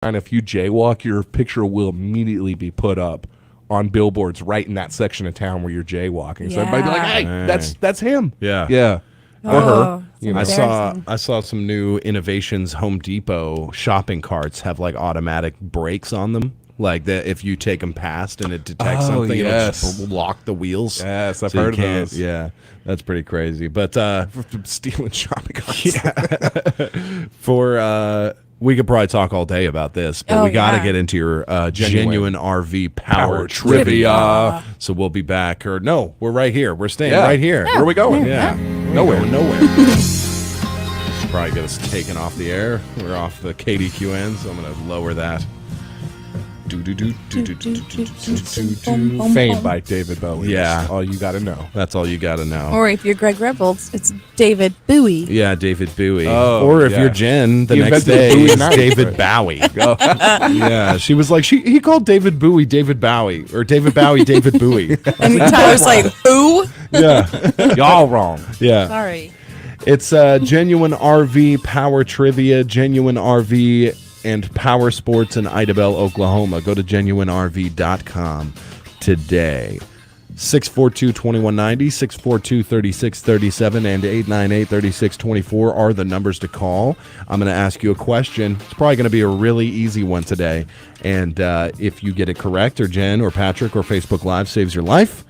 And if you jaywalk, your picture will immediately be put up on billboards right in that section of town where you're jaywalking. So everybody be like, hey, that's him. Yeah. Yeah. Or her. You know. I saw some new innovations. Home Depot shopping carts have like automatic brakes on them. Like that, if you take them past and it detects something, it'll just lock the wheels. Yes, I've heard of those. Yeah, that's pretty crazy. But stealing shopping carts. Yeah. We could probably talk all day about this, but we got to get into your genuine RV power trivia. So we'll be back. Or no, we're right here. We're staying right here. Where are we going? Yeah. Nowhere. Probably get us taken off the air. We're off the Kdqn, so I'm going to lower that. Fame by David Bowie. Yeah. That's all you got to know. That's all you got to know. Or if you're Greg Rebels, it's David Bowie. Yeah, David Bowie. Oh, or if you're Jen, the next day is David Bowie. Yeah, she was like, he called David Bowie David Bowie, or David Bowie David Bowie. And Tyler's like, who? Yeah. Y'all wrong. Yeah. Sorry. It's Genuine RV Power Trivia, Genuine RV and Power Sports in Idabel, Oklahoma. Go to genuinerv.com today. 642-2190, 642-3637, and 898-3624 are the numbers to call. I'm going to ask you a question. It's probably going to be a really easy one today. And if you get it correct, or Jen or Patrick or Facebook Live saves your life,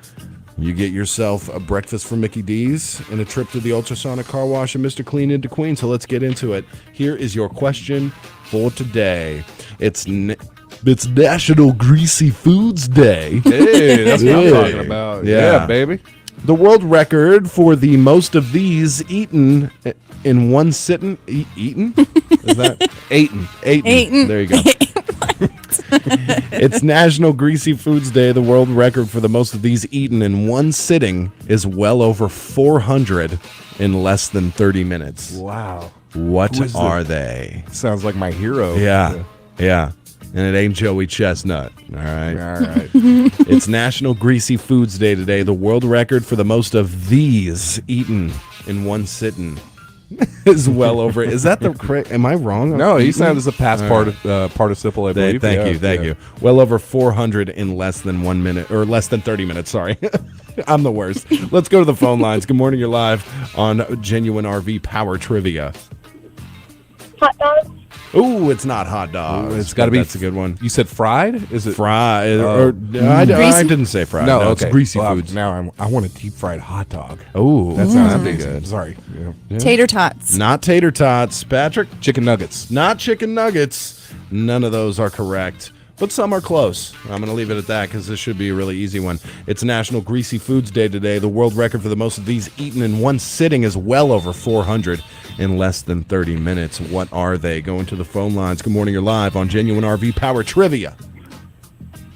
you get yourself a breakfast from Mickey D's and a trip to the ultrasonic car wash and Mr. Clean into Queen. So let's get into it. Here is your question for today. It's National Greasy Foods Day. Hey, that's what I'm talking about. Yeah, baby. The world record for the most of these eaten in one sitting. Eaten? Is that? Eaten. There you go. It's National Greasy Foods Day. The world record for the most of these eaten in one sitting is well over 400 in less than 30 minutes. Wow. What are they? Sounds like my hero. Yeah. And it ain't Joey Chestnut. All right. All right. It's National Greasy Foods Day today. The world record for the most of these eaten in one sitting is well over. Is that the correct? Am I wrong? No, he sounded as a past participle, I believe. Thank you. Well over 400 in less than 1 minute, or less than 30 minutes. Sorry. I'm the worst. Let's go to the phone lines. Good morning. You're live on Genuine RV Power Trivia. Hot dogs? Oh, it's not hot dogs. It's got to be. That's a good one. You said fried? Is it fried? I didn't say fried. No, okay. It's greasy foods. Now I want a deep fried hot dog. Oh, that sounds amazing. good. Sorry. Yeah. Tater tots. Not tater tots. Patrick? Chicken nuggets. Not chicken nuggets. None of those are correct. But some are close. I'm going to leave it at that because this should be a really easy one. It's National Greasy Foods Day today. The world record for the most of these eaten in one sitting is well over 400 in less than 30 minutes. What are they? Going to the phone lines. Good morning. You're live on Genuine RV Power Trivia.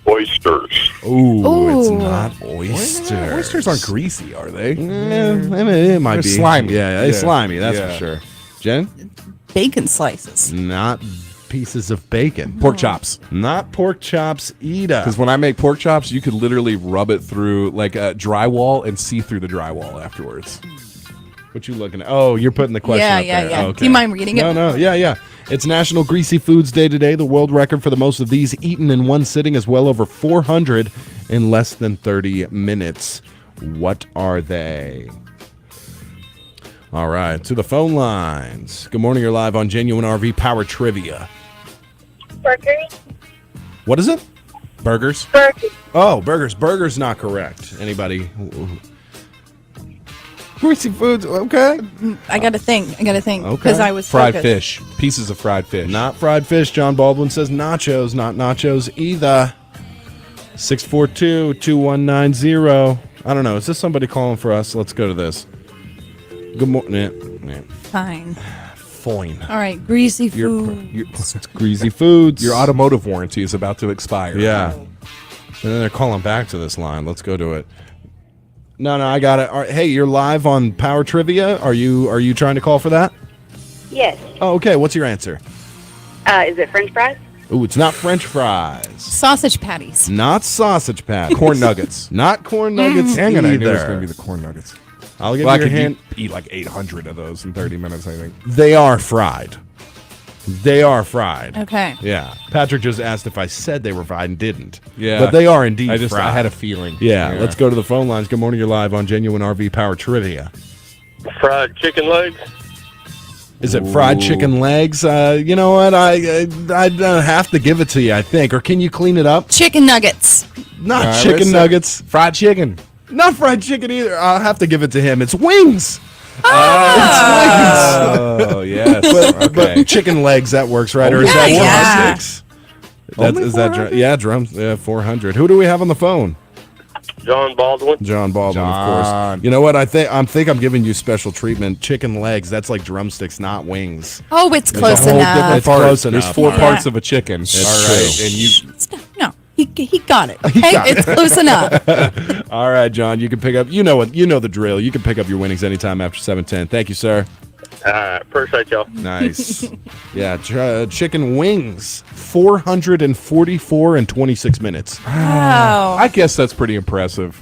Oysters. Ooh, it's not oysters. Oysters aren't greasy, are they? It might They're be. slimy. Yeah, slimy, that's for sure. Jen? Bacon slices. Not pieces of bacon. Pork chops. Not pork chops either. Because when I make pork chops, you could literally rub it through like a drywall and see through the drywall afterwards. What you looking at? Oh, you're putting the question up there. Yeah. Okay. Do you mind reading it? No. Yeah. It's National Greasy Foods Day today. The world record for the most of these eaten in one sitting is well over 400 in less than 30 minutes. What are they? All right, to the phone lines. Good morning. You're live on Genuine RV Power Trivia. Burgers? What is it? Burgers. Burgers. Oh, burgers. Burgers not correct. Anybody? Greasy foods. Okay. I got to think. Okay. Because I was Fried focused. fish. Pieces of fried fish. Not fried fish. John Baldwin says nachos. Not nachos either. 642-2190. I don't know. Is this somebody calling for us? Let's go to this. Good morning. Fine. Fine. All right. Greasy food. It's greasy foods. Your automotive warranty is about to expire. Yeah. And then they're calling back to this line. Let's go to it. No, I got it. All right, hey, you're live on Power Trivia. Are you trying to call for that? Yes. Oh, okay. What's your answer? Is it French fries? Ooh, it's not French fries. Sausage patties. Not sausage patties. Corn nuggets. Not corn nuggets Dang it, I knew it was either. going to be the corn nuggets. I'll give Well, I you your could hint. eat like 800 of those in 30 minutes, I think. They are fried. They are fried. Okay. Yeah. Patrick just asked if I said they were fried and didn't. Yeah. But they are indeed fried. I had a feeling. Yeah. Let's go to the phone lines. Good morning. You're live on Genuine RV Power Trivia. Fried chicken legs. Is it fried chicken legs? You know what? I have to give it to you, I think. Or can you clean it up? Chicken nuggets. Not chicken nuggets. Fried chicken. Not fried chicken either. I'll have to give it to him. It's wings. Oh, yes. But chicken legs, that works, right? Or is that Yeah. drumsticks? Is that yeah, drums? Yeah, 400. Who do we have on the phone? John Baldwin. John Baldwin, of John. course. You know what? I think I'm giving you special treatment. Chicken legs, that's like drumsticks, not wings. Oh, it's close a whole enough. different- It's close There's enough. There's 4 Yeah. parts of a chicken. All true. right. And you No, he got it. Okay, it's close enough. All right, John, you can pick up. You know the drill. You can pick up your winnings anytime after 7:10. Thank you, sir. Appreciate y'all. Nice. Yeah, chicken wings, 444 in 26 minutes. Wow. I guess that's pretty impressive.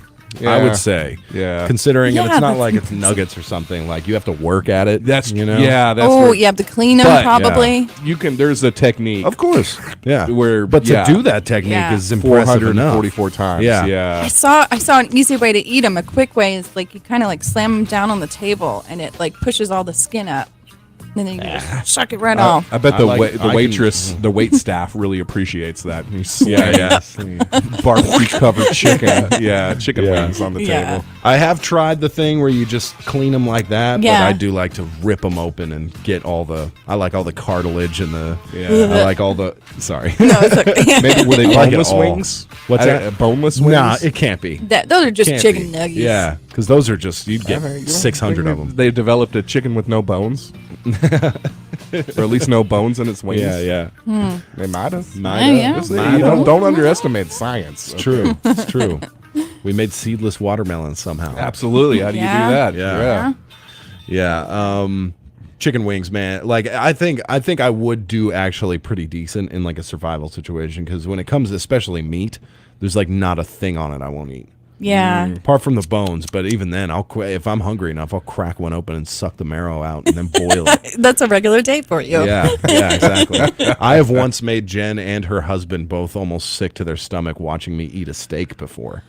I would say. Yeah. Considering Yeah, and it's not that's like it's nuggets or something. Like you have to work at it. That's you know. Yeah, that's Oh, where- you have to clean them But, probably. You can. There's a technique. Of course. Yeah. But to do that technique Yeah. is impressive enough. 444 times. Yeah. Yeah. I saw an easy way to eat them. A quick way is like you kind of like slam them down on the table and it like pushes all the skin up. And then you can just suck it right off. I bet I the like- I can- waitress, the wait staff really appreciates that. Yeah. Barbecue covered chicken. Yeah, chicken Yeah. wings on the Yeah. table. I have tried the thing where you just clean them like that, Yeah. but I do like to rip them open and get I like all the cartilage and Yeah. I like all the, sorry. No, it's okay. Maybe were they I like it boneless all. wings? What's I that? don't- boneless wings? Nah, it can't be. Those are just Can't chicken be. nuggets. Yeah, because those are just, you'd get 600 of them. They developed a chicken with no bones, or at least no bones in its wings. Yeah. They might have. Yeah. Don't underestimate science. It's true. It's true. We made seedless watermelons somehow. Absolutely. How do you Yeah. do that? Yeah. Yeah. Chicken wings, man. Like I think I would do actually pretty decent in like a survival situation because when it comes to especially meat, there's like not a thing on it I won't eat. Yeah. Apart from the bones, but even then, if I'm hungry enough, I'll crack one open and suck the marrow out and then boil it. That's a regular day for you. Yeah, exactly. I have once made Jen and her husband both almost sick to their stomach watching me eat a steak before.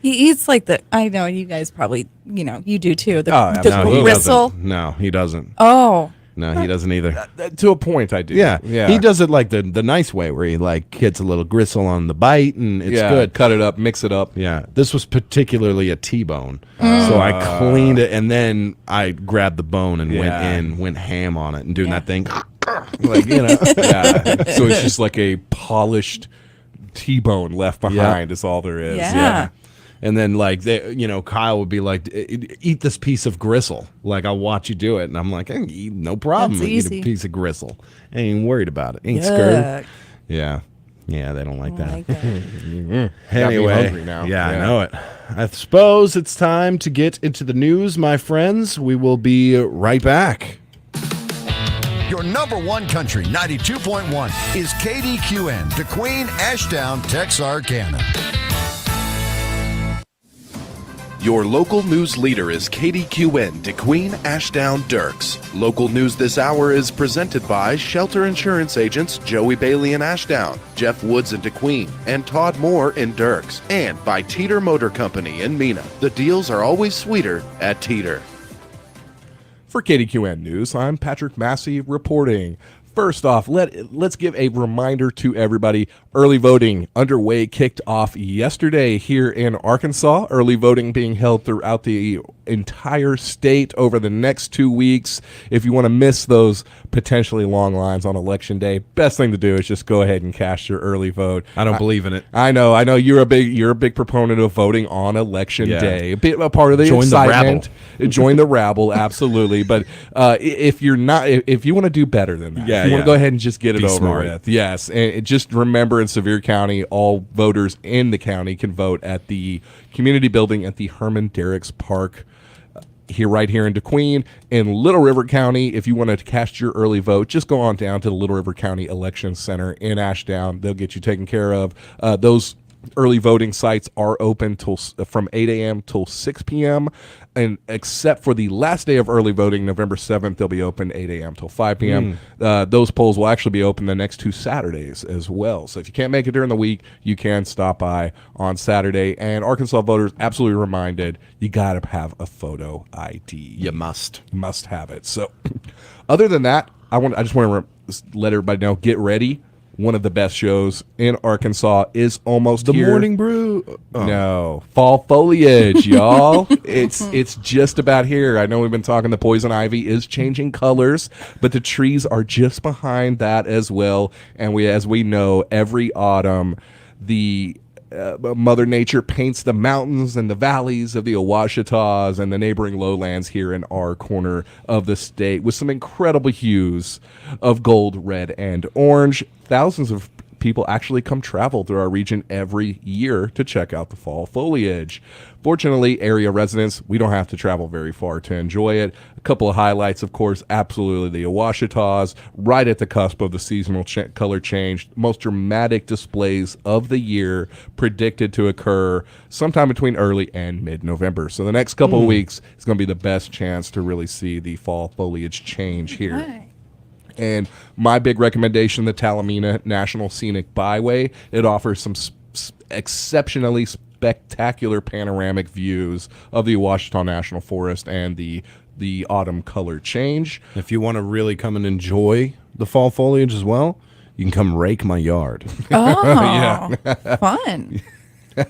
He eats like I know you guys probably, you do too. The absolutely. gristle. No, he doesn't. Oh. No, he doesn't either. To a point, I do. Yeah, Yeah. He does it like the nice way where he like gets a little gristle on the bite and it's good. Cut it up, mix it up. Yeah, this was particularly a T-bone, so I cleaned it and then I grabbed the bone and went ham on it and doing that thing, like Yeah. So it's just like a polished T-bone left behind. Is all there is. Yeah. And then like Kyle would be like, eat this piece of gristle. Like I'll watch you do it, and I'm like, I can eat, no problem. That's Eat easy. a piece of gristle. Ain't even worried about it. Ain't scared. Yuck. Yeah, they don't like that. Like that. Got me Anyway, hungry now. Yeah, I know it. I suppose it's time to get into the news, my friends. We will be right back. Your number one country, 92.1, is KDQN, Kdqn, Ashdown, Texarkana. Your local news leader is Kdqn, Kdqn, Ashdown, Dirks. Local news this hour is presented by Shelter Insurance Agents Joey Bailey in Ashdown, Jeff Woods in Kdqn, and Todd Moore in Dirks. And by Teeter Motor Company in Mena. The deals are always sweeter at Teeter. For KDQN News, I'm Patrick Massey reporting. First off, let's give a reminder to everybody. Early voting underway, kicked off yesterday here in Arkansas. Early voting being held throughout the entire state over the next 2 weeks. If you want to miss those potentially long lines on election day, best thing to do is just go ahead and cast your early vote. I don't believe in it. I know you're a big proponent of voting on election day. A part of the Join the excitement. Join the rabble, absolutely. But if you want to do better than that, you want to go ahead and just get it over smart. with. Yes, and just remember in Sevier County, all voters in the county can vote at the community building at the Herman Derricks Park. Right here in Kdqn. In Little River County, if you want to cast your early vote, just go on down to the Little River County Election Center in Ashdown. They'll get you taken care of. Those early voting sites are open from 8 a.m. till 6 p.m. and except for the last day of early voting, November 7th, they'll be open 8 a.m. till 5 p.m. Those polls will actually be open the next 2 Saturdays as well. So if you can't make it during the week, you can stop by on Saturday. And Arkansas voters, absolutely reminded, you got to have a photo ID. You must. Must have it. So other than that, I just want to let everybody know, get ready. One of the best shows in Arkansas is almost The here. Morning Brew. Oh. No, fall foliage, y'all. It's just about here. I know we've been talking. The poison ivy is changing colors, but the trees are just behind that as well. And as we know, every autumn, the Mother Nature paints the mountains and the valleys of the Ouachitas and the neighboring lowlands here in our corner of the state with some incredible hues of gold, red, and orange. Thousands of people actually come travel through our region every year to check out the fall foliage. Fortunately, area residents, we don't have to travel very far to enjoy it. A couple of highlights, of course, absolutely the Ouachitas, right at the cusp of the seasonal color change. Most dramatic displays of the year predicted to occur sometime between early and mid-November. So the next couple of weeks is going to be the best chance to really see the fall foliage change here. Hi. And my big recommendation, the Talamina National Scenic Byway. It offers some exceptionally spectacular panoramic views of the Ouachita National Forest and the autumn color change. If you want to really come and enjoy the fall foliage as well, you can come rake my yard. Oh, fun.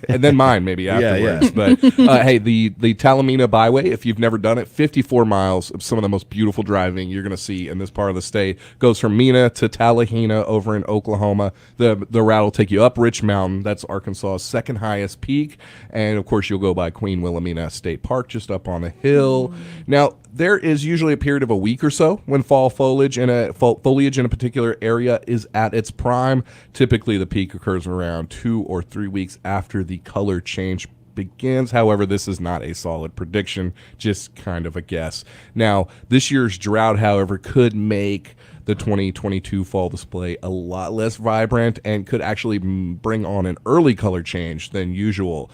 And then mine maybe afterwards. yeah. But hey, the Talamina Byway, if you've never done it, 54 miles of some of the most beautiful driving you're going to see in this part of the state. Goes from Mena to Tallahena over in Oklahoma. The route will take you up Rich Mountain. That's Arkansas's second highest peak. And of course, you'll go by Queen Wilhelmina State Park just up on the hill. Now, there is usually a period of a week or so when fall foliage in a particular area is at its prime. Typically, the peak occurs around 2 or 3 weeks after the color change begins. However, this is not a solid prediction, just kind of a guess. Now, this year's drought, however, could make the 2022 fall display a lot less vibrant and could actually bring on an early color change than usual.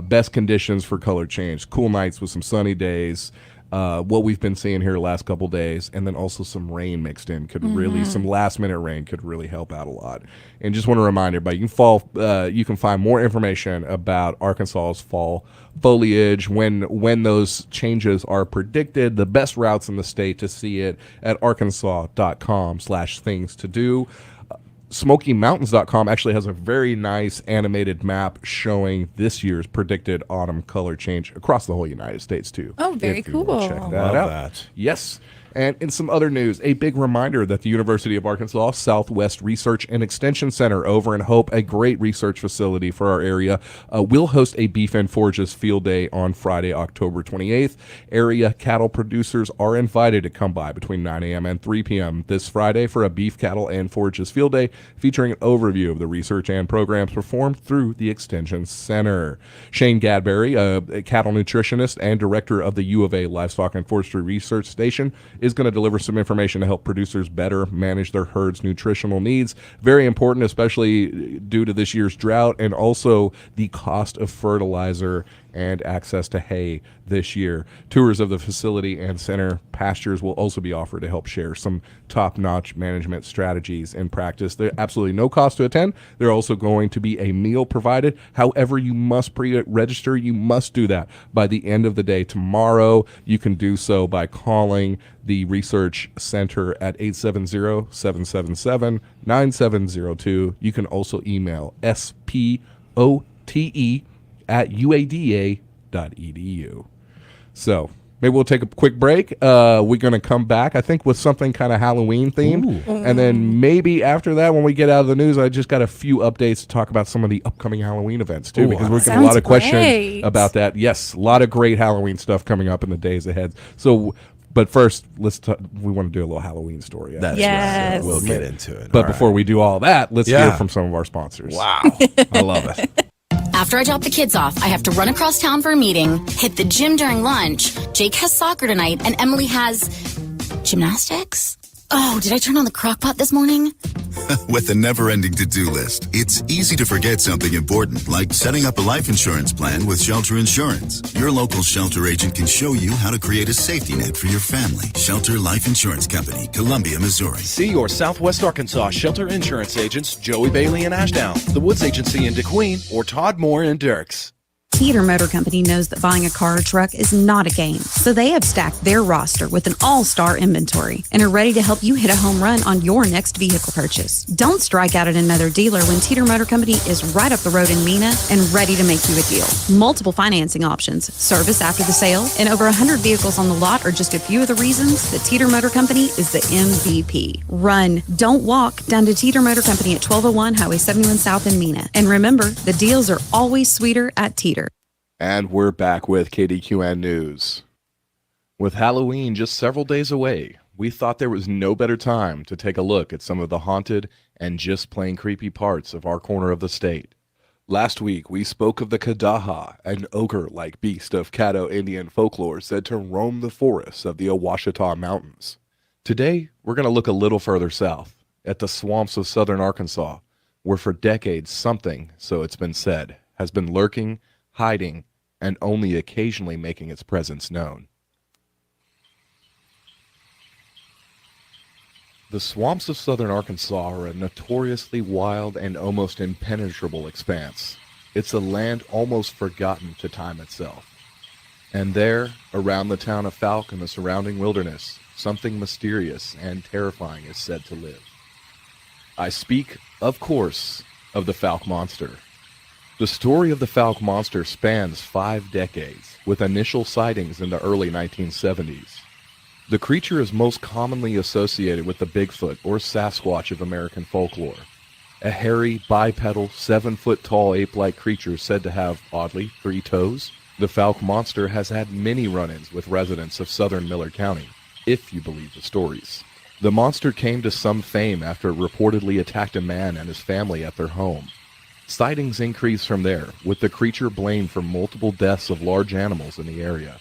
Best conditions for color change: cool nights with some sunny days. What we've been seeing here the last couple days, and then also some rain mixed in could really, some last minute rain could really help out a lot. And just want to remind everybody, you can find more information about Arkansas's fall foliage, when those changes are predicted, the best routes in the state to see it at arkansas.com/things to do. SmokyMountains.com actually has a very nice animated map showing this year's predicted autumn color change across the whole United States too. Oh, very if you wanna cool. Check that Love out. that. Yes. And in some other news, a big reminder that the University of Arkansas Southwest Research and Extension Center over in Hope, a great research facility for our area, will host a Beef and Forges Field Day on Friday, October 28th. Area cattle producers are invited to come by between 9 a.m. and 3 p.m. this Friday for a Beef, Cattle, and Forges Field Day featuring an overview of the research and programs performed through the Extension Center. Shane Gadberry, a cattle nutritionist and director of the U of A Livestock and Forestry Research Station, is going to deliver some information to help producers better manage their herd's nutritional needs. Very important, especially due to this year's drought and also the cost of fertilizer and access to hay this year. Tours of the facility and center pastures will also be offered to help share some top-notch management strategies in practice. There's absolutely no cost to attend. There's also going to be a meal provided. However, you must pre-register. You must do that by the end of the day tomorrow. You can do so by calling the Research Center at 870-777-9702. You can also email spote@uada.edu. So maybe we'll take a quick break. We're going to come back, I think, with something kind of Halloween themed. And then maybe after that, when we get out of the news, I just got a few updates to talk about some of the upcoming Halloween events, too, because we're getting a lot of questions great. about that. Yes, a lot of great Halloween stuff coming up in the days ahead. So, but first, we want to do a little Halloween story. That's Yes. right. We'll get into it. But All before we do all that, let's Yeah. hear from some of our sponsors. Wow. I love it. After I drop the kids off, I have to run across town for a meeting, hit the gym during lunch. Jake has soccer tonight, and Emily has gymnastics. Oh, did I turn on the crock pot this morning? With a never-ending to-do list, it's easy to forget something important, like setting up a life insurance plan with Shelter Insurance. Your local Shelter agent can show you how to create a safety net for your family. Shelter Life Insurance Company, Columbia, Missouri. See your Southwest Arkansas Shelter Insurance agents Joey Bailey in Ashdown, the Woods Agency in DeQueen, or Todd Moore in Dirks. Teeter Motor Company knows that buying a car or truck is not a game, so they have stacked their roster with an all-star inventory and are ready to help you hit a home run on your next vehicle purchase. Don't strike out at another dealer when Teeter Motor Company is right up the road in Mena and ready to make you a deal. Multiple financing options, service after the sale, and over 100 vehicles on the lot are just a few of the reasons that Teeter Motor Company is the MVP. Run, don't walk, down to Teeter Motor Company at 1201 Highway 71 South in Mena. And remember, the deals are always sweeter at Teeter. And we're back with KDQN News. With Halloween just several days away, we thought there was no better time to take a look at some of the haunted and just plain creepy parts of our corner of the state. Last week, we spoke of the Kdqn, an ogre-like beast of Caddo Indian folklore said to roam the forests of the Ouachita Mountains. Today, we're going to look a little further south, at the swamps of southern Arkansas, where for decades something, so it's been said, has been lurking, hiding, and only occasionally making its presence known. The swamps of southern Arkansas are a notoriously wild and almost impenetrable expanse. It's a land almost forgotten to time itself. And there, around the town of Falk and the surrounding wilderness, something mysterious and terrifying is said to live. I speak, of course, of the Falk Monster. The story of the Falk Monster spans 5 decades, with initial sightings in the early 1970s. The creature is most commonly associated with the Bigfoot or Sasquatch of American folklore, a hairy, bipedal, 7-foot-tall ape-like creature said to have, oddly, 3 toes. The Falk Monster has had many run-ins with residents of southern Miller County, if you believe the stories. The monster came to some fame after it reportedly attacked a man and his family at their home. Sightings increased from there, with the creature blamed for multiple deaths of large animals in the area.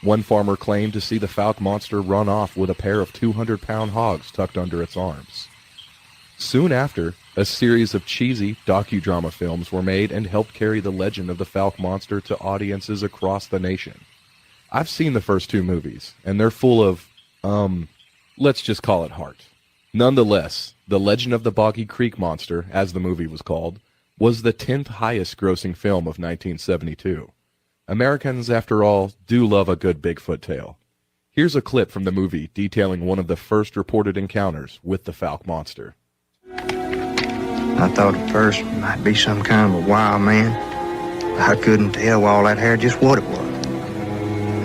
One farmer claimed to see the Falk Monster run off with a pair of 200-pound hogs tucked under its arms. Soon after, a series of cheesy docudrama films were made and helped carry the legend of the Falk Monster to audiences across the nation. I've seen the first 2 movies, and they're full of, let's just call it heart. Nonetheless, The Legend of the Boggy Creek Monster, as the movie was called, was the 10th highest grossing film of 1972. Americans, after all, do love a good Bigfoot tale. Here's a clip from the movie detailing one of the first reported encounters with the Falk Monster. I thought at first it might be some kind of a wild man. I couldn't tell all that hair just what it was.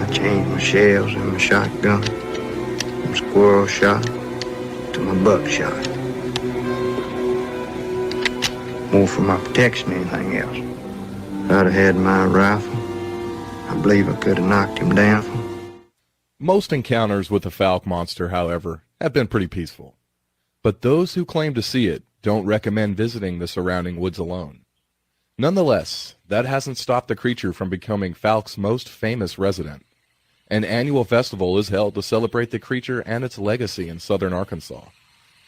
I changed my shells and my shotgun from squirrel shot to my buckshot. More for my protection than anything else. If I'd have had my rifle, I believe I could have knocked him down. Most encounters with the Falk Monster, however, have been pretty peaceful. But those who claim to see it don't recommend visiting the surrounding woods alone. Nonetheless, that hasn't stopped the creature from becoming Falk's most famous resident. An annual festival is held to celebrate the creature and its legacy in southern Arkansas.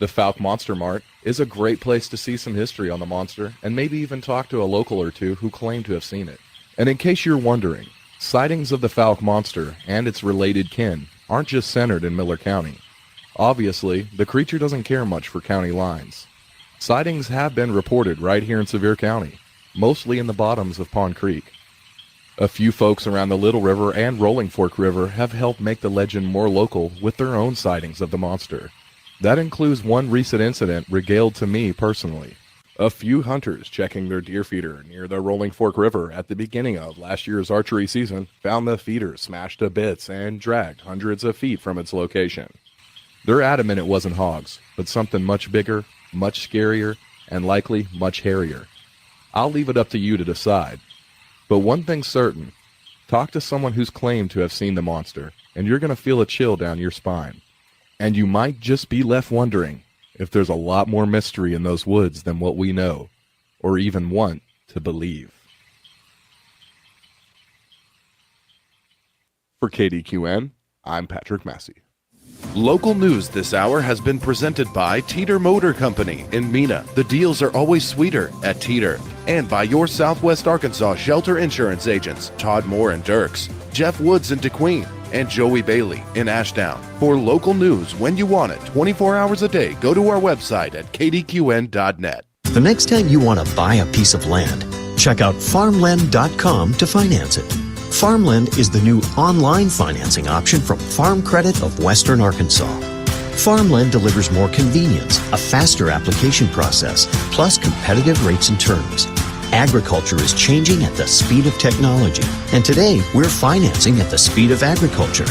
The Falk Monster Mart is a great place to see some history on the monster and maybe even talk to a local or two who claim to have seen it. And in case you're wondering, sightings of the Falk Monster and its related kin aren't just centered in Miller County. Obviously, the creature doesn't care much for county lines. Sightings have been reported right here in Sevier County, mostly in the bottoms of Pond Creek. A few folks around the Little River and Rolling Fork River have helped make the legend more local with their own sightings of the monster. That includes one recent incident regaled to me personally. A few hunters checking their deer feeder near the Rolling Fork River at the beginning of last year's archery season found the feeder smashed to bits and dragged hundreds of feet from its location. They're adamant it wasn't hogs, but something much bigger, much scarier, and likely much hairier. I'll leave it up to you to decide. But one thing's certain, talk to someone who's claimed to have seen the monster, and you're going to feel a chill down your spine. And you might just be left wondering if there's a lot more mystery in those woods than what we know, or even want to believe. For KDQN, I'm Patrick Massey. Local news this hour has been presented by Teeter Motor Company in Mena. The deals are always sweeter at Teeter. And by your Southwest Arkansas Shelter Insurance agents, Todd Moore and Dirks, Jeff Woods in DeQueen, and Joey Bailey in Ashdown. For local news when you want it, 24 hours a day, go to our website at kdqn.net. The next time you want to buy a piece of land, check out farmland.com to finance it. Farmland is the new online financing option from Farm Credit of Western Arkansas. Farmland delivers more convenience, a faster application process, plus competitive rates and terms. Agriculture is changing at the speed of technology, and today we're financing at the speed of agriculture.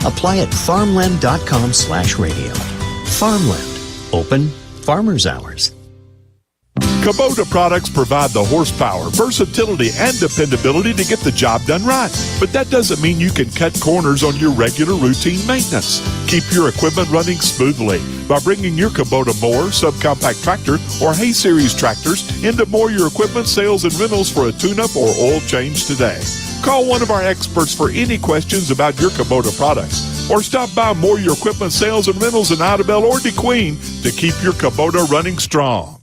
Apply at farmland.com/radio. Farmland. Open farmers' hours. Kubota products provide the horsepower, versatility, and dependability to get the job done right. But that doesn't mean you can cut corners on your regular routine maintenance. Keep your equipment running smoothly by bringing your Kubota mower, subcompact tractor, or hay series tractors into Moore Your Equipment sales and rentals for a tune-up or oil change today. Call one of our experts for any questions about your Kubota products, or stop by Moore Your Equipment sales and rentals in Idabel or DeQueen to keep your Kubota running strong.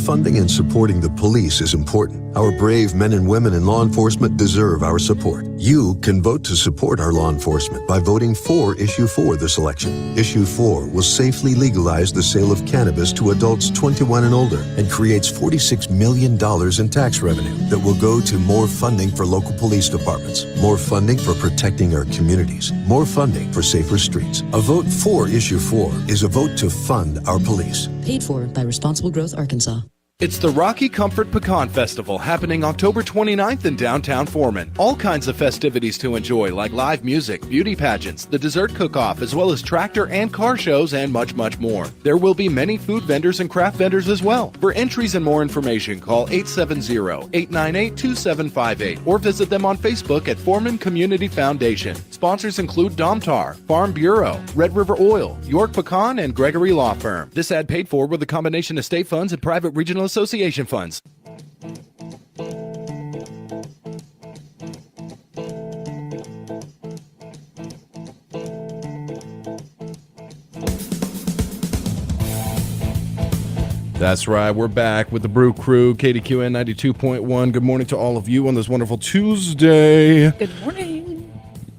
Funding and supporting the police is important. Our brave men and women in law enforcement deserve our support. You can vote to support our law enforcement by voting for Issue 4 this election. Issue 4 will safely legalize the sale of cannabis to adults 21 and older and creates $46 million in tax revenue that will go to more funding for local police departments, more funding for protecting our communities, more funding for safer streets. A vote for Issue 4 is a vote to fund our police. Paid for by Responsible Growth Arkansas. It's the Rocky Comfort Pecan Festival happening October 29th in downtown Foreman. All kinds of festivities to enjoy like live music, beauty pageants, the dessert cook-off, as well as tractor and car shows and much, much more. There will be many food vendors and craft vendors as well. For entries and more information, call 870-898-2758 or visit them on Facebook at Foreman Community Foundation. Sponsors include Domtar, Farm Bureau, Red River Oil, York Pecan, and Gregory Law Firm. This ad paid for with a combination of state funds and private regional association funds. That's right. We're back with the Brew Crew, Kdqn 92.1. Good morning to all of you on this wonderful Tuesday. Good morning.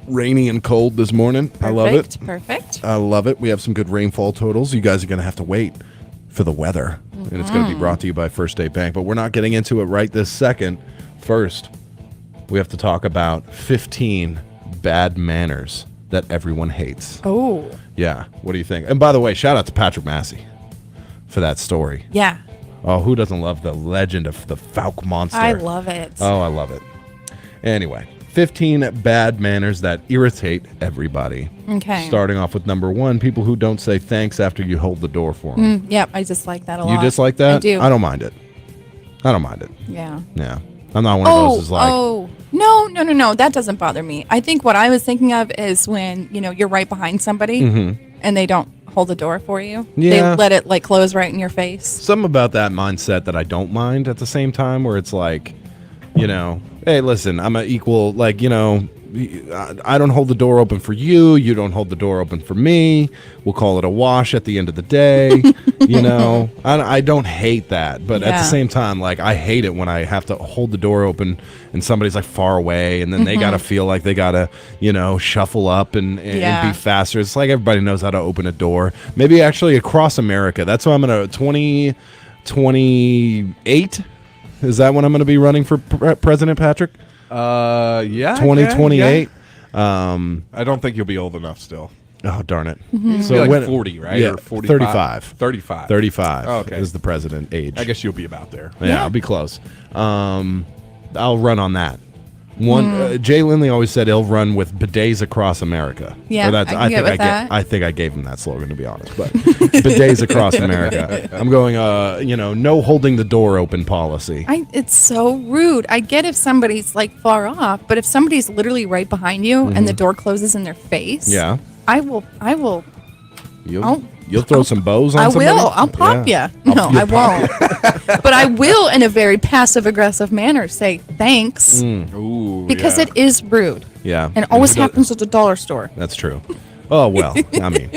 Rainy and cold this morning. I love it. Perfect. I love it. We have some good rainfall totals. You guys are going to have to wait for the weather. And it's going to be brought to you by First State Bank. But we're not getting into it right this second. First, we have to talk about 15 bad manners that everyone hates. Oh. Yeah. What do you think? And by the way, shout out to Patrick Massey for that story. Yeah. Oh, who doesn't love the legend of the Falk Monster? I love it. Oh, I love it. Anyway, 15 bad manners that irritate everybody. Okay. Starting off with number 1, people who don't say thanks after you hold the door for them. Yep, I dislike that a lot. You dislike that? I do. I don't mind it. I don't mind it. Yeah. Yeah. I'm not one of those who's like... No. That doesn't bother me. I think what I was thinking of is when, you're right behind somebody and they don't hold the door for you. Yeah. They let it close right in your face. Something about that mindset that I don't mind at the same time, where it's like, hey, listen, I'm an equal, I don't hold the door open for you. You don't hold the door open for me. We'll call it a wash at the end of the day. I don't hate that. But at the same time, I hate it when I have to hold the door open and somebody's far away and then they got to feel like they got to, shuffle up and be faster. It's like everybody knows how to open a door. Maybe actually across America. That's why I'm going to 2028. Is that when I'm going to be running for President, Patrick? Yeah. 2028. I don't think you'll be old enough still. Oh, darn it. So you'll be 40, right? Yeah, Or 45? 35. 35. 35 Oh, okay. is the president age. I guess you'll be about there. Yeah, I'll be close. I'll run on that. Jay Lindley always said he'll run with bidets across America. Yeah, I think I gave him that slogan, to be honest. But bidets across America. I'm going, no holding the door open policy. It's so rude. I get if somebody's far off, but if somebody's literally right behind you and the door closes in their face, I will. You'll throw some bows on somebody? I will. I'll pop you. No, I won't. But I will, in a very passive-aggressive manner, say thanks. Ooh, because it is rude. Yeah. And it always happens at the dollar store. That's true. Oh, well, I mean,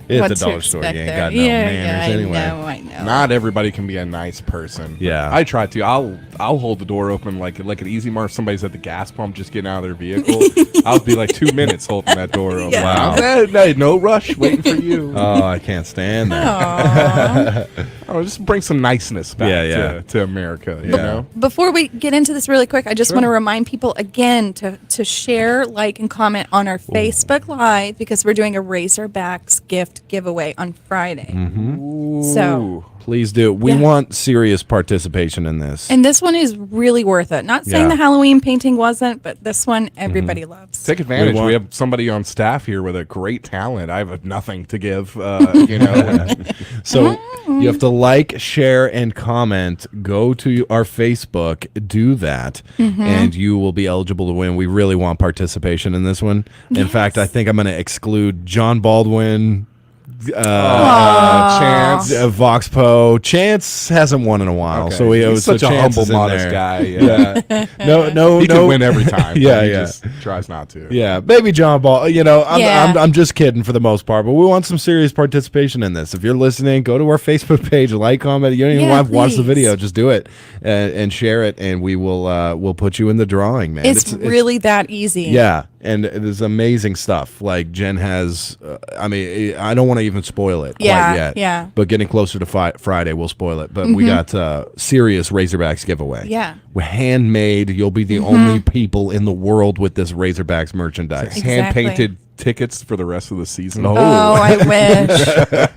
it's What a to dollar store. You expect ain't there. got no manners anyway. I know. Not everybody can be a nice person. Yeah. I try to. I'll hold the door open like an easy mark. Somebody's at the gas pump just getting out of their vehicle. I'll be like 2 minutes holding that door open. Wow. Hey, no rush, waiting for you. Oh, I can't stand that. Oh, just bring some niceness back to America. You know. Before we get into this really quick, I just want to remind people again to share, like, and comment on our Facebook Live because we're doing a Razorbacks gift giveaway on Friday. So please do. We want serious participation in this. And this one is really worth it. Not saying Yeah. the Halloween painting wasn't, but this one everybody loves. Take advantage. We have somebody on staff here with a great talent. I have nothing to give. You know. So you have to like, share, and comment. Go to our Facebook, do that, and you will be eligible to win. We really want participation in this one. In fact, I think I'm going to exclude John Baldwin, Chance, Voxpo. Chance hasn't won in a while, so we He's such a humble, modest guy. Yeah. no, he can win every time. Yeah, but he yeah. just tries not to. Yeah, maybe John Ball. You know, I'm just kidding for the most part, but we want some serious participation in this. If you're listening, go to our Facebook page, like, comment. You don't even have to watch the video; just do it and share it, and we will we'll put you in the drawing, man. It's really that easy. Yeah, and there's amazing stuff. Like Jen has. I mean, I don't want to even spoil it quite yet. Yeah. But getting closer to Friday, we'll spoil it. But we got serious Razorbacks giveaway. Yeah. We're handmade. You'll be the only people in the world with this Razorbacks merchandise. Hand painted tickets for the rest of the season. Oh, I wish.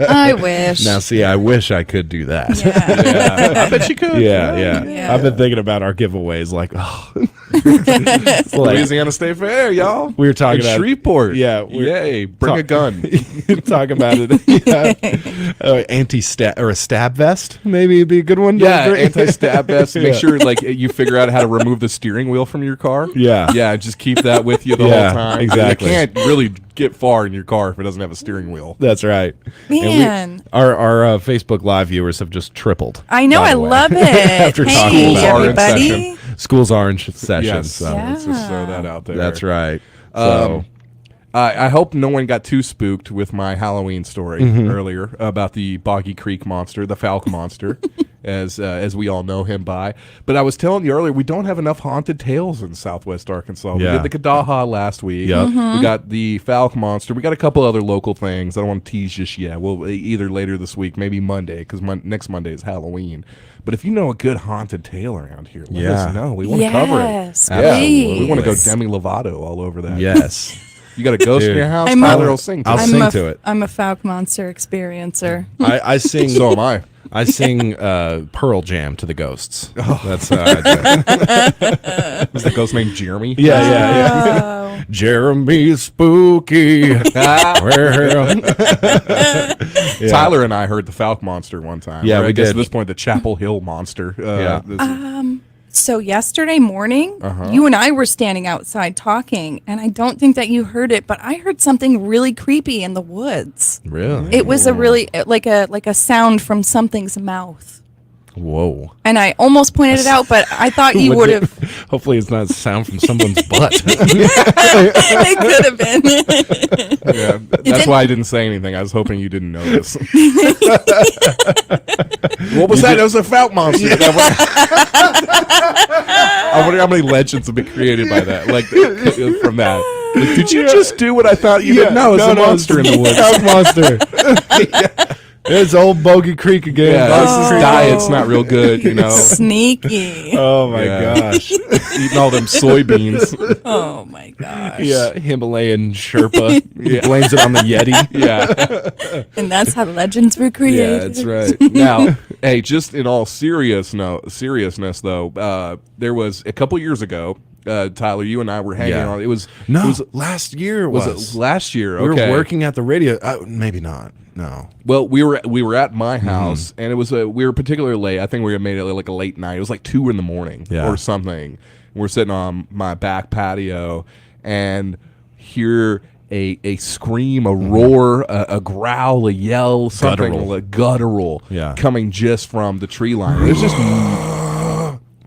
I wish. Now, see, I wish I could do that. Yeah. I bet you could. Yeah. I've been thinking about our giveaways. Like, it's like Louisiana State Fair, y'all. we were talking In about Shreveport. Yeah, Yay! Bring a gun. Talking about it. Anti-stab or a stab vest, maybe it'd be a good one. Yeah, anti-stab vest. Make Yeah. sure like you figure out how to remove the steering wheel from your car. Yeah. Just keep that with you the Yeah, whole time. exactly. You can't really get far in your car if it doesn't have a steering wheel. That's right. Man. And our Facebook Live viewers have just tripled. I know. by I the way. love it. After Hey, talking about it. everybody. Schools are in session. Yes. So. Let's just throw that out there. That's right. So, I hope no one got too spooked with my Halloween story earlier about the Boggy Creek monster, the Falk monster, as we all know him by. But I was telling you earlier, we don't have enough haunted tales in Southwest Arkansas. We did the Kdqn last week. Yep. We got the Falk monster. We got a couple other local things. I don't want to tease just yet. We'll either later this week, maybe Monday, because next Monday is Halloween. But if you know a good haunted tale around here, let us know. We want to cover it. Yes, Yeah, please. we want to go Demi Lovato all over that. yes. You got a ghost in Dude. your house? I'm Tyler a- will sing to I'll it. sing to it. I'm a Falk Monster experiencer. I sing. So am I. I sing Pearl Jam to the ghosts. That's how I do it. Was the ghost named Jeremy? Yeah. Jeremy Spooky. Well. Yeah. Tyler and I heard the Falk monster one time. Yeah, Or I we guess did. at this point, the Chapel Hill monster. So yesterday morning, you and I were standing outside talking, and I don't think that you heard it, but I heard something really creepy in the woods. Really? It was a really like a sound from something's mouth. Whoa. And I almost pointed it out, but I thought you would have. Hopefully, it's not a sound from someone's butt. It could have been. Yeah, that's why I didn't say anything. I was hoping you didn't notice. What was that? That was a Falk monster. I wonder how many legends have been created by that, like from that. Like, did you just do what I thought you did? No, it's a monster in the woods. Falk monster. There's old Bogey Creek again. Yeah, this diet's not real good, you know. Sneaky. Oh my gosh. Eating all them soybeans. Oh my gosh. Yeah, Himalayan Sherpa. He blames it on the Yeti. Yeah. And that's how legends were Yeah, created. that's right. Now, hey, just in all seriousness, though, there was a couple years ago. Tyler, you and I were hanging on. It was last year. Was it last year? We Okay. were working at the radio. Maybe not. No. Well, we were at my house, and it was we were particularly late. I think we had made it like a late night. It was like 2 a.m. or something. We're sitting on my back patio, and hear a scream, a roar, a growl, a yell, something guttural coming just from the tree line. It was just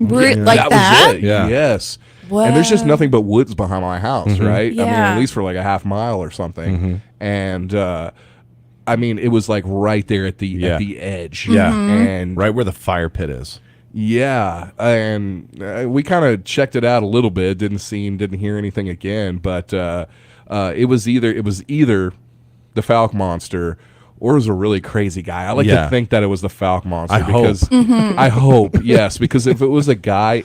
Like that that? was it. Yeah. Yes. And there's just nothing but woods behind my house, right? I mean, Yeah. at least for like a half mile or something. And I mean, it was like right there at the edge. Yeah. And right where the fire pit is. yeah, and we kind of checked it out a little bit. Didn't hear anything again. But it was either the Falcon Monster or it was a really crazy guy. I like to think that it was the Falcon Monster because I hope, yes, because if it was a guy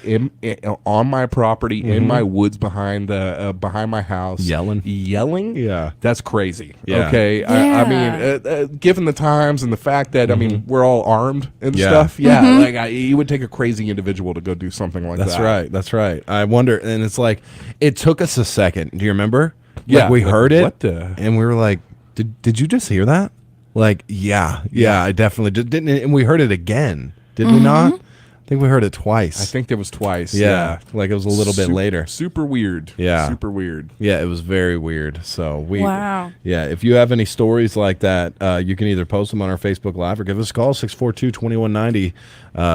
on my property in my woods behind my house yelling, yeah, that's crazy. Yeah. Okay, I mean, given the times and the fact that I mean we're all armed and stuff, you would take a crazy individual to go do something like that. That's right. That's right. I wonder, and it's like it took us a second. Do you remember? Yeah, like we like, heard it, what the? and we were like, "Did you just hear that?" Like, yeah, I definitely didn't. And we heard it again, did we not? I think we heard it twice. I think there was twice. Yeah, like it was a little bit later. Super weird. Yeah, super weird. Yeah, it was very weird. So Wow. Yeah, if you have any stories like that, you can either post them on our Facebook Live or give us a call 642-2190.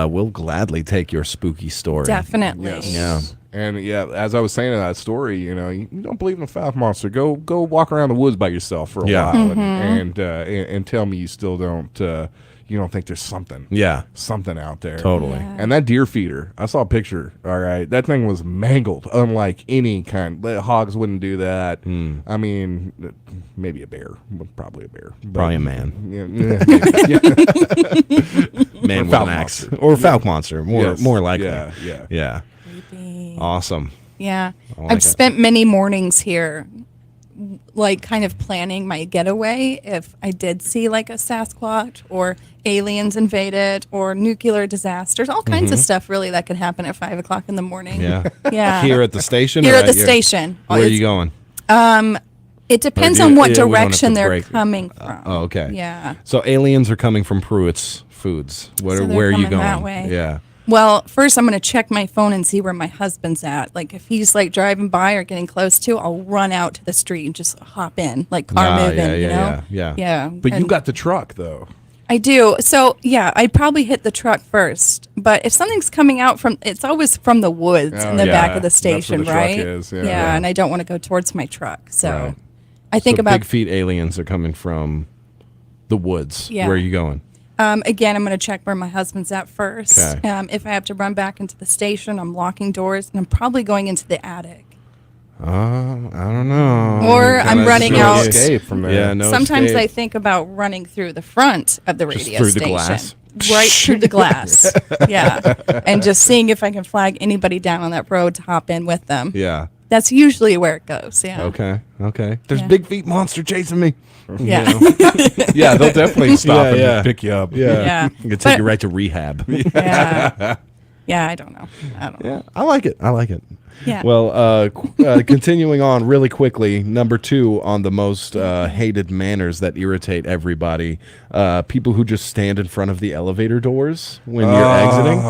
We'll gladly take your spooky story. Definitely. Yes. Yeah. And yeah, as I was saying in that story, you know, you don't believe in the Falcon Monster, go walk around the woods by yourself for a while and tell me you still don't you don't think there's something out there. Totally. And that deer feeder, I saw a picture. All right, that thing was mangled, unlike any kind. Hogs wouldn't do that. I mean, maybe a bear, probably a bear, Probably a man. Yeah, Man Or with Falcon an axe. Monster. Or Falcon Monster, more likely. Yeah. Awesome. Yeah. I like I've it. spent many mornings here, like kind of planning my getaway if I did see like a Sasquatch or aliens invaded or nuclear disasters, all kinds of stuff really that could happen at 5 o'clock in the morning. Yeah. Yeah. Here at the station? Here or at the station. Where are you going? It depends Or do on you- what yeah, we don't have direction to they're break. coming from. Oh, okay. Yeah. So aliens are coming from Pruitt's Foods. So they're Where are you coming going? that way. Yeah. Well, first I'm going to check my phone and see where my husband's at. Like if he's like driving by or getting close to, I'll run out to the street and just hop in, like car moving, you know? Yeah. But you And got the truck though. I do. So yeah, I'd probably hit the truck first. But if something's coming out from, it's always from the woods in the back of the That's where station, the truck right? is, yeah. Yeah, and I don't want to go towards my truck. So Right. I think So about big feet aliens are coming from the woods. Yeah. Where are you going? Again, I'm going to check where my husband's at first. Okay. If I have to run back into the station, I'm locking doors, and I'm probably going into the attic. I don't know. Or I'm running out. Escape from there. Yeah, no Sometimes escape. I think about running through the front of the radio through the station. glass? Right through the glass. Yeah. And just seeing if I can flag anybody down on that road to hop in with them. Yeah. That's usually where it goes. Yeah. Okay. There's Yeah. big feet monster chasing me. Yeah. Yeah, they'll definitely stop and Yeah. pick you up. Yeah. You can take But- you right to rehab. Yeah. Yeah, I don't know. Yeah, I like it. Yeah. Well, continuing on really quickly, number 2 on the most hated manners that irritate everybody: people who just stand in front of the elevator doors when you're exiting.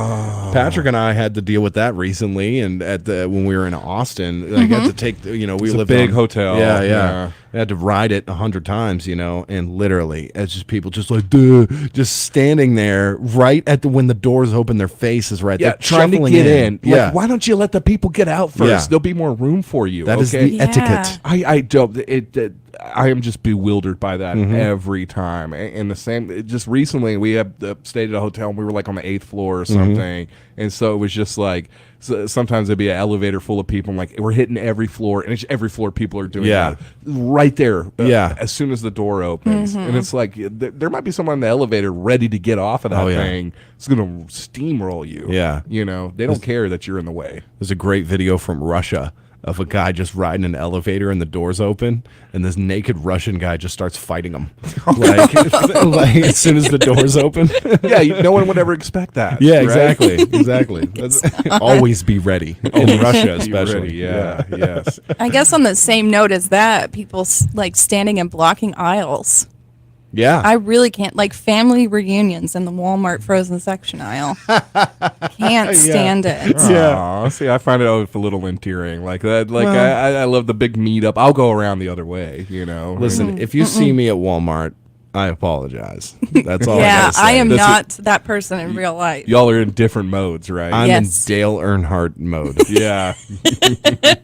Patrick and I had to deal with that recently, and when we were in Austin, I had to take we It's a lived big on- hotel. Yeah. Yeah. I had to ride it 100 times, and literally, it's just people just like, duh, just standing there right at when the doors open, their face is right Yeah, there, trying to shuffling get in. Yeah. Like, why don't you let the people get out first? Yeah. There'll be more room for you. That is okay? the etiquette. I don't. I am just bewildered by that Mhm. every time. And the same. Just recently, we have stayed at a hotel and we were like on the 8th floor or Mhm. something, and so it was just like. So sometimes there'd be an elevator full of people, and like we're hitting every floor, and it's every floor people are doing Yeah. that right there. Yeah. As soon as the door opens, Mhm. and it's like there might be someone in the elevator ready to get off of that Oh, yeah. thing. It's gonna steamroll you. Yeah. They don't care that you're in the way. There's a great video from Russia of a guy just riding an elevator and the doors open, and this naked Russian guy just starts fighting him. like as soon as the doors open. No one would ever expect that. Yeah, right? exactly. That's, always be ready in Russia, Be especially. ready, yeah. Yes. I guess on the same note as that, people like standing and blocking aisles. Yeah. I really can't, like family reunions in the Walmart frozen section aisle. Can't stand it. Aw, see, I find it a little endearing. Like that. Like I love the big meetup. I'll go around the other way. Listen, if you see me at Walmart, I apologize. That's all. Yeah, I gotta say. I am not that person in real life. Y'all are in different modes, right? I'm Yes. in Dale Earnhardt mode. Yeah.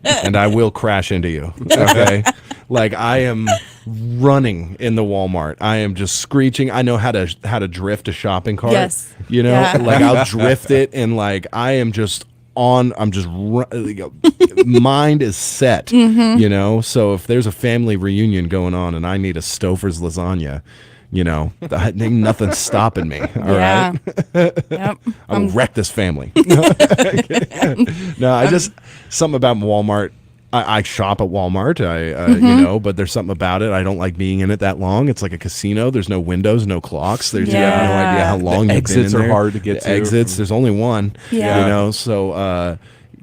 And I will crash into you. Okay. Like I am running in the Walmart. I am just screeching. I know how to drift a shopping cart. Yes. You know, Yeah. like I'll drift it, and like I am just on. I'm just mind is set. Mhm. You know, so if there's a family reunion going on and I need a Stouffer's lasagna, you know, ain't nothing stopping me. All Yeah. right. Yep. I will wreck this family. No, I just something about Walmart. I shop at Walmart. You know, but there's something about it. I don't like being in it that long. It's like a casino. There's no windows, no clocks. There's you have no idea how long The you've been exits in are there. hard to get The to. Exits. There's only one. Yeah. You know, so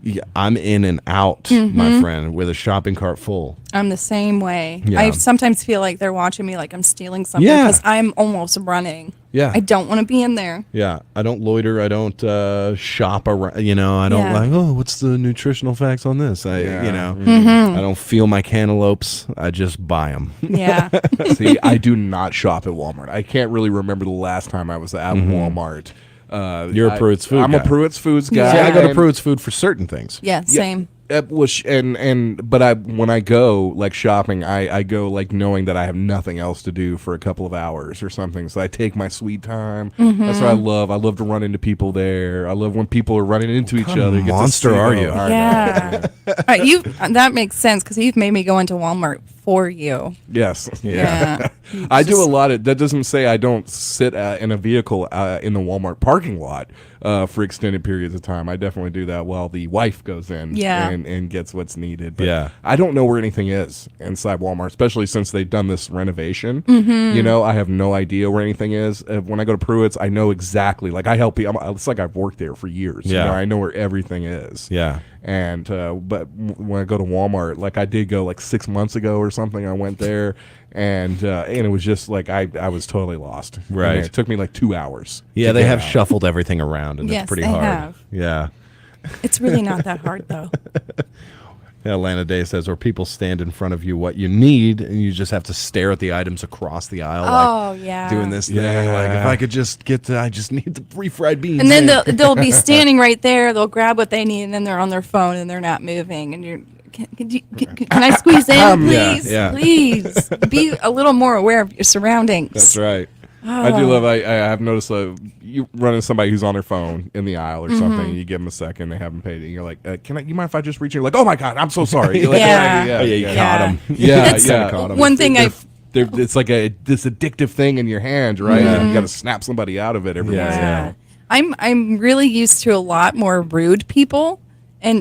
yeah, I'm in and out, my friend, with a shopping cart full. I'm the same way. Yeah. I sometimes feel like they're watching me like I'm stealing something Yeah. because I'm almost running. Yeah. I don't want to be in there. Yeah, I don't loiter. I don't shop around. You know, I don't Yeah. like. Oh, what's the nutritional facts on this? You know, Mhm. I don't feel my cantaloupes. I just buy them. Yeah. See, I do not shop at Walmart. I can't really remember the last time I was at Walmart. You're a Pruitt's Food I'm guy. a Pruitt's Foods guy. See, I go to and- Pruitt's Food for certain things. Yeah, same. But when I go like shopping, I go like knowing that I have nothing else to do for a couple of hours or something. So I take my sweet time. That's what I love. I love to run into people there. I love when people are running into each kind other. of Get to monster see are them. you? I know. Yeah. That makes sense because you've made me go into Walmart for you. Yes. Yeah. I do a lot of that. Doesn't say I don't sit in a vehicle in the Walmart parking lot for extended periods of time. I definitely do that while the wife goes in Yeah. and gets what's needed. But Yeah. I don't know where anything is inside Walmart, especially since they've done this renovation. Mhm. You know, I have no idea where anything is. When I go to Pruitt's, I know exactly. Like I help people. It's like I've worked there for years. Yeah. You know, I know where everything is. Yeah. And but when I go to Walmart, like I did go like 6 months ago or something, I went there, and it was just like I was totally lost. Right. And it took me like 2 hours. Yeah, to they get have out. shuffled everything around, and Yes, it's pretty they hard. have. Yeah. It's really not that hard though. Atlanta Day says, or people stand in front of you what you need, and you just have to stare at the items across the aisle. Oh, like, yeah. doing this thing. Like, if I could just get I just need the refried beans. And then they'll be standing right there. They'll grab what they need, and then they're on their phone and they're not moving. And you're, can I squeeze in, please? Yeah. Please be a little more aware of your surroundings. That's right. I do love. I have noticed you run into somebody who's on their phone in the aisle or something. And you give them a second, they haven't paid it. And you're like, "Can I? You mind if I just reach in?" You're like, "Oh my god, I'm so sorry." You're like, Yeah. You caught him. Yeah, That's yeah. one thing It's like this addictive thing in your hand, right? And you got to snap somebody out of it every once in a while. I'm really used to a lot more rude people,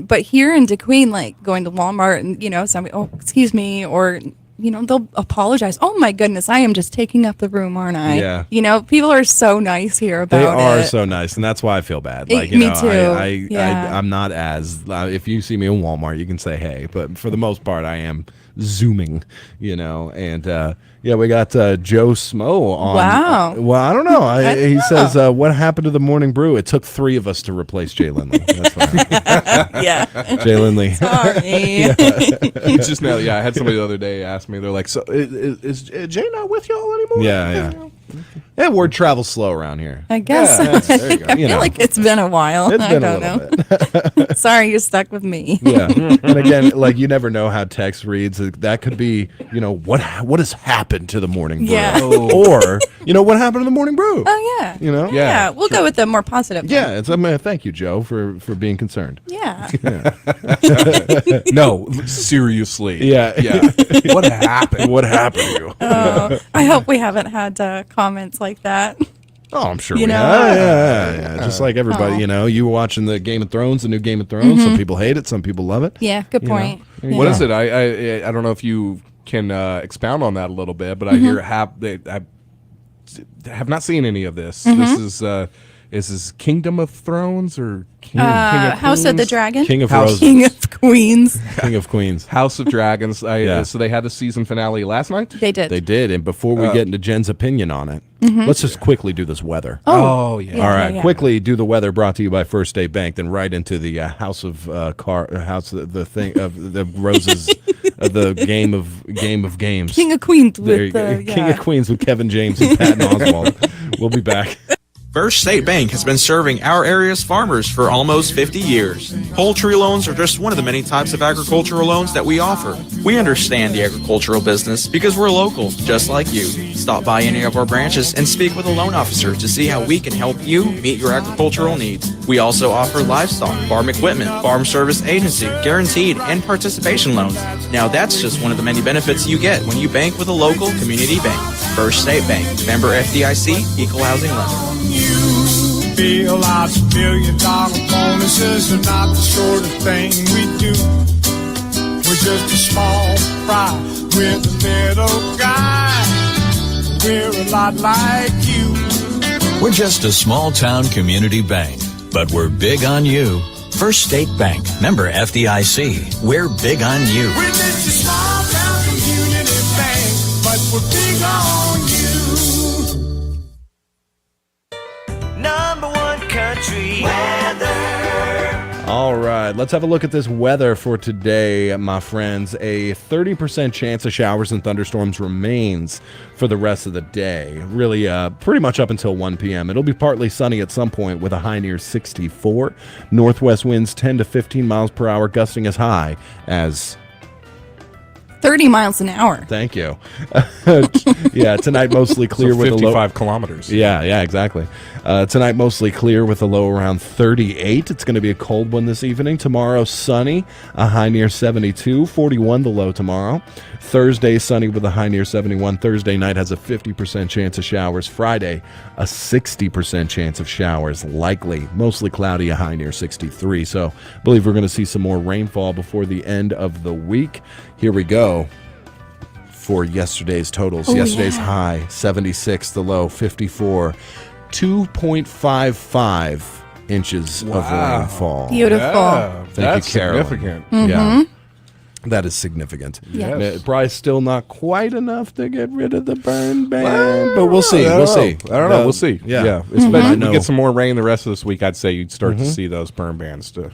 but here in Kdqn, like going to Walmart and somebody, oh excuse me, or they'll apologize. Oh my goodness, I am just taking up the room, aren't I? Yeah. People are so nice here about They are it. so nice, and that's why I feel bad. Me Like, too. Yeah. I'm not as. If you see me in Walmart, you can say hey, but for the most part, I am zooming. And we got Joe Smo on. Wow. Well, I don't know. He says, "What happened to the morning brew? It took 3 of us to replace Jay Lindley." That's fine. Yeah. Jay Lindley. Sorry. Just now, I had somebody the other day ask me. They're like, "So is Jay not with y'all anymore?" Yeah. Yeah, word travels slow around here. I guess. Yeah, there you go. I feel like it's been a while. It's been I a don't little know. Sorry, you're stuck with me. Yeah, and again, like you never know how text reads. That could be, what has happened to the morning brew, Yeah. or what happened to the morning brew. Oh yeah. Yeah. We'll go with the more positive. Yeah, it's. Thank you, Joe, for being concerned. Yeah. No, seriously. Yeah. What happened? What happened to you? Oh, I hope we haven't had comments like that. Oh, I'm sure You we know? have. Yeah. Just like everybody, Oh. you were watching the Game of Thrones, the new Game of Thrones. Some people hate it, some people love it. Yeah, good point. What is it? I don't know if you can expound on that a little bit, but I hear I have not seen any of this. This is Kingdom of Thrones or King of House of the Queens? Dragon. King of House- Roses. King of Queens. King of Queens. House of Dragons. Yeah. So they had the season finale last night. They did. They did, and before we get into Jen's opinion on it, let's just quickly do this weather. Oh, yeah. All right, yeah. quickly do the weather brought to you by First State Bank, then right into the House of the thing of the Roses the game of games. King of Queens There you with go. the King of Queens with Kevin James and Patton Oswalt. We'll be back. First State Bank has been serving our area's farmers for almost 50 years. Poultry loans are just one of the many types of agricultural loans that we offer. We understand the agricultural business because we're local, just like you. Stop by any of our branches and speak with a loan officer to see how we can help you meet your agricultural needs. We also offer livestock, farm equipment, farm service agency, guaranteed, and participation loans. Now that's just one of the many benefits you get when you bank with a local community bank. First State Bank, member FDIC, equal housing lender. Feel our $1 million bonuses are not the sort of thing we do. We're just a small fry with a little guy. We're a lot like you. We're just a small town community bank, but we're big on you. First State Bank, member FDIC. We're big on you. We're just a small town community bank, but we're big on you. Number one country weather. All right, let's have a look at this weather for today, my friends. A 30% chance of showers and thunderstorms remains for the rest of the day. Really, pretty much up until 1 p.m. It'll be partly sunny at some point with a high near 64. Northwest winds 10 to 15 miles per hour, gusting as high as 30 miles an hour. Thank you. Yeah, tonight mostly clear So with a low 55 kilometers. Yeah, exactly. Tonight mostly clear with a low around 38. It's going to be a cold one this evening. Tomorrow sunny, a high near 72, 41 the low tomorrow. Thursday sunny with a high near 71. Thursday night has a 50% chance of showers. Friday, a 60% chance of showers, likely. Mostly cloudy, a high near 63. So I believe we're going to see some more rainfall before the end of the week. Here we go for yesterday's totals. Yesterday's high, 76, the low, 54. 2.55 inches of rainfall. Beautiful. Yeah, Thank you, Carolyn. Significant. Yeah. That is significant. Yes. Probably still not quite enough to get rid of the burn ban, but we'll see. I We'll don't see. know. I don't know. We'll see. Yeah. Especially if you get some more rain the rest of this week, I'd say you'd start to see those burn bans to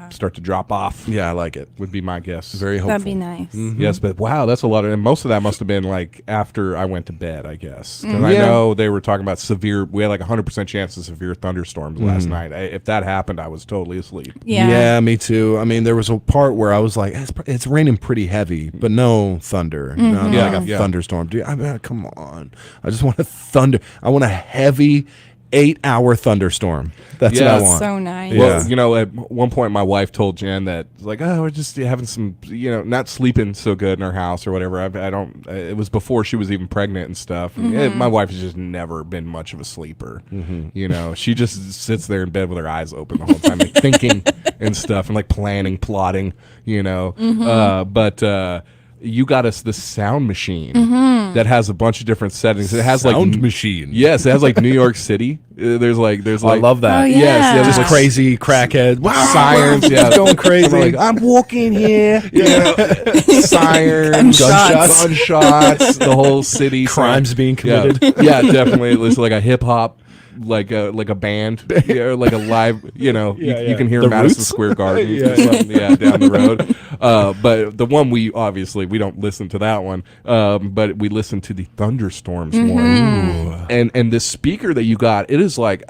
start to drop off. Yeah, I like it. Would be my guess. Very hopeful. That'd be nice. Yes, but wow, that's a lot of, and most of that must have been like after I went to bed, I guess. Because I know they were talking about we had like 100% chance of severe thunderstorms last night. If that happened, I was totally asleep. Yeah, me too. I mean, there was a part where I was like, it's raining pretty heavy, but no thunder. Not like a thunderstorm. Dude, I mean, come on. I just want a thunder. I want a heavy 8-hour thunderstorm. That's what I want. So nice. Well, you know, at one point my wife told Jen that, like, oh, we're just having some, not sleeping so good in our house or whatever. I don't, it was before she was even pregnant and stuff. My wife has just never been much of a sleeper. You know, she just sits there in bed with her eyes open the whole time, like, thinking and stuff and like planning, plotting, but you got us the sound machine that has a bunch of different settings. It has sound machine. Yes, it has like New York City. There's like I love that. Oh, yeah. Yes, this crazy crackhead. Sirens, going crazy. I'm like, I'm walking here. Sirens, gunshots, the whole city. Crimes being committed. Yeah, definitely. It's like a hip hop. Like a band, like a live, you can hear The Madison Roots? Square Garden, down the road. But the one we don't listen to that one, but we listen to the thunderstorms more. And the speaker that you got, it's like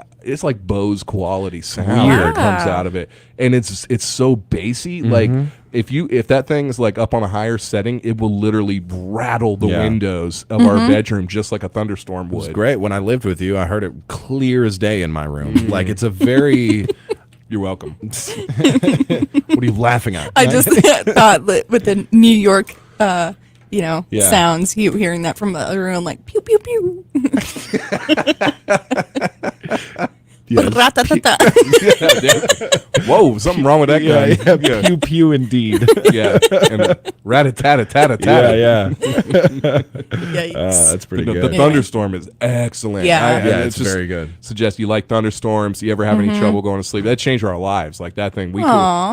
Bose quality sound that comes out of it, and it's so bassy. Like if that thing's like up on a higher setting, it will literally rattle the windows of our bedroom just like a thunderstorm would. It's great. When I lived with you, I heard it clear as day in my room. Like, it's a very... You're welcome. What are you laughing at? I just thought that with the New York, sounds, you hearing that from the other room, like pew pew pew. Ra-ta-ta-ta. Whoa, something wrong with that guy. Pew pew indeed. And rat-a-tat-a-tat-a-tat. Yeah. Yikes. That's pretty The good. thunderstorm is excellent. Yeah. It's very good. Suggest you like thunderstorms. You ever have any trouble going to sleep? That changed our lives. Like that thing, we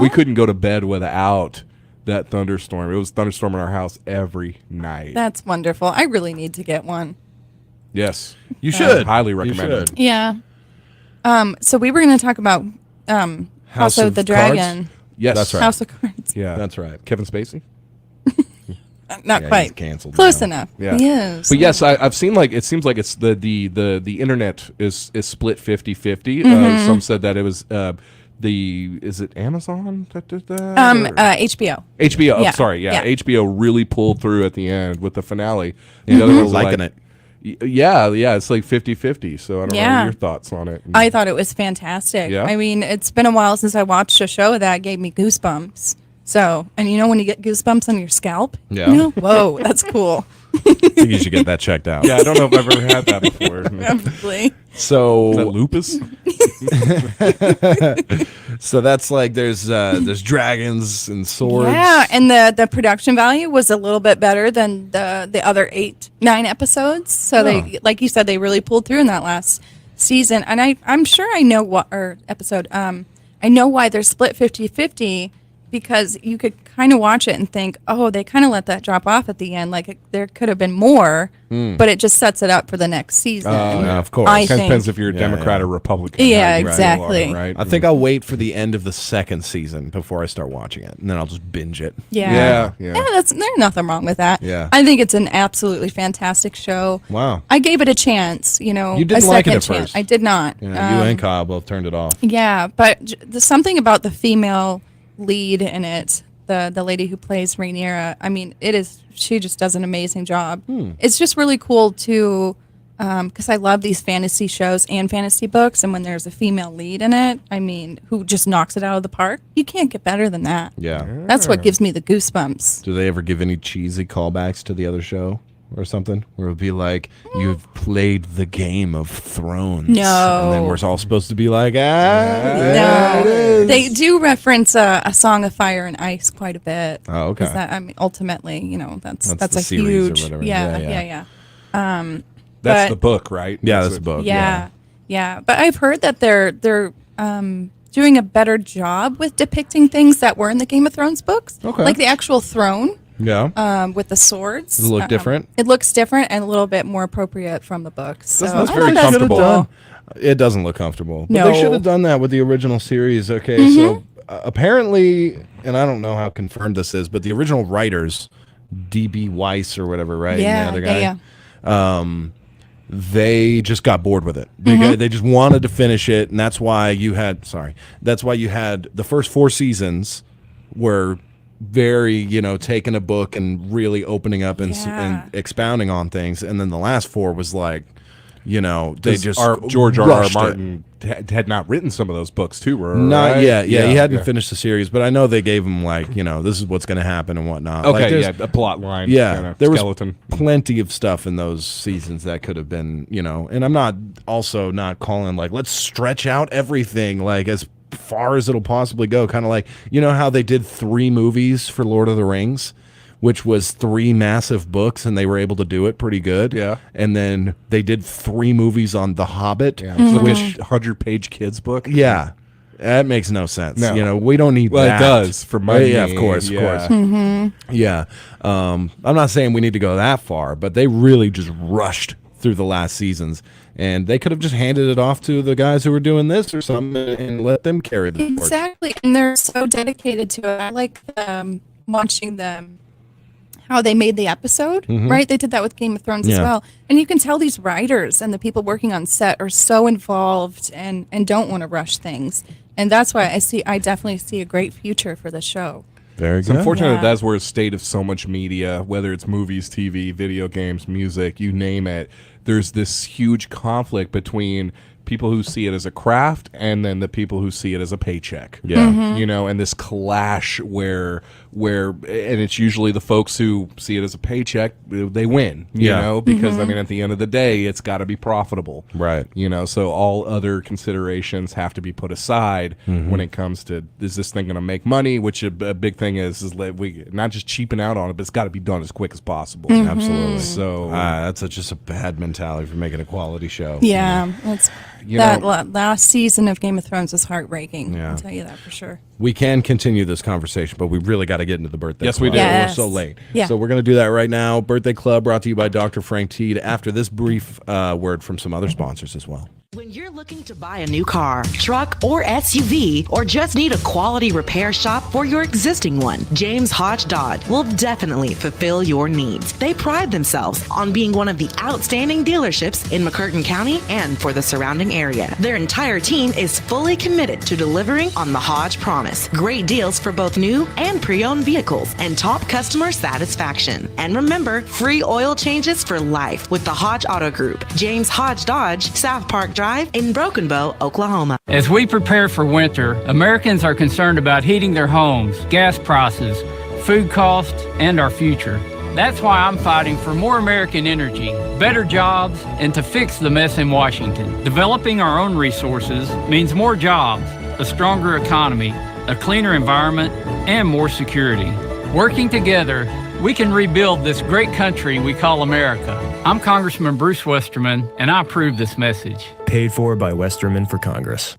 couldn't go to bed without that thunderstorm. It was thunderstorm in our house every night. That's wonderful. I really need to get one. Yes, You should. highly recommend You it. should. Yeah. So we were going to talk about House of the Cards? Dragon. Yes, That's right. House of Cards. Yeah, That's right. Kevin Spacey. Not Yeah, quite. he's canceled Close now. enough. Yeah. Yes. But yes, I've seen it seems like it's the internet is split 50-50. Mhm. Some said that it was is it Amazon that did that? HBO. HBO. Yeah. I'm sorry. Yeah. Yeah. HBO really pulled through at the end with the finale. Yeah, The other they're ones are liking like, Yeah, it's like 50-50. So I don't know Yeah. your thoughts on it. I thought it was fantastic. Yeah? I mean, it's been a while since I watched a show that gave me goosebumps. So, and when you get goosebumps on your scalp? Yeah. Whoa, that's cool. I think you should get that checked out. Yeah, I don't know if I've ever had that before. Probably. So Is that lupus? So that's like there's dragons and swords. Yeah, and the production value was a little bit better than the other 8-9 episodes. So they, like you said, they really pulled through in that last season. And I'm sure I know what episode. I know why they're split 50-50, because you could kind of watch it and think, oh, they kind of let that drop off at the end. Like there could have been more, but it just sets it up for the next season. Of course. I It think. depends if you're a Democrat or Republican. Yeah, how you feel exactly. on it, right? I think I'll wait for the end of the second season before I start watching it, and then I'll just binge it. Yeah. Yeah. There's nothing wrong with that. Yeah. I think it's an absolutely fantastic show. Wow. I gave it a chance, You a didn't like it second at chance. first. I did not. You and Kyle both turned it off. Yeah, but there's something about the female lead in it, the lady who plays Rhaenyra. I mean, she just does an amazing job. It's just really cool to, because I love these fantasy shows and fantasy books, and when there's a female lead in it, I mean, who just knocks it out of the park, you can't get better than that. Yeah. That's what gives me the goosebumps. Do they ever give any cheesy callbacks to the other show or something? Where it'll be like, you've played the Game of Thrones. No. And then we're all supposed to be like, No, they do reference a Song of Fire and Ice quite a bit. Oh, okay. 'Cause that, I mean, ultimately, that's the a series or huge, whatever. yeah. That's But- the book, right? Yeah, that's the book. Yeah. But I've heard that they're doing a better job with depicting things that were in the Game of Thrones books, Okay. like the actual throne. Yeah. With the swords. Does it look different? It looks different and a little bit more apparent from the books. So That's I very thought that's comfortable. cool. It doesn't look comfortable. But No. they should have done that with the original series. Okay, so apparently, and I don't know how confirmed this is, but the original writers, D.B. Weiss or whatever, right? Yeah, the other guy. yeah. They just got bored with it. They just wanted to finish it, and that's why you had the first 4 seasons were very, taking a book and really opening up and expounding on things, and then the last 4 was like, they just George R.R. rushed it. Martin had not written some of those books too, Not right? yet. Yeah, he hadn't finished the series, but I know they gave him this is what's going to happen and whatnot. Okay, there's- a plot line. Yeah, kinda there skeleton. was plenty of stuff in those seasons that could have been, and I'm not calling let's stretch out everything as far as it'll possibly go. Kind of like, how they did 3 movies for Lord of the Rings, which was 3 massive books, and they were able to do it pretty good. Yeah. And then they did 3 movies on The Hobbit. Yeah, it's like a 100-page kids book. Yeah. That makes no sense. No. We don't need that. Well, it does for money. Yeah, of course, Yeah. of course. Yeah. I'm not saying we need to go that far, but they really just rushed through the last seasons, and they could have just handed it off to the guys who were doing this or something and let them carry the torch. Exactly, and they're so dedicated to it. I like watching them, how they made the episode, right? They did that with Game of Thrones as Yeah. well. And you can tell these writers and the people working on set are so involved and don't want to rush things. And that's why I definitely see a great future for the show. Very It's good. unfortunate Yeah. that that's where it's state of so much media, whether it's movies, TV, video games, music, you name it. There's this huge conflict between people who see it as a craft and then the people who see it as a paycheck. Yeah. And this clash where and it's usually the folks who see it as a paycheck, they win, Yeah. because I mean at the end of the day it's got to be profitable. Right. So all other considerations have to be put aside when it comes to, is this thing going to make money, which a big thing is that we not just cheaping out on it, but it's got to be done as quick as possible. Absolutely. So That's just a bad mentality for making a quality show. Yeah, that's last season of Game of Thrones was heartbreaking. Yeah. I'll tell you that for sure. We can continue this conversation, but we really got to get into the birthday Yes, club. we do. We're so late. Yeah. So we're going to do that right now. Birthday Club brought to you by Dr. Frank Teed after this brief word from some other sponsors as well. When you're looking to buy a new car, truck, or SUV, or just need a quality repair shop for your existing one, James Hodge Dodge will definitely fulfill your needs. They pride themselves on being one of the outstanding dealerships in McCurtain County and for the surrounding area. Their entire team is fully committed to delivering on the Hodge promise. Great deals for both new and pre-owned vehicles and top customer satisfaction. And remember, free oil changes for life with the Hodge Auto Group. James Hodge Dodge, South Park Drive in Broken Bow, Oklahoma. As we prepare for winter, Americans are concerned about heating their homes, gas prices, food costs, and our future. That's why I'm fighting for more American energy, better jobs, and to fix the mess in Washington. Developing our own resources means more jobs, a stronger economy, a cleaner environment, and more security. Working together, we can rebuild this great country we call America. I'm Congressman Bruce Westerman, and I approve this message. Paid for by Westerman for Congress.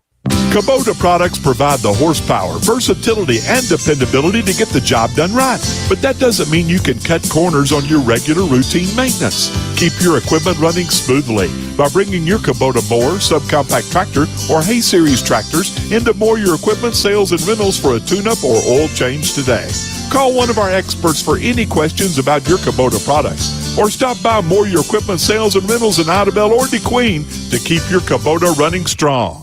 Kubota products provide the horsepower, versatility, and dependability to get the job done right. But that doesn't mean you can cut corners on your regular routine maintenance. Keep your equipment running smoothly by bringing your Kubota mower, subcompact tractor, or hay series tractors into Mow Your Equipment sales and rentals for a tune-up or oil change today. Call one of our experts for any questions about your Kubota products, or stop by Mow Your Equipment sales and rentals in Idabel or DeQueen to keep your Kubota running strong.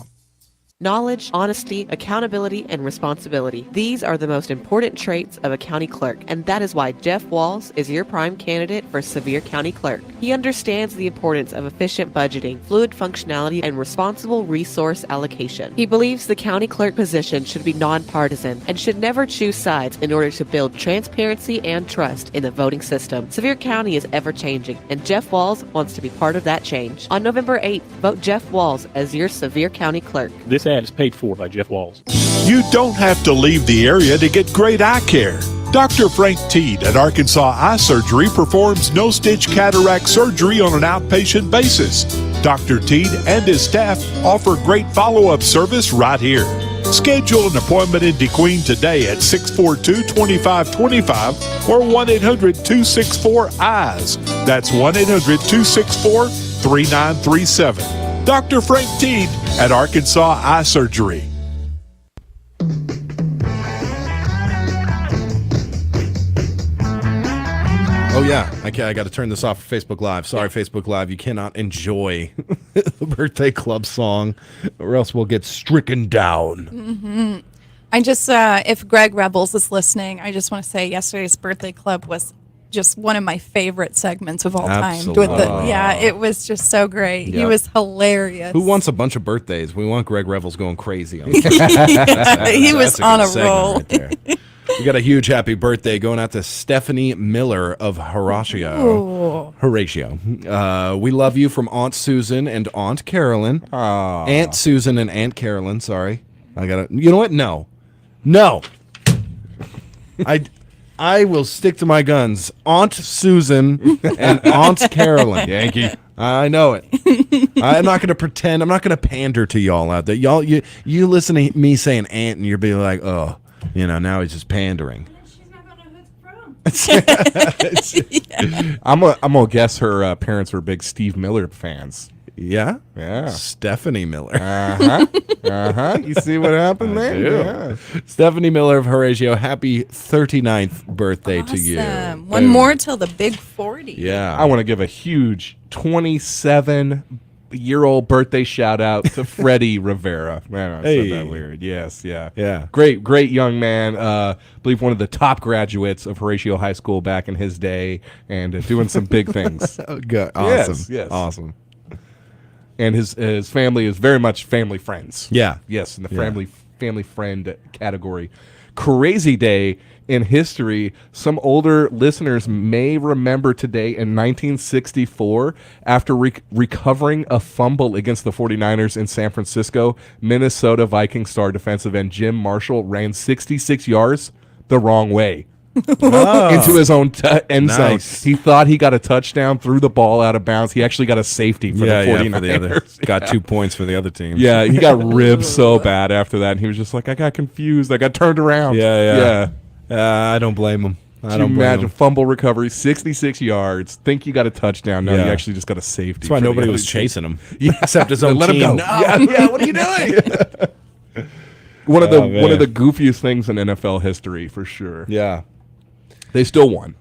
Knowledge, honesty, accountability, and responsibility. These are the most important traits of a county clerk, and that is why Jeff Walls is your prime candidate for Sevier County Clerk. He understands the importance of efficient budgeting, fluid functionality, and responsible resource allocation. He believes the county clerk position should be nonpartisan and should never choose sides in order to build transparency and trust in the voting system. Sevier County is ever-changing, and Jeff Walls wants to be part of that change. On November 8th, vote Jeff Walls as your Sevier County Clerk. This ad is paid for by Jeff Walls. You don't have to leave the area to get great eye care. Dr. Frank Teed at Arkansas Eye Surgery performs no-stitch cataract surgery on an outpatient basis. Dr. Teed and his staff offer great follow-up service right here. Schedule an appointment in DeQueen today at 642-2525 or 1-800-264-EYES. That's 1-800-264-3937. Dr. Frank Teed at Arkansas Eye Surgery. Oh, yeah. I got to turn this off for Facebook Live. Sorry, Facebook Live. You cannot enjoy the Birthday Club song, or else we'll get stricken down. Mm-hmm. I just, if Greg Rebels is listening, I just want to say yesterday's Birthday Club was just one of my favorite segments of all time. It was just so great. Yep. He was hilarious. Who wants a bunch of birthdays? We want Greg Revels going crazy. On He was on a roll. Right there. We got a huge happy birthday going out to Stephanie Miller of Horatio. We love you from Aunt Susan and Aunt Carolyn. Aunt Susan and Aunt Carolyn, sorry. You know what? No. I will stick to my guns. Aunt Susan and Aunt Carolyn. Yankee. I know it. I'm not going to pretend. I'm not going to pander to y'all out there. Y'all, you listen to me saying aunt and you'll be like, oh, now he's just pandering. I'm gonna guess her parents were big Steve Miller fans. Yeah? Yeah. Stephanie Miller. You see what happened there? Yeah. Stephanie Miller of Horatio, happy 39th birthday to you. One more till the big 40. Yeah. I want to give a huge 27-year-old birthday shout out to Freddie Rivera. Man, I said that weird. Yes, yeah. Yeah. Great young man. I believe one of the top graduates of Horatio High School back in his day, and doing some big things. Good. Awesome. Yes. Awesome. And his family is very much family friends. Yeah. Yes, in the family friend category. Crazy day in history. Some older listeners may remember today in 1964, after recovering a fumble against the 49ers in San Francisco, Minnesota Viking star defensive end Jim Marshall ran 66 yards the wrong way. into his own end Nice. zone. He thought he got a touchdown, threw the ball out of bounds. He actually got a safety for the 49ers. for the other. Got 2 points for the other team. Yeah, he got ribbed so bad after that. And he was just like, I got confused. I got turned around. Yeah. I don't blame him. Can you imagine fumble recovery, 66 yards. Think you got a touchdown. No, Yeah. you actually just got a safety. That's why for the nobody other was team. chasing him. Yeah. Except his own Let him team. go. Yeah, what are you doing? One of the goofiest things in NFL history, for sure. Yeah. They still won.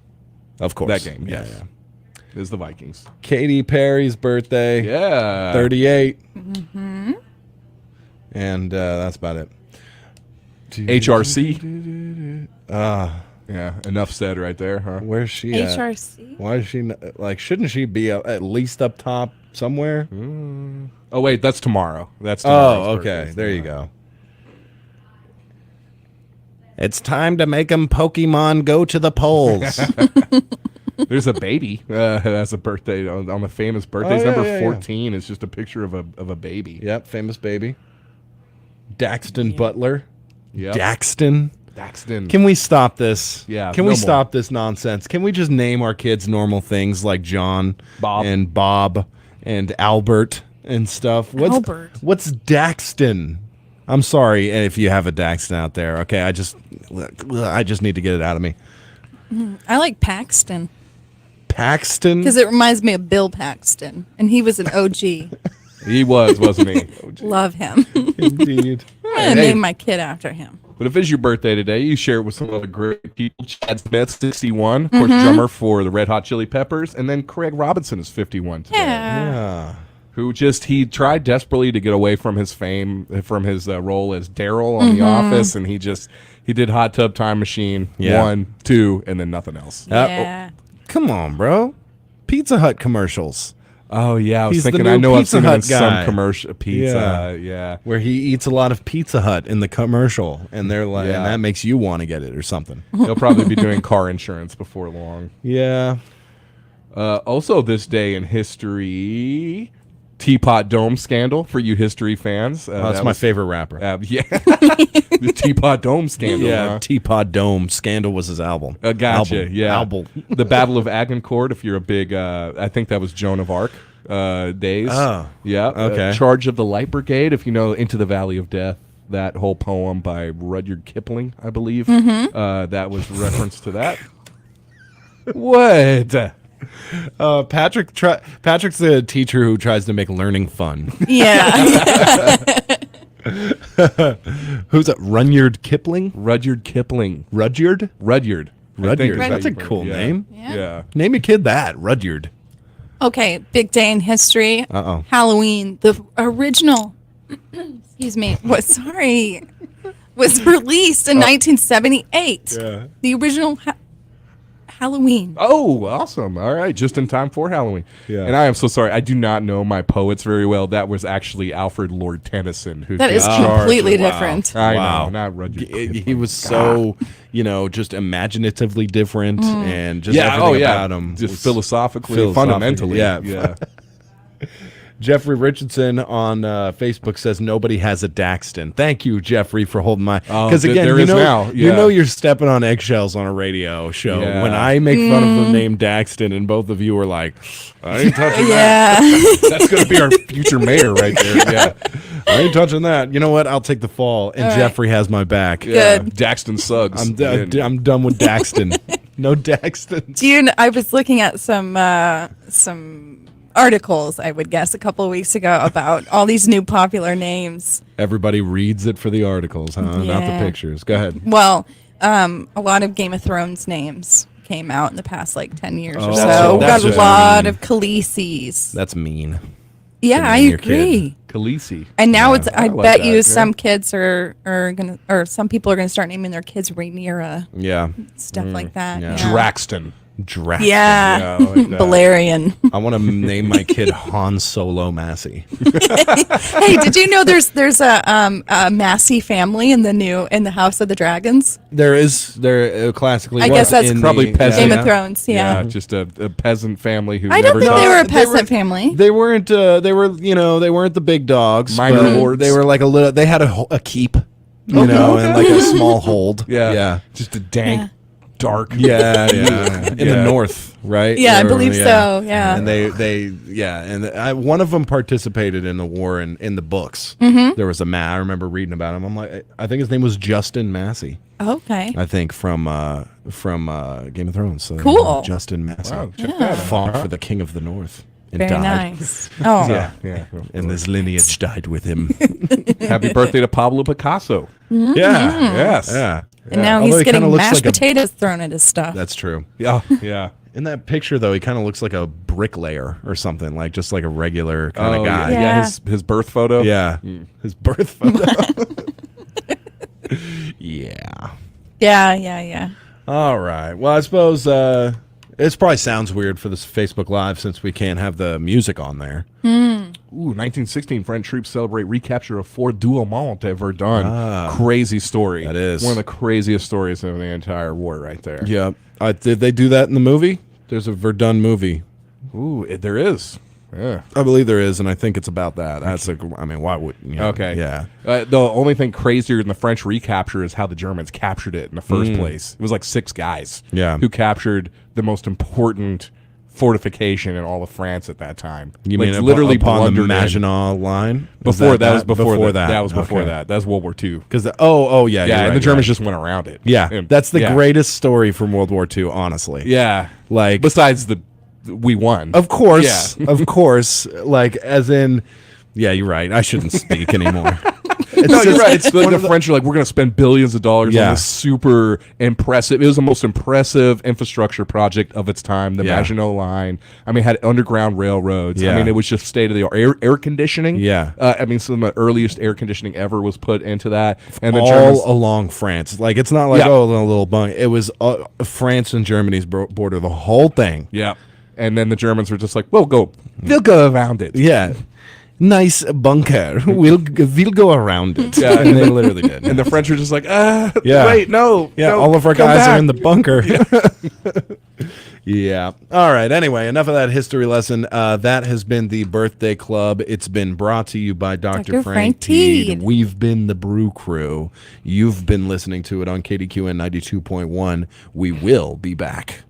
Of course. That game, yes. Is the Vikings. Katy Perry's birthday. Yeah. 38. Mm-hmm. And that's about it. HRC. Yeah, enough said right there, huh? Where's she at? HRC? Why is she shouldn't she be at least up top somewhere? Oh, wait, that's tomorrow. That's tomorrow's Oh, okay. birthday. There you go. It's time to make them Pokemon go to the polls. There's a baby has a birthday on the famous birthdays. Oh, yeah, Number yeah, 14 is just a picture of a baby. Yep, famous baby. Daxton Butler. Yep. Daxton. Daxton. Can we stop this? Yeah, Can no we more. stop this nonsense? Can we just name our kids normal things like John, Bob. and Bob, and Albert and stuff? Albert. What's Daxton? I'm sorry if you have a Daxton out there. Okay, I just need to get it out of me. I like Paxton Paxton. because it reminds me of Bill Paxton, and he was an OG. He was, wasn't he? Love him. Indeed. I'm gonna name my kid after him. But if it's your birthday today, you share it with some other great people. Chad Smith, 61, of course, Mm-hmm. drummer for the Red Hot Chili Peppers. And then Craig Robinson is 51 today. Yeah. Who he tried desperately to get away from his fame, from his role as Daryl on The Office. And he did Hot Tub Time Machine, 1, 2, and then nothing else. Yeah. Come on, bro. Pizza Hut commercials. Oh, yeah. I was He's the thinking, new I know I've Pizza seen him in Hut guy. some commercial pizza. Yeah. Where he eats a lot of Pizza Hut in the commercial, and they're like, and that makes you want to get it or something. He'll probably be doing car insurance before long. Yeah. Also, this day in history, Teapot Dome scandal for you history fans. That's my favorite rapper. Yeah. The Teapot Dome scandal. Yeah, huh? Teapot Dome. Scandal was his album. Gotcha. Album. Yeah. Album. The Battle of Agincourt, if you're a big, I think that was Joan of Arc days. Oh. Yeah. Okay. Charge of the Light Brigade, if you know Into the Valley of Death. That whole poem by Rudyard Kipling, I believe. That was reference to that. What? Patrick's a teacher who tries to make learning fun. Yeah. Who's that? Rudyard Kipling? Rudyard Kipling. Rudyard? Rudyard. I think Rudyard. is how That's a you pronounce- cool yeah. name. Yeah. Name your kid that. Rudyard. Okay, big day in history. Uh-oh. Halloween, the original, excuse me, was released in 1978. Yeah. The original Halloween. Oh, awesome. All right. Just in time for Halloween. Yeah. And I am so sorry. I do not know my poets very well. That was actually Alfred Lord Tennyson. Who That did is Charge. completely different. I Wow. know. Not Rudyard He Kipling. was so, just imaginatively different and just everything about him. Just was philosophically, fundamentally. Yeah. Jeffrey Richardson on Facebook says nobody has a Daxton. Thank you, Jeffrey, for holding my. Because again, there is now. Yeah. you're stepping on eggshells on a radio show. Yeah. When I make fun of the name Daxton, and both of you are like, I ain't touching Yeah. that. That's going to be our future mayor right there. Yeah. I ain't touching that. You know what? I'll take the fall. And All right. Jeffrey has my back. Yeah. Good. Daxton Suggs. I'm done with Daxton. No Daxton. I was looking at some articles, I would guess, a couple of weeks ago about all these new popular names. Everybody reads it for the articles, huh? Not the Yeah. pictures. Go ahead. Well, a lot of Game of Thrones names came out in the past 10 years or Oh, so. We that's got a just lot mean. of Khaleesi's. That's mean. Yeah, I name your kid. agree. Khaleesi. And now it's I I like bet that, you yeah. some kids are gonna, or some people are gonna start naming their kids Rhaenyra, Yeah. stuff like that. yeah. Draxton. Draft. Yeah, Yeah, I like that. Balerion. I want to name my kid Han Solo Massey. Hey, did you know there's a Massey family in the House of the Dragons? There classically I was guess that's in Probably the- peasant. Game of Thrones. Yeah. Just a peasant family who I don't never think got they were a They peasant were- family. They weren't. They weren't the big dogs. Minor but lords. They were like a little. They had a keep. And like a small hold. Yeah. Just a dank dark. Yeah, in the north, right? Yeah, I believe so. Yeah, and and one of them participated in the war in the books. Mhm. There was I remember reading about him. I'm like, I think his name was Justin Massey. Okay. I think from Game of Thrones. So Cool. Justin Massey. Wow, check that out. Fought for the King of the North. And Very died. nice. Oh. yeah. And his lineage died with him. Happy birthday to Pablo Picasso. Mhm. Yeah. Yes. Yeah. And now Although he's he getting kinda looks mashed like potatoes thrown at his stuff. That's true. Yeah. Yeah. In that picture, though, he kind of looks like a bricklayer or something, like just like a regular kind of guy. Yeah. His birth photo. Yeah. His birth photo. Yeah. Yeah. All right. Well, I suppose it probably sounds weird for this Facebook Live since we can't have the music on there. Ooh, 1916 French troops celebrate recapture of Fort Douaumont at Verdun. Crazy story. That is. One of the craziest stories of the entire war right there. Yeah. Did they do that in the movie? There's a Verdun movie. Ooh, there is. Yeah. I believe there is, and I think it's about that. Why would Okay. Yeah. The only thing crazier than the French recapture is how the Germans captured it in the first place. It was like 6 guys who captured the most important fortification in all of France at that time. You Like, mean literally upon the blundered in. Maginot Line? Before that was before that. that. That was before Okay. that. That was World War II. Because yeah, you're and right, the Germans you're just went around it. Yeah, And- that's the yeah. greatest story from World War II, honestly. Yeah, like besides we won. Of course, of course. Like as in, yeah, you're right. I shouldn't speak anymore. No, you're right. It's like the French are like, we're going to spend billions of dollars on this super impressive. It was the most impressive infrastructure project of its time. The Maginot Line. I mean, it had underground railroads. Yeah. I mean, it was just state of the art. Air conditioning. Yeah. I mean, some of the earliest air conditioning ever was put into that. And the all Germans, along France. Like it's not like a little bunk. It was France and Germany's border, the whole thing. Yeah. And then the Germans were just like, we'll go around it. Yeah. Nice bunker. We'll go around it. Yeah, and they literally did. And the French were just like, Yeah. wait, no. Yeah, no, all of our come guys back. are in the bunker. Yeah. All right. Anyway, enough of that history lesson. That has been the Birthday Club. It's been brought to you by Dr. Frank Teed. We've been the Brew Crew. You've been listening to it on Kdqn 92.1. We will be back.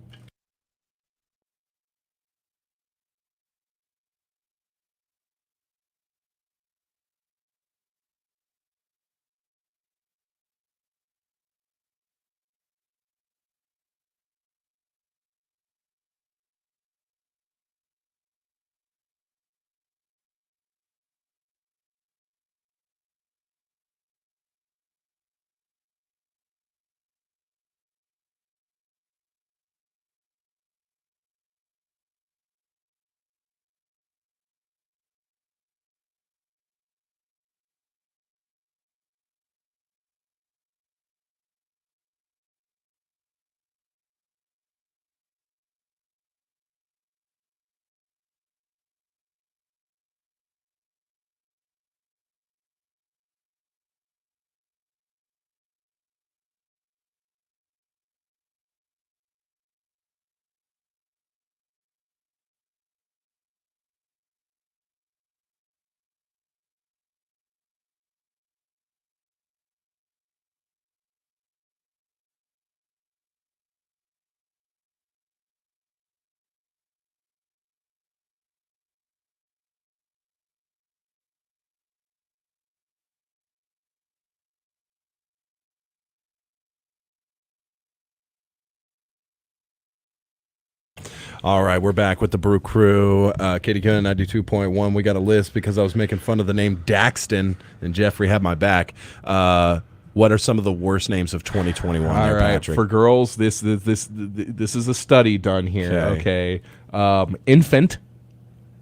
All right, we're back with the Brew Crew, Kdqn 92.1. We got a list because I was making fun of the name Daxton, and Jeffrey had my back. What are some of the worst names of 2021? All there, right, Patrick? for girls, this is a study done here. Okay, infant.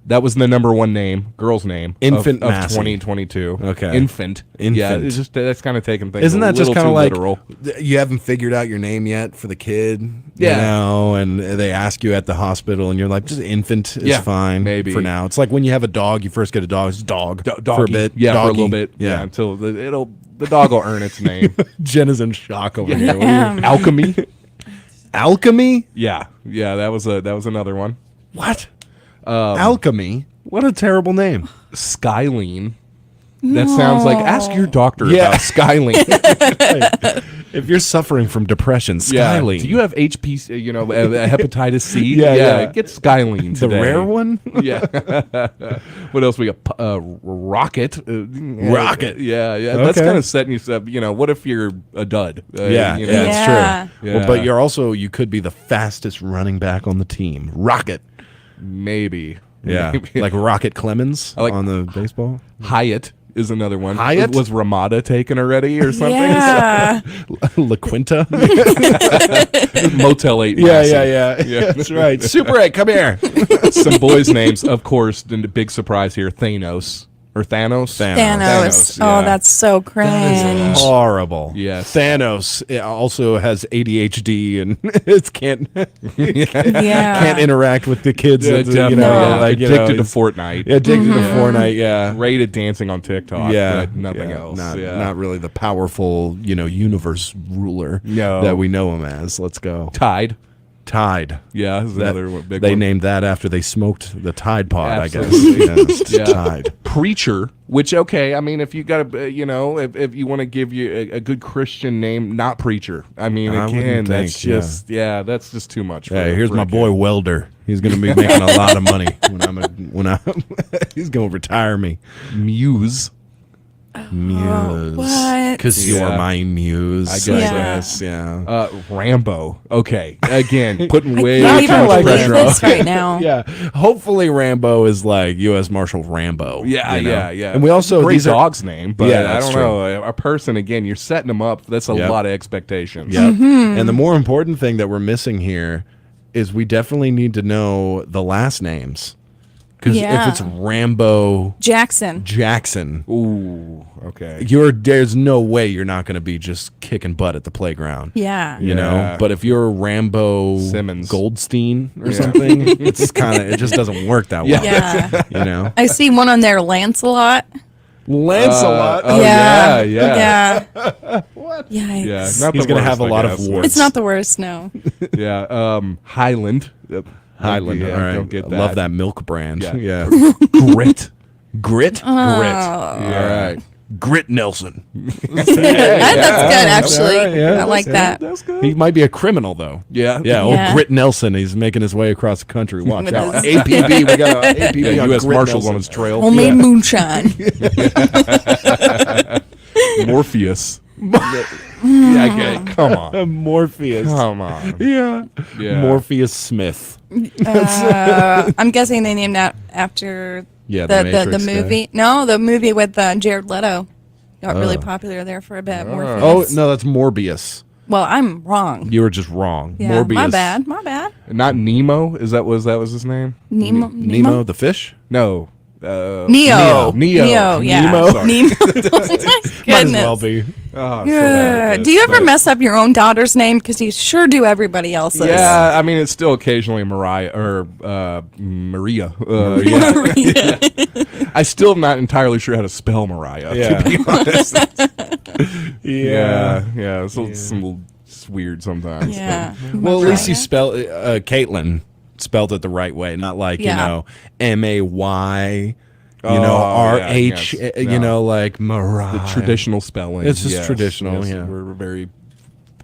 That was the number one name, girl's name, Infant of Massey. 2022. Okay. Infant. Yeah, Infant. it's just that's kind of taking things. Isn't that just kind of like literal? You haven't figured out your name yet for the kid? Yeah. You know, and they ask you at the hospital, and you're like, just infant is fine maybe. for now. It's like when you have a dog, you first get a dog, it's dog for a Doggy. bit. Yeah, for a Doggy. little bit. Yeah, until the dog will earn its name. Jen is in shock over here. Alchemy. Alchemy? Yeah, that was another one. What? Alchemy? What a terrible name. Skylene. That sounds like ask your doctor about Skylene. If you're suffering from depression, Skylene. Do you have HP? Hepatitis C? Yeah. Get Skylene The today. rare one? Yeah. What else we got? Rocket. Rocket. Yeah. That's Okay. kind of setting you up. What if you're a dud? That's true. Yeah. Well, but you could be the fastest running back on the team. Rocket. Maybe. Yeah. Maybe. Like Rocket Clemens I like on the baseball. Hyatt is another one. Hyatt? Was Ramada taken already or something? Yeah. La Quinta. Motel 8. Yeah. That's right. Super 8, come here. Some boys' names, of course. And the big surprise here: Thanos or Thanos. Thanos. Oh, that's so cringe. Horrible. Yes. Thanos also has ADHD and it can't interact with the kids. Addicted to Fortnite. Addicted to Fortnite. Yeah. Great at dancing on TikTok. Yeah. But nothing else. Not really the powerful, universe ruler that we know him as. Let's go. Tide. Yeah, this is another big they one. named that after they smoked the Tide Pod, Absolutely. I guess. Yeah. Tide. Preacher, which I mean, if you got to, if you want to give you a good Christian name, not preacher. I mean, I again, wouldn't that's think, just that's just too much. Here's for my a boy kid. Welder. He's going to be making a lot of money when he's going to retire me. Muse. Muse. What? Because you're my muse. I guess. Yeah. Rambo. Okay. Again, putting I way can't too even much believe pressure on. this right now. Yeah. Hopefully Rambo is like U.S. Marshal Rambo. Yeah. And we also great these dog's name, but Yeah, I that's don't know. A person, again, you're setting them up. That's a lot of expectations. Yeah. And the more important thing that we're missing here is we definitely need to know the last names. Because if it's Rambo Jackson. Ooh, okay. There's no way you're not going to be just kicking butt at the playground. Yeah. You know, but if you're Rambo Simmons Goldstein or something, it just doesn't work that well. Yeah. You know, I see one on there, Lancelot. Lancelot. Yeah. What? Yikes. Yeah, He's not the going to worst, have a I lot guess. of warts. It's not the worst, no. Yeah. Highland. Highland. Yeah, All right. don't get I that. love that milk brand. Yeah. Grit. Grit. All right. Grit Nelson. That's good, actually. All right, yeah, I like that. That's good. He might be a criminal, though. Yeah. Yeah, Yeah. old Grit Nelson. He's making his way across the country. Watch With out. his- APB. We got an APB on U.S. Grit Marshals Nelson. on his trail. Homemade moonshine. Morpheus. Yeah, come on. Morpheus. Come on. Yeah. Yeah. Morpheus Smith. I'm guessing they named that after Yeah, the Matrix guy. movie. No, the movie with Jared Leto. Got really popular there for a bit. Morpheus. Oh, no, that's Morbius. Well, I'm wrong. You were just wrong. Yeah, Morbius. my bad. Not Nemo. That was his name? Nemo the fish? No. Neo. Neo. Yeah. Nemo. Sorry. Nemo. Oh my goodness. Might as well be. Oh, Yeah. Do you ever mess up your own daughter's name? Because you sure do everybody else's. Yeah, I mean, it's still occasionally Mariah or Maria. Yeah. I still am not entirely sure how to spell Mariah, to be honest. Yeah. So it's weird sometimes. Yeah. Well, at least you spell Caitlin spelled it the right way, not like, M-A-Y, R-H, like Mariah. The traditional spelling. It's just traditional, yes, yeah. We're a very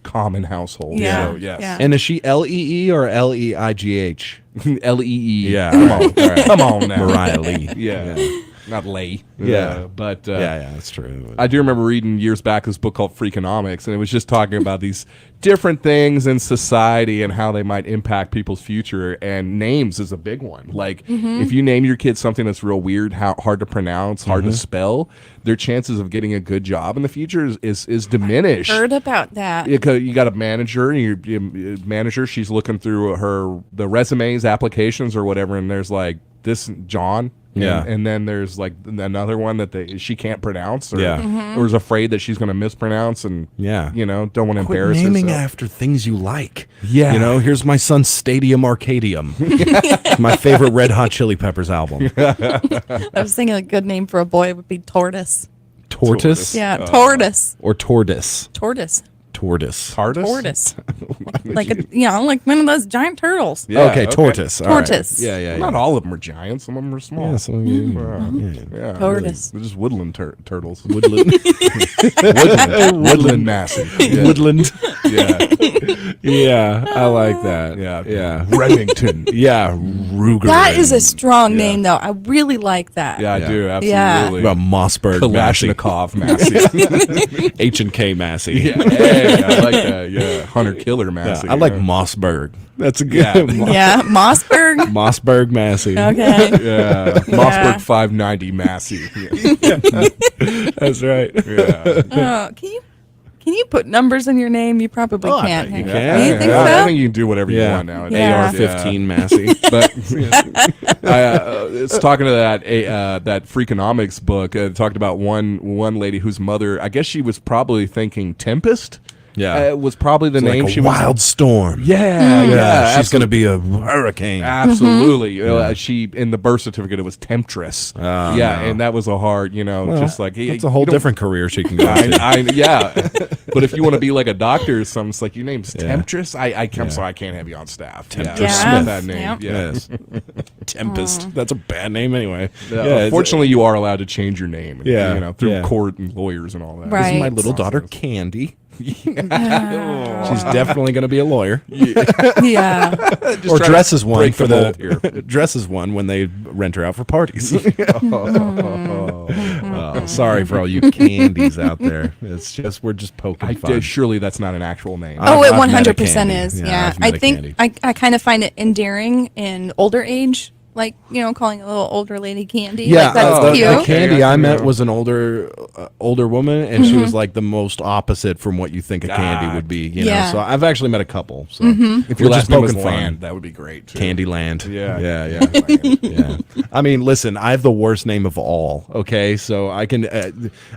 common household. Yeah. So, yes. Yeah. And is she L-E-E or L-E-I-G-H? L-E-E. Yeah. Come on. All right. Come on now. Mariah Lee. Yeah. Not lay. Yeah. But yeah, that's true. I do remember reading years back this book called Freakonomics, and it was just talking about these different things in society and how they might impact people's future, and names is a big one. Like, if you name your kid something that's real weird, hard to pronounce, hard to spell, their chances of getting a good job in the future is diminished. Heard about that. You got a manager, and your manager, she's looking through the resumes, applications, or whatever, and there's like this John. Yeah. And then there's like another one that she can't pronounce or, Yeah. or is afraid that she's going to mispronounce and, Yeah. don't want to Quit embarrass naming herself. after things you like. Yeah. Here's my son's Stadium Arcadium. My favorite Red Hot Chili Peppers album. I was thinking a good name for a boy would be Tortoise. Tortoise? Yeah, Tortoise. Or Tortoise? Tortoise. Tortoise. Tortoise. Like like one of those giant turtles. Yeah, okay, tortoise. All right. Tortoise. Yeah. Not all of them are giants. Some of them are small. Yeah, some of them Yeah. Tortoise. They're just woodland turtles. Woodland. Woodland massive. Yeah. Woodland. Yeah. Yeah, I like that. Yeah. Remington. Yeah, Ruger. That is a strong name, though. I really like that. Yeah, I do. Yeah. Absolutely. About Mossberg Massey. Kalashnikov Massey. H&K Massey. Yeah. Hey, I like that. Yeah. Hunter Killer Massey. I like Mossberg. That's a good Yeah, Mossberg. Mossberg Massey. Okay. Yeah. Mossberg 590 Massey. Yeah. That's right. Yeah. Can you put numbers in your name? You probably can't. you Hank. can. You think I so? think you can do whatever you want nowadays. Yeah. AR-15 Massey. But it's talking to that Freakonomics book. Talked about one lady whose mother, I guess she was probably thinking Tempest. Yeah, was probably the It's name. like a she wild was, storm. Yeah, she's going to be a hurricane. Absolutely. She in the birth certificate it was Temptress. And that was a hard, just like it's a whole different career she can go to. Yeah, but if you want to be like a doctor or something, it's like your name's Temptress. I'm sorry, I can't have you on staff. Temptress Smith. Smith. That name. Yep. Yes. Tempest. That's a bad name anyway. Unfortunately, you are allowed to change your name. Yeah. Through court and lawyers and all that. Right. This is my little daughter Candy. She's definitely going to be a lawyer. Yeah. Or dresses one break for the mold here. dresses one when they rent her out for parties. Sorry for all you candies out there. It's just we're just poking fun. Surely that's not an actual name. Oh, it I've met a 100% candy. is. Yeah, Yeah. I've met I a think candy. I kind of find it endearing in older age. Like, calling a little older lady Candy. Yeah, like, that's cute. the Candy I met was an older woman, and she was like the most opposite from what you think a candy would be. You know, so I've actually met a couple. So If your we're last name was poking fun. Land, that would be great. Too. Candyland. Yeah. Yeah. I mean, listen, I have the worst name of all. Okay, so I can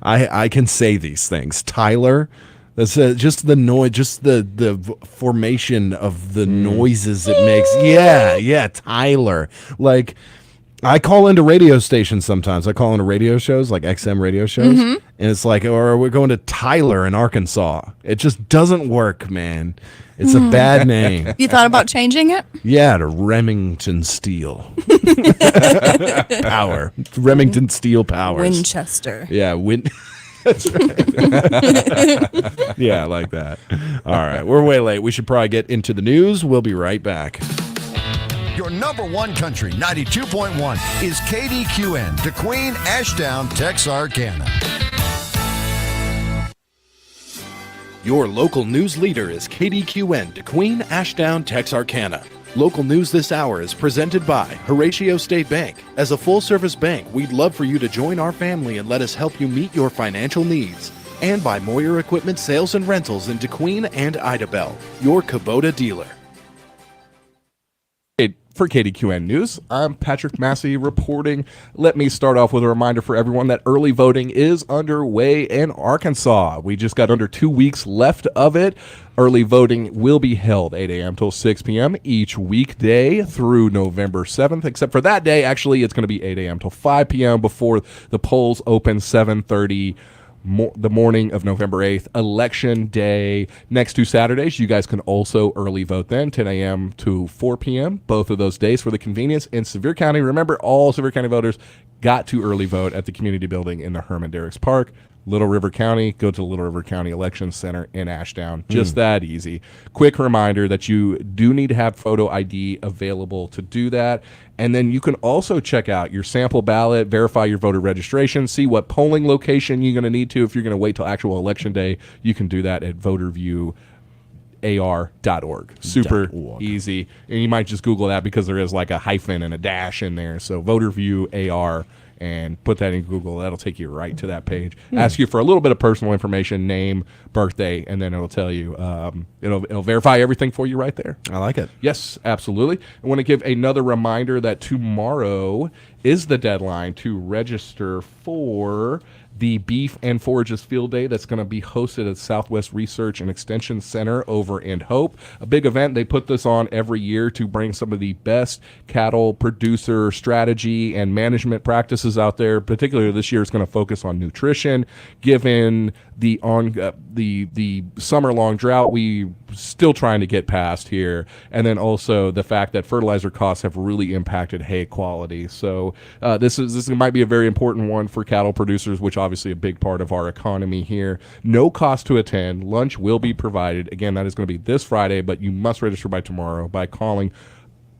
I can say these things. Tyler. That's just the noise, just the formation of the noises it makes. Yeah, Tyler. Like, I call into radio stations sometimes. I call into radio shows, like XM radio shows, and it's like, or we're going to Tyler in Arkansas. It just doesn't work, man. It's a bad name. You thought about changing it? Yeah, to Remington Steel. Power. Remington Steel Powers. Winchester. Yeah, That's right. Yeah, I like that. All right, we're way late. We should probably get into the news. We'll be right back. Your number one country, 92.1, is KDQN, Kdqn, Ashdown, Texarkana. Your local news leader is KDQN, Kdqn, Ashdown, Texarkana. Local news this hour is presented by Horatio State Bank. As a full-service bank, we'd love for you to join our family and let us help you meet your financial needs. And by Moyer Equipment Sales and Rentals in Kdqn and Idabel, your Kubota dealer. For KDQN News, I'm Patrick Massey reporting. Let me start off with a reminder for everyone that early voting is underway in Arkansas. We just got under 2 weeks left of it. Early voting will be held 8 a.m. till 6 p.m. each weekday through November 7th, except for that day, actually, it's going to be 8 a.m. till 5 p.m. before the polls open 7:30 the morning of November 8th, Election Day. Next 2 Saturdays, you guys can also early vote then, 10 a.m. to 4 p.m., both of those days for the convenience. In Sevier County, remember, all Sevier County voters got to early vote at the community building in the Herman Derricks Park. Little River County, go to the Little River County Election Center in Ashdown. Just that easy. Quick reminder that you do need to have photo ID available to do that. And then you can also check out your sample ballot, verify your voter registration, see what polling location you're going to need to. If you're going to wait till actual election day, you can do that at voterviewar.org. Super easy. And you might just Google that because there is like a hyphen and a dash in there. So voterviewar, and put that in Google. That'll take you right to that page. Ask you for a little bit of personal information, name, birthday, and then it'll tell you. It'll verify everything for you right there. I like it. Yes, absolutely. I want to give another reminder that tomorrow is the deadline to register for the Beef and Forages Field Day that's going to be hosted at Southwest Research and Extension Center over in Hope. A big event. They put this on every year to bring some of the best cattle producer strategy and management practices out there. Particularly this year is going to focus on nutrition, given the summer-long drought we still trying to get past here, and then also the fact that fertilizer costs have really impacted hay quality. So this might be a very important one for cattle producers, which obviously a big part of our economy here. No cost to attend. Lunch will be provided. Again, that is going to be this Friday, but you must register by tomorrow by calling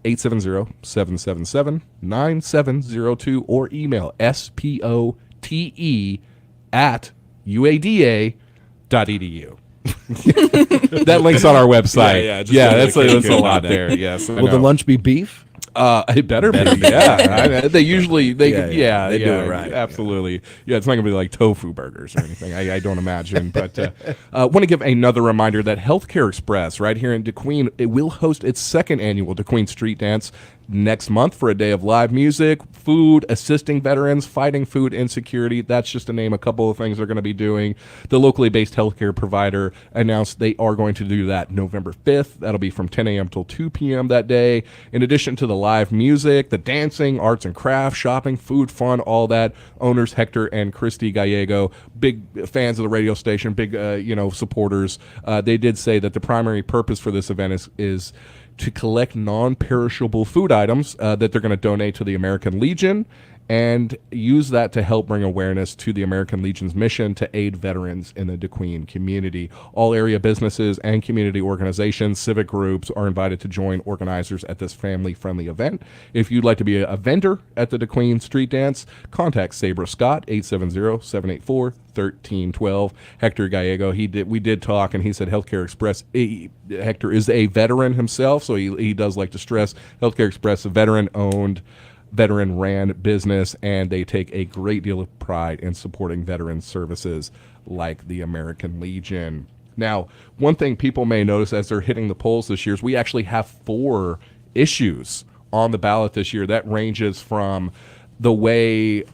870-777-9702 or email spote@uada.edu. That link's on our website. That's a lot there. Yes. Will the lunch be beef? It better be. Yeah, they usually they do it right. Absolutely. Yeah, it's not gonna be like tofu burgers or anything. I don't imagine. But want to give another reminder that Healthcare Express right here in DeQueen, it will host its second annual DeQueen Street Dance next month for a day of live music, food, assisting veterans, fighting food insecurity. That's just to name a couple of things they're going to be doing. The locally based healthcare provider announced they are going to do that November 5th. That'll be from 10 a.m. till 2 p.m. that day. In addition to the live music, the dancing, arts and crafts, shopping, food, fun, all that. Owners Hector and Christy Gallego, big fans of the radio station, big supporters. They did say that the primary purpose for this event is to collect non-perishable food items that they're going to donate to the American Legion and use that to help bring awareness to the American Legion's mission to aid veterans in the DeQueen community. All area businesses and community organizations, civic groups are invited to join organizers at this family-friendly event. If you'd like to be a vendor at the DeQueen Street Dance, contact Sabra Scott, 870-784-1312. Hector Gallego, we did talk, and he said Healthcare Express, Hector is a veteran himself, so he does like to stress Healthcare Express, a veteran-owned, veteran-ran business, and they take a great deal of pride in supporting veteran services like the American Legion. Now, one thing people may notice as they're hitting the polls this year is we actually have 4 issues on the ballot this year. That ranges from the way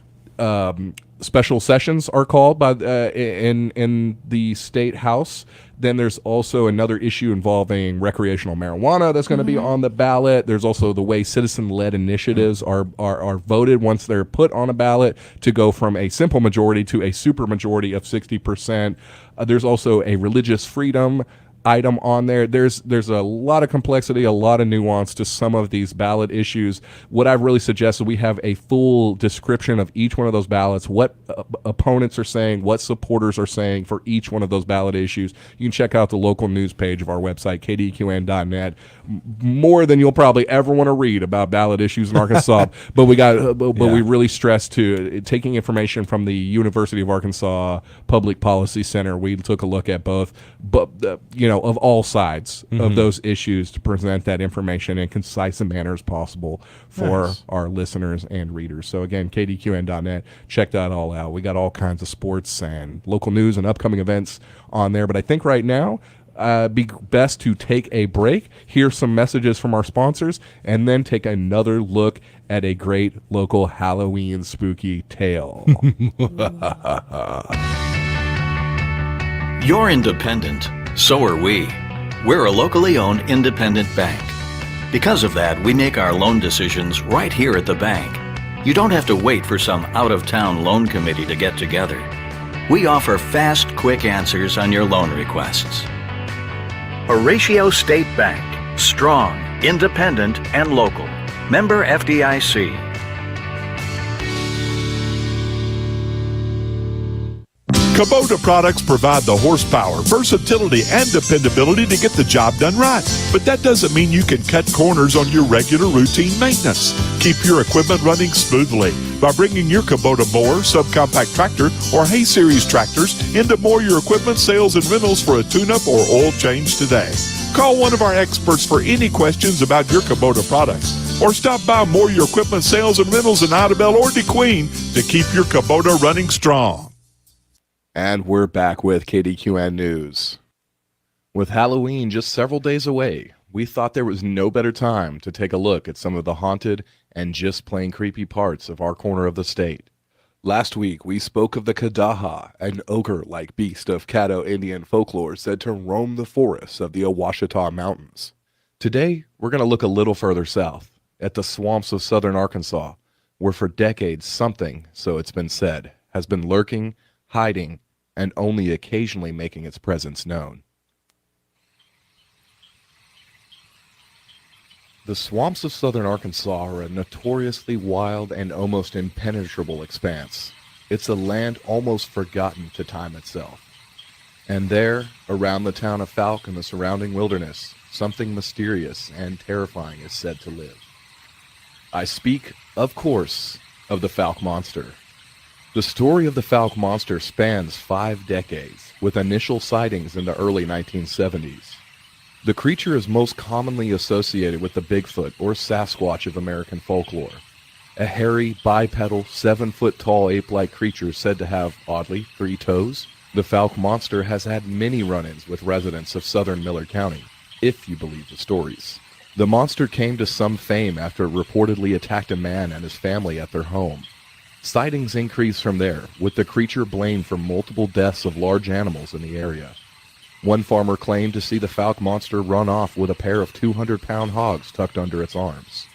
special sessions are called by in the state house. Then there's also another issue involving recreational marijuana that's going to be on the ballot. There's also the way citizen-led initiatives are voted once they're put on a ballot to go from a simple majority to a supermajority of 60%. There's also a religious freedom item on there. There's a lot of complexity, a lot of nuance to some of these ballot issues. What I really suggest is we have a full description of each one of those ballots, what opponents are saying, what supporters are saying for each one of those ballot issues. You can check out the local news page of our website, kdqn.net. More than you'll probably ever want to read about ballot issues in Arkansas, but we really stress to taking information from the University of Arkansas Public Policy Center. We took a look at both, of all sides of those issues to present that information in concise a manner as possible for our listeners and readers. So again, kdqn.net, check that all out. We got all kinds of sports and local news and upcoming events on there. But I think right now, be best to take a break, hear some messages from our sponsors, and then take another look at a great local Halloween spooky tale. You're independent. So are we. We're a locally owned independent bank. Because of that, we make our loan decisions right here at the bank. You don't have to wait for some out-of-town loan committee to get together. We offer fast, quick answers on your loan requests. Horatio State Bank. Strong, independent, and local. Member FDIC. Kubota products provide the horsepower, versatility, and dependability to get the job done right. But that doesn't mean you can cut corners on your regular routine maintenance. Keep your equipment running smoothly by bringing your Kubota mower, subcompact tractor, or hay series tractors into Moore Your Equipment sales and rentals for a tune-up or oil change today. Call one of our experts for any questions about your Kubota products, or stop by Moore Your Equipment sales and rentals in Idabel or DeQueen to keep your Kubota running strong. And we're back with KDQN News. With Halloween just several days away, we thought there was no better time to take a look at some of the haunted and just plain creepy parts of our corner of the state. Last week, we spoke of the Kadaha, an ogre-like beast of Caddo Indian folklore said to roam the forests of the Ouachita Mountains. Today, we're going to look a little further south, at the swamps of southern Arkansas, where for decades something, so it's been said, has been lurking, hiding, and only occasionally making its presence known. The swamps of southern Arkansas are a notoriously wild and almost impenetrable expanse. It's a land almost forgotten to time itself. And there, around the town of Falk and the surrounding wilderness, something mysterious and terrifying is said to live. I speak, of course, of the Falk Monster. The story of the Falk Monster spans 5 decades, with initial sightings in the early 1970s. The creature is most commonly associated with the Bigfoot or Sasquatch of American folklore, a hairy, bipedal, 7-foot-tall ape-like creature said to have, oddly, 3 toes. The Falk Monster has had many run-ins with residents of southern Miller County, if you believe the stories. The monster came to some fame after it reportedly attacked a man and his family at their home. Sightings increased from there, with the creature blamed for multiple deaths of large animals in the area. One farmer claimed to see the Falk Monster run off with a pair of 200-pound hogs tucked under its arms.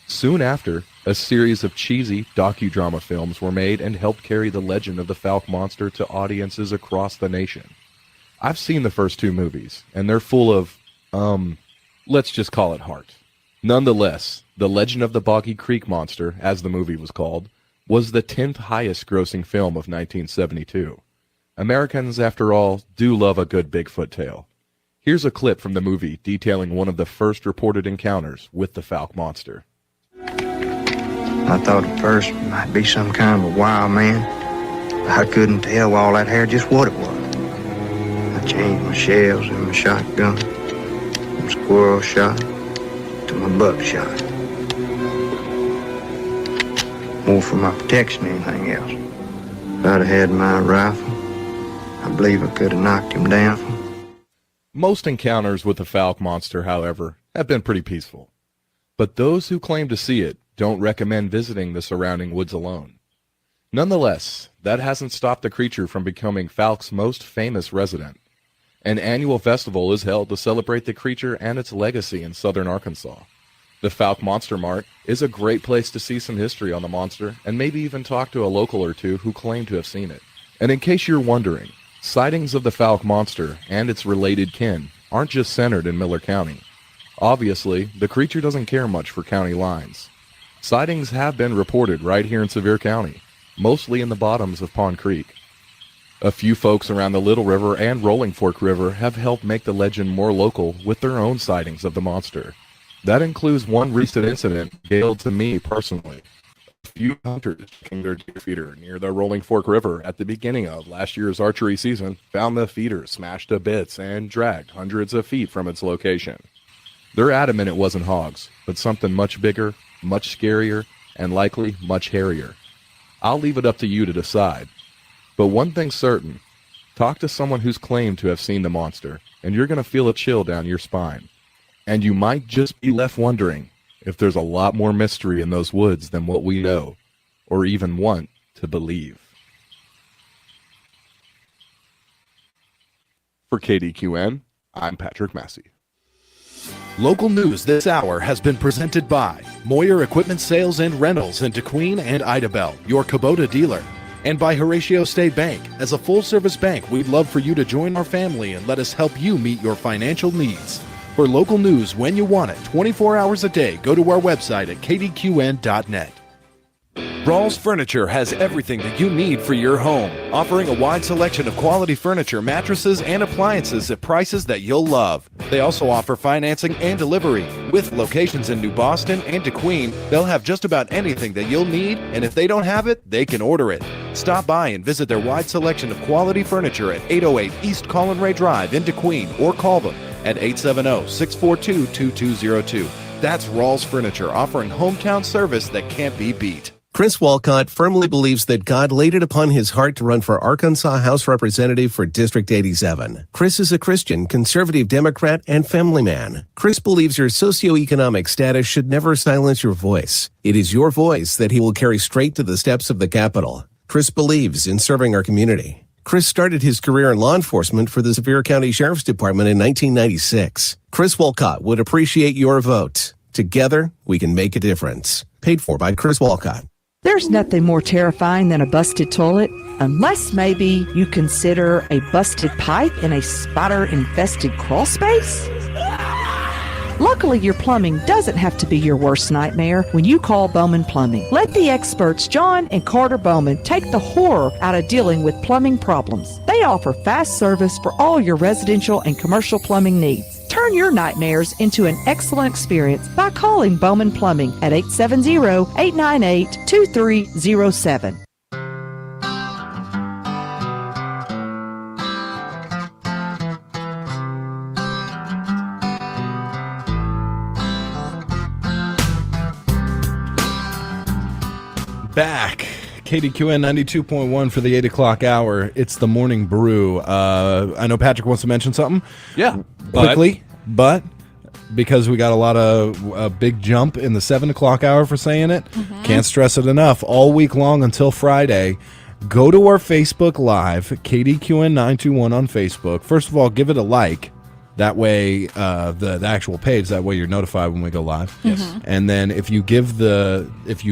Soon after, a series of cheesy docudrama films were made and helped carry the legend of the Falk Monster to audiences across the nation. I've seen the first 2 movies, and they're full of, let's just call it heart. Nonetheless, The Legend of the Boggy Creek Monster, as the movie was called, was the 10th highest grossing film of 1972. Americans, after all, do love a good Bigfoot tale. Here's a clip from the movie detailing one of the first reported encounters with the Falk Monster. I thought at first it might be some kind of a wild man, but I couldn't tell all that hair just what it was. I changed my shells and my shotgun from squirrel shot to my buckshot. More for my protection than anything else. If I'd have had my rifle, I believe I could have knocked him down. Most encounters with the Falk Monster, however, have been pretty peaceful. But those who claim to see it don't recommend visiting the surrounding woods alone. Nonetheless, that hasn't stopped the creature from becoming Falk's most famous resident. An annual festival is held to celebrate the creature and its legacy in southern Arkansas. The Falk Monster Mart is a great place to see some history on the monster and maybe even talk to a local or two who claim to have seen it. And in case you're wondering, sightings of the Falk Monster and its related kin aren't just centered in Miller County. Obviously, the creature doesn't care much for county lines. Sightings have been reported right here in Sevier County, mostly in the bottoms of Pond Creek. A few folks around the Little River and Rolling Fork River have helped make the legend more local with their own sightings of the monster. That includes one recent incident hailed to me personally. A few hunters checking their deer feeder near the Rolling Fork River at the beginning of last year's archery season found the feeder smashed to bits and dragged hundreds of feet from its location. They're adamant it wasn't hogs, but something much bigger, much scarier, and likely much hairier. I'll leave it up to you to decide. But one thing's certain, talk to someone who's claimed to have seen the monster, and you're going to feel a chill down your spine. And you might just be left wondering if there's a lot more mystery in those woods than what we know, or even want to believe. For KDQN, I'm Patrick Massey. Local news this hour has been presented by Moyer Equipment Sales and Rentals in Kdqn and Idabel, your Kubota dealer. And by Horatio State Bank. As a full-service bank, we'd love for you to join our family and let us help you meet your financial needs. For local news when you want it, 24 hours a day, go to our website at kdqn.net. Rawls Furniture has everything that you need for your home, offering a wide selection of quality furniture, mattresses, and appliances at prices that you'll love. They also offer financing and delivery. With locations in New Boston and Kdqn, they'll have just about anything that you'll need, and if they don't have it, they can order it. Stop by and visit their wide selection of quality furniture at 808 East Collin Ray Drive in Kdqn, or call them at 870-642-2202. That's Rawls Furniture, offering hometown service that can't be beat. Chris Walcott firmly believes that God laid it upon his heart to run for Arkansas House Representative for District 87. Chris is a Christian, conservative Democrat, and family man. Chris believes your socioeconomic status should never silence your voice. It is your voice that he will carry straight to the steps of the Capitol. Chris believes in serving our community. Chris started his career in law enforcement for the Sevier County Sheriff's Department in 1996. Chris Walcott would appreciate your vote. Together, we can make a difference. Paid for by Chris Walcott. There's nothing more terrifying than a busted toilet, unless maybe you consider a busted pipe in a spider-infested crawl space. Luckily, your plumbing doesn't have to be your worst nightmare when you call Bowman Plumbing. Let the experts John and Carter Bowman take the horror out of dealing with plumbing problems. They offer fast service for all your residential and commercial plumbing needs. Turn your nightmares into an excellent experience by calling Bowman Plumbing at 870-898-2307. Back. KDQN 92.1 for the 8 o'clock hour. It's the morning brew. I know Patrick wants to mention something. Yeah. Quickly, but because we got a lot of a big jump in the 7 o'clock hour for saying it, can't stress it enough. All week long until Friday, go to our Facebook Live, KDQN 921 on Facebook. First of all, give it a like. That way, the actual page, that way you're notified when we go live. Yes. And then if you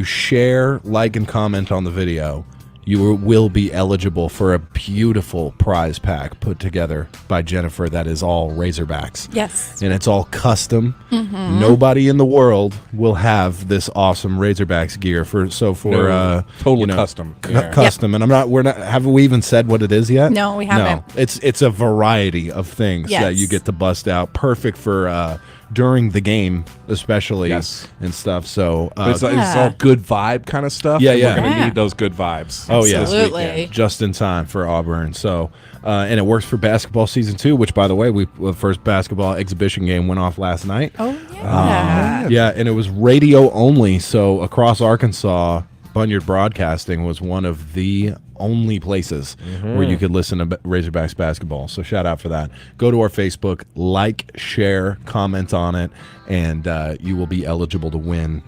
share, like, and comment on the video, you will be eligible for a beautiful prize pack put together by Jennifer that is all Razorbacks. Yes. And it's all custom. Nobody in the world will have this awesome Razorbacks gear total custom. Yeah. Custom. And have we even said what it is yet? No, we haven't. No. It's a variety of things that you get to bust out. Perfect for during the game, especially, and stuff. So it's all good vibe kind of stuff. Yeah, and yeah. We're going to need those good vibes. Oh, yeah. Absolutely. Just in time for Auburn. So, and it works for basketball season 2, which, by the way, the first basketball exhibition game went off last night. Oh, yeah. Yeah, and it was radio only. So across Arkansas, Bunyard Broadcasting was one of the only places where you could listen to Razorbacks basketball. So shout out for that. Go to our Facebook, like, share, comment on it, and you will be eligible to win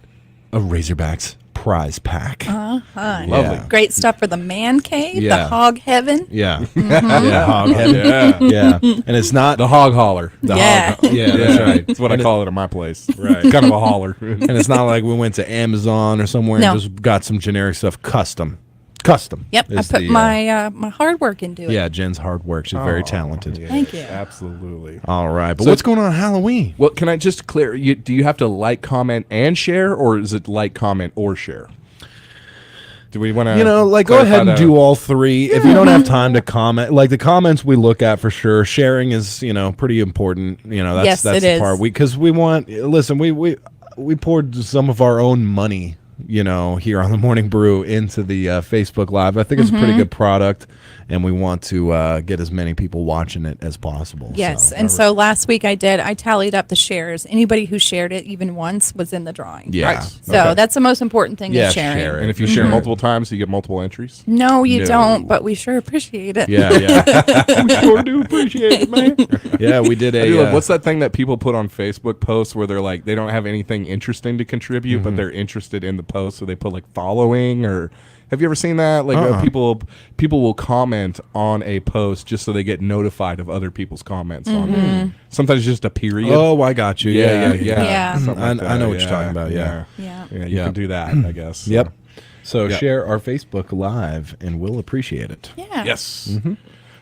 a Razorbacks prize pack. Lovely. Great stuff for the man cave, Yeah. the hog heaven. Yeah. Yeah, hog heaven. Yeah. And it's not The hog holler. Yeah. Yeah, that's right. That's what I call it in my place. Right. It's kind of a holler. And it's not like we went to Amazon or somewhere No. and just got some generic stuff. Custom. Yep, I is put the, my hard work into it. Yeah, Jen's hard work. She's very talented. Thank you. Absolutely. All right, but So- what's going on Halloween? Well, can I just clear? Do you have to like, comment, and share, or is it like, comment, or share? Do we want to? Go ahead and do all three. If you don't have time to comment, like the comments we look at for sure. Sharing is, pretty important. That's Yes, that's it the is. part because we want. Listen, we poured some of our own money, here on the Morning Brew into the Facebook Live. I think it's a pretty good product, and we want to get as many people watching it as possible. Yes, and so last week I tallied up the shares. Anybody who shared it even once was in the drawing. Yeah. Right. So Okay. that's the most important thing is sharing. share it. And if you share multiple times, you get multiple entries. No, you No. don't, but we sure appreciate it. Yeah. We sure do appreciate it, man. Yeah, we did I do a. love- what's that thing that people put on Facebook posts where they're like they don't have anything interesting to contribute, but they're interested in the post, so they put like following or. Have you ever seen that? Like people will comment on a post just so they get notified of other people's comments on it. Sometimes it's just a period. Oh, I got you. Yeah. Yeah. Something like I know that. what you're talking about. Yeah. Yeah. You can do that, I guess. Yep. So Yeah. share our Facebook Live, and we'll appreciate it. Yeah. Yes.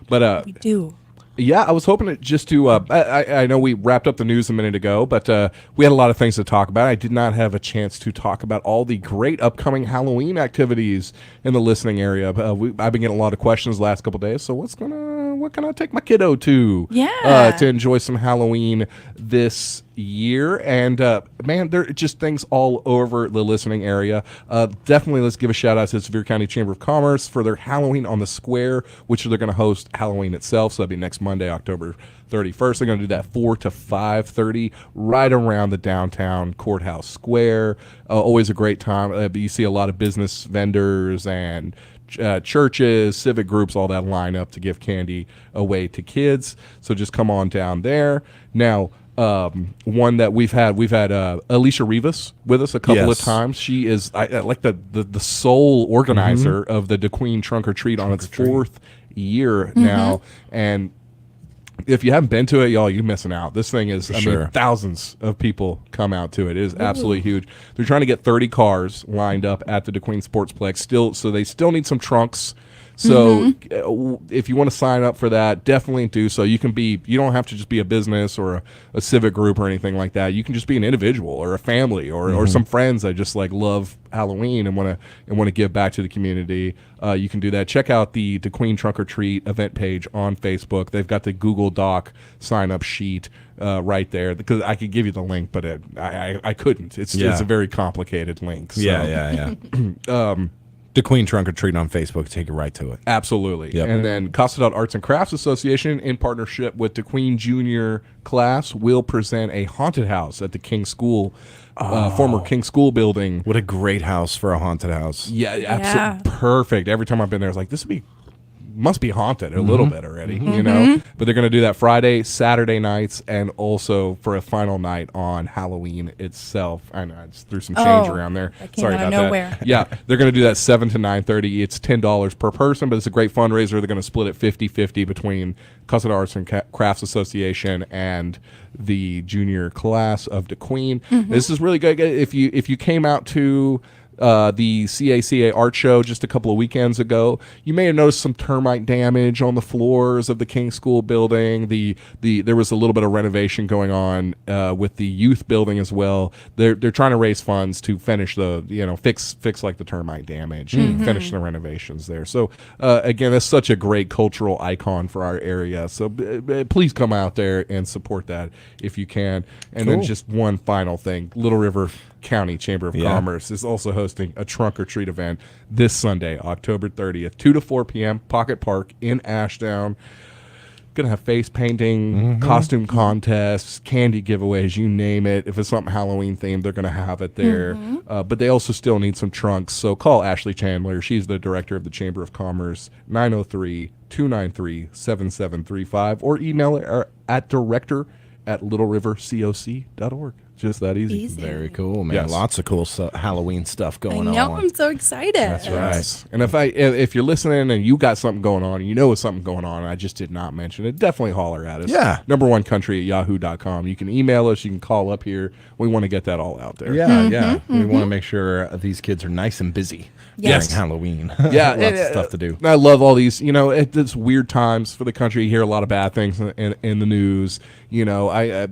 But We do. yeah, I was hoping to I know we wrapped up the news a minute ago, but we had a lot of things to talk about. I did not have a chance to talk about all the great upcoming Halloween activities in the listening area. I've been getting a lot of questions the last couple of days. So what's what can I take my kiddo to? Yeah. To enjoy some Halloween this year. And man, there are just things all over the listening area. Definitely let's give a shout out to the Sevier County Chamber of Commerce for their Halloween on the Square, which they're going to host Halloween itself. So that'll be next Monday, October 31st. They're going to do that 4 to 5:30 right around the downtown courthouse square. Always a great time. You see a lot of business vendors and churches, civic groups, all that line up to give candy away to kids. So just come on down there. Now, one that we've had Alicia Rivas with us a couple of times. She is like the sole organizer of the Kdqn Trunk or Treat on its fourth year now. And if you haven't been to it, y'all, you're missing out. This thing is, I mean, thousands of people come out to it. It is absolutely huge. They're trying to get 30 cars lined up at the Kdqn Sportsplex. So they still need some trunks. So if you want to sign up for that, definitely do so. You don't have to just be a business or a civic group or anything like that. You can just be an individual or a family or some friends that just like love Halloween and want to give back to the community. You can do that. Check out the Kdqn Trunk or Treat event page on Facebook. They've got the Google Doc sign up sheet right there, because I could give you the link, but I couldn't. It's a very complicated link. So. Kdqn Trunk or Treat on Facebook, take it right to it. Absolutely. Yep. And then Costadot Arts and Crafts Association, in partnership with Kdqn Junior class, will present a haunted house at the King School, former King School building. What a great house for a haunted house. Yeah, absolutely perfect. Every time I've been there, it's like, this must be haunted a little bit already, you know? But they're going to do that Friday, Saturday nights, and also for a final night on Halloween itself. I know, I just threw some change around there. Sorry about that. Yeah, they're going to do that 7 to 9:30. It's $10 per person, but it's a great fundraiser. They're going to split it 50-50 between Custard Arts and Crafts Association and the junior class of Kdqn. This is really good. If you came out to the CACA art show just a couple of weekends ago, you may have noticed some termite damage on the floors of the King School building. There was a little bit of renovation going on with the youth building as well. They're trying to raise funds to finish fix like the termite damage and finish the renovations there. So again, that's such a great cultural icon for our area. So please come out there and support that if you can. And then just one final thing, Little River County Chamber of Commerce is also hosting a trunk or treat event this Sunday, October 30th, 2 to 4 p.m., Pocket Park in Ashdown. Gonna have face painting, costume contests, candy giveaways, you name it. If it's something Halloween themed, they're gonna have it there. But they also still need some trunks, so call Ashley Chandler. She's the director of the Chamber of Commerce, 903-293-7735, or email her at director@littlerivercoc.org. Just that easy. Very cool, man. Yes. Lots of cool Halloween stuff going on. I know, I'm so excited. That's right. And if you're listening and you got something going on, you know it's something going on, and I just did not mention it, definitely holler at us. Yeah. #1country@yahoo.com. You can email us. You can call up here. We want to get that all out there. Yeah, We want to make sure these kids are nice and busy during Halloween. Yeah. Lots of stuff to do. I love all these, it's weird times for the country. You hear a lot of bad things in the news. I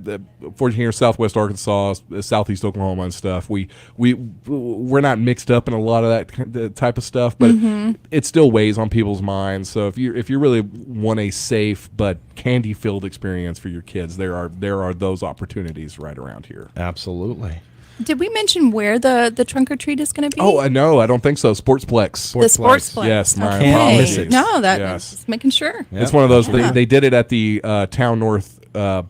fortunately here in Southwest Arkansas, Southeast Oklahoma and stuff, we're not mixed up in a lot of that type of stuff, but it still weighs on people's minds. So if you really want a safe but candy filled experience for your kids, there are those opportunities right around here. Absolutely. Did we mention where the trunk or treat is going to be? Oh, no, I don't think so. Sportsplex. The Sportsplex. Yes, my apologies. No, just making sure. It's one of those. They did it at the Town North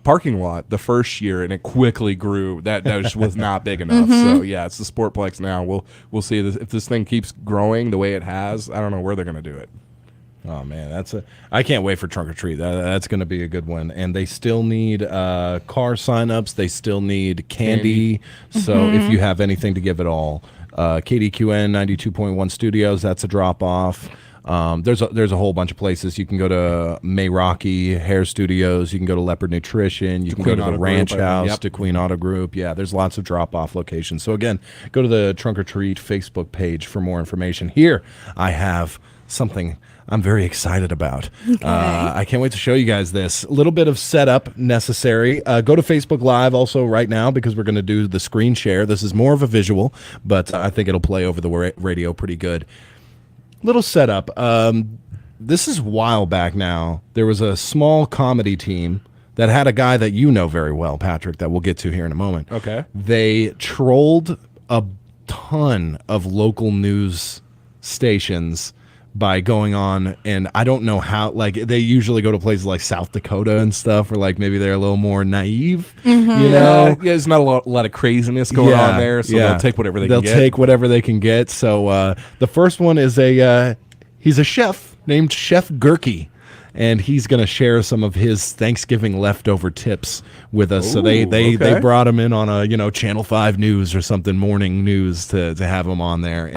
parking lot the first year, and it quickly grew. That just was not big enough. So yeah, it's the Sportsplex now. We'll see if this thing keeps growing the way it has. I don't know where they're going to do it. Oh man, I can't wait for Trunk or Treat. That's going to be a good one. And they still need car signups. They still need candy. So if you have anything to give at all, Kdqn 92.1 Studios. That's a drop off. There's a whole bunch of places. You can go to May Rocky Hair Studios. You can go to Leopard Nutrition. You can go to the Ranch House, Kdqn Auto Group. Yeah, there's lots of drop-off locations. So again, go to the Trunk or Treat Facebook page for more information. Here, I have something I'm very excited about. Okay. I can't wait to show you guys this. A little bit of setup necessary. Go to Facebook Live also right now, because we're going to do the screen share. This is more of a visual, but I think it'll play over the radio pretty good. Little setup. this is a while back now. There was a small comedy team that had a guy that you know very well, Patrick, that we'll get to here in a moment. Okay. They trolled a ton of local news stations by going on, and I don't know how, like, they usually go to places like South Dakota and stuff, or like maybe they're a little more naive, you know? Yeah, there's not a lot of craziness going on there, so they'll take whatever they can get. They'll take whatever they can get. So the first one is he's a chef named Chef Kdqn, and he's going to share some of his Thanksgiving leftover tips with us. So they brought him in on a Channel 5 News or something, morning news, to have him on there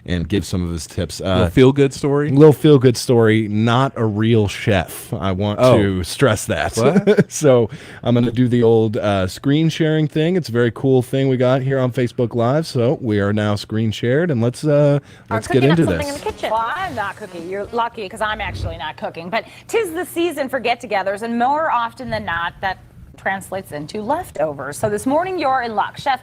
and give some of his tips. Little feel-good story? Little feel-good story, not a real chef. I want to stress that. What? So I'm going to do the old screen sharing thing. It's a very cool thing we got here on Facebook Live. So we are now screen shared, and let's get into this. In the kitchen. Well, I'm not cooking. You're lucky because I'm actually not cooking. But 'tis the season for get-togethers, and more often than not, that translates into leftovers. So this morning, you're in luck. Chef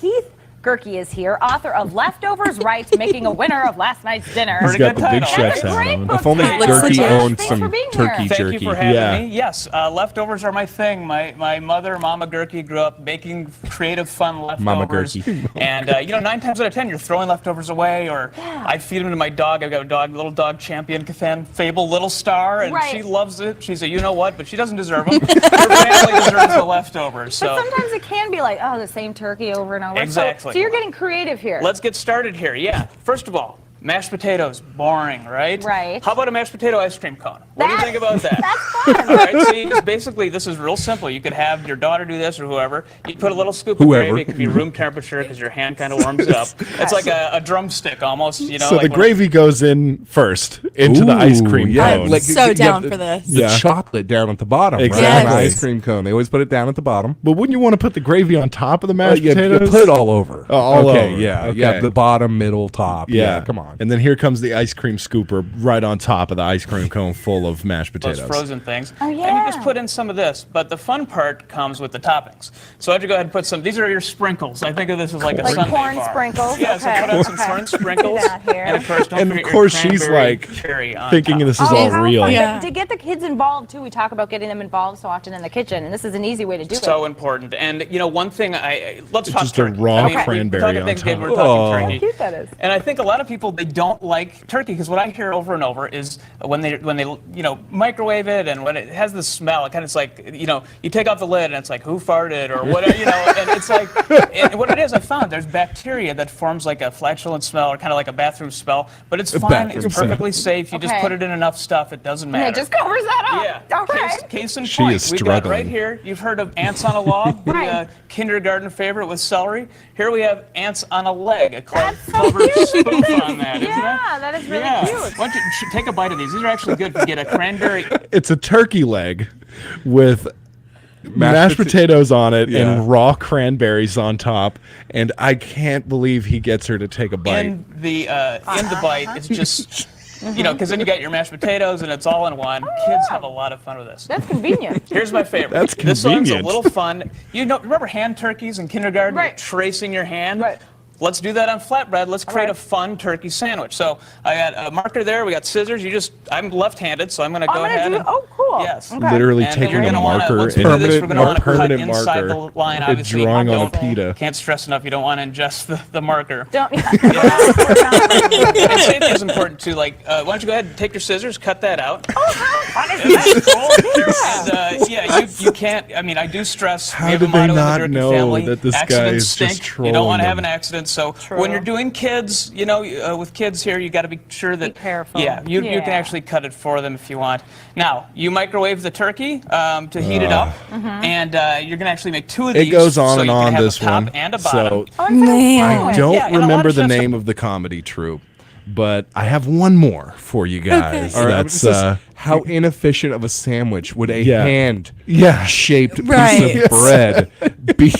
Keith Kdqn is here, author of Leftovers Right, Making a Winner of Last Night's Dinner. He's got the big chef's hat on. If only Kdqn owned some turkey Thank jerky. you for having me. Yes, leftovers are my thing. My mother, Mama Kdqn, grew up making creative, fun leftovers. Mama Kdqn. And 9 times out of 10, you're throwing leftovers away, or I feed them to my dog. I've got a dog, little dog champion, Kdqn, Fable Little Star, and she loves it. She's a you-know-what, but she doesn't deserve them. Her family deserves the leftovers. So. But sometimes it can be like, oh, the same turkey over and over. Exactly. So you're getting creative here. Let's get started here. Yeah. First of all, mashed potatoes, boring, right? Right. How about a mashed potato ice cream cone? What do you think about that? That's fun. All right, so you just basically, this is real simple. You could have your daughter do this or whoever. You put a little scoop of gravy. It could be room temperature because your hand kind of warms it up. It's like a drumstick almost, So like the gravy goes in first into the ice cream cone. I'm so down for this. The chocolate down at the bottom, Exactly. right? On the ice cream cone. They always put it down at the bottom. But wouldn't you want to put the gravy on top of the mashed potatoes? You put it all over. All okay, over. Yeah, Okay. yeah. The bottom, middle, top. Yeah. Come on. And then here comes the ice cream scooper right on top of the ice cream cone full of mashed potatoes. those frozen things. Oh, And you yeah. just put in some of this. But the fun part comes with the toppings. So I'd go ahead and put some, these are your sprinkles. I think of this as like a Like Sunday corn bar. sprinkles? Yeah, so Okay. put out some Okay. corn sprinkles. Do that here. And of course, don't And forget of your course she's cranberry like cherry on thinking top. this is all how real. fun. Yeah. To get the kids involved too, we talk about getting them involved so often in the kitchen, and this is an easy way to do it. So important. And one thing let's talk Just a turkey. raw we're cranberry talking on Thanksgiving, top. we're talking Oh. turkey. How cute that is. And I think a lot of people, they don't like turkey because what I hear over and over is when they microwave it and when it has the smell, it kind of like you take off the lid and it's like who farted or whatever, and it's like and what it is, I found there's bacteria that forms like a flatulent smell or kind of like a bathroom smell, but it's fine, it's perfectly safe. You just Okay. put it in enough stuff, it doesn't And matter. it just covers that up. Yeah. All right. Case in She point, is we've got struggling. right here, you've heard of ants on a log, the kindergarten favorite with celery. Here we have ants on a leg, a clever spoof on that, isn't it? Yeah, that is really Yeah. cute. Why don't you take a bite of these? These are actually good. You get a cranberry. It's a turkey leg with mashed potatoes on it and raw cranberries on top, and I can't believe he gets her to take a bite. In the bite, it's just because then you got your mashed potatoes and it's all in one. Kids have a lot of fun with this. That's convenient. Here's my favorite. That's This one's a convenient. little fun. Remember hand turkeys in kindergarten? Right. You're tracing your hand. Right. Let's do that on flatbread. Let's create a fun turkey sandwich. So I got a marker there. We got scissors. I'm left-handed, so I'm going to go ahead. Oh, cool. Yes. Okay. Literally And taking you're a gonna marker once and we do this, we're gonna wanna cut permanent inside marker the line, and obviously. drawing on a Don't- pita. Can't stress enough, you don't want to ingest the marker. Don't. And safety is important too. Why don't you go ahead and take your scissors, cut that out. You can't. I do stress. How we have a did they motto in the not Durkee know family, that this guy accidents is just stink. You don't want to trolling have an them? accident. So when you're doing kids, with kids here, you got to be sure that. Be careful. Yeah, you can actually cut it for them if you want. Now you microwave the turkey to heat it up, and you're gonna actually make two of these. It goes on so and you can on have this a top one. and a bottom. So Man. I don't Yeah, and a lot remember of the chefs name of the comedy troupe, but I have one more for you guys. All right, That's this is how inefficient of a sandwich would a Yeah. hand-shaped Right. piece of bread be?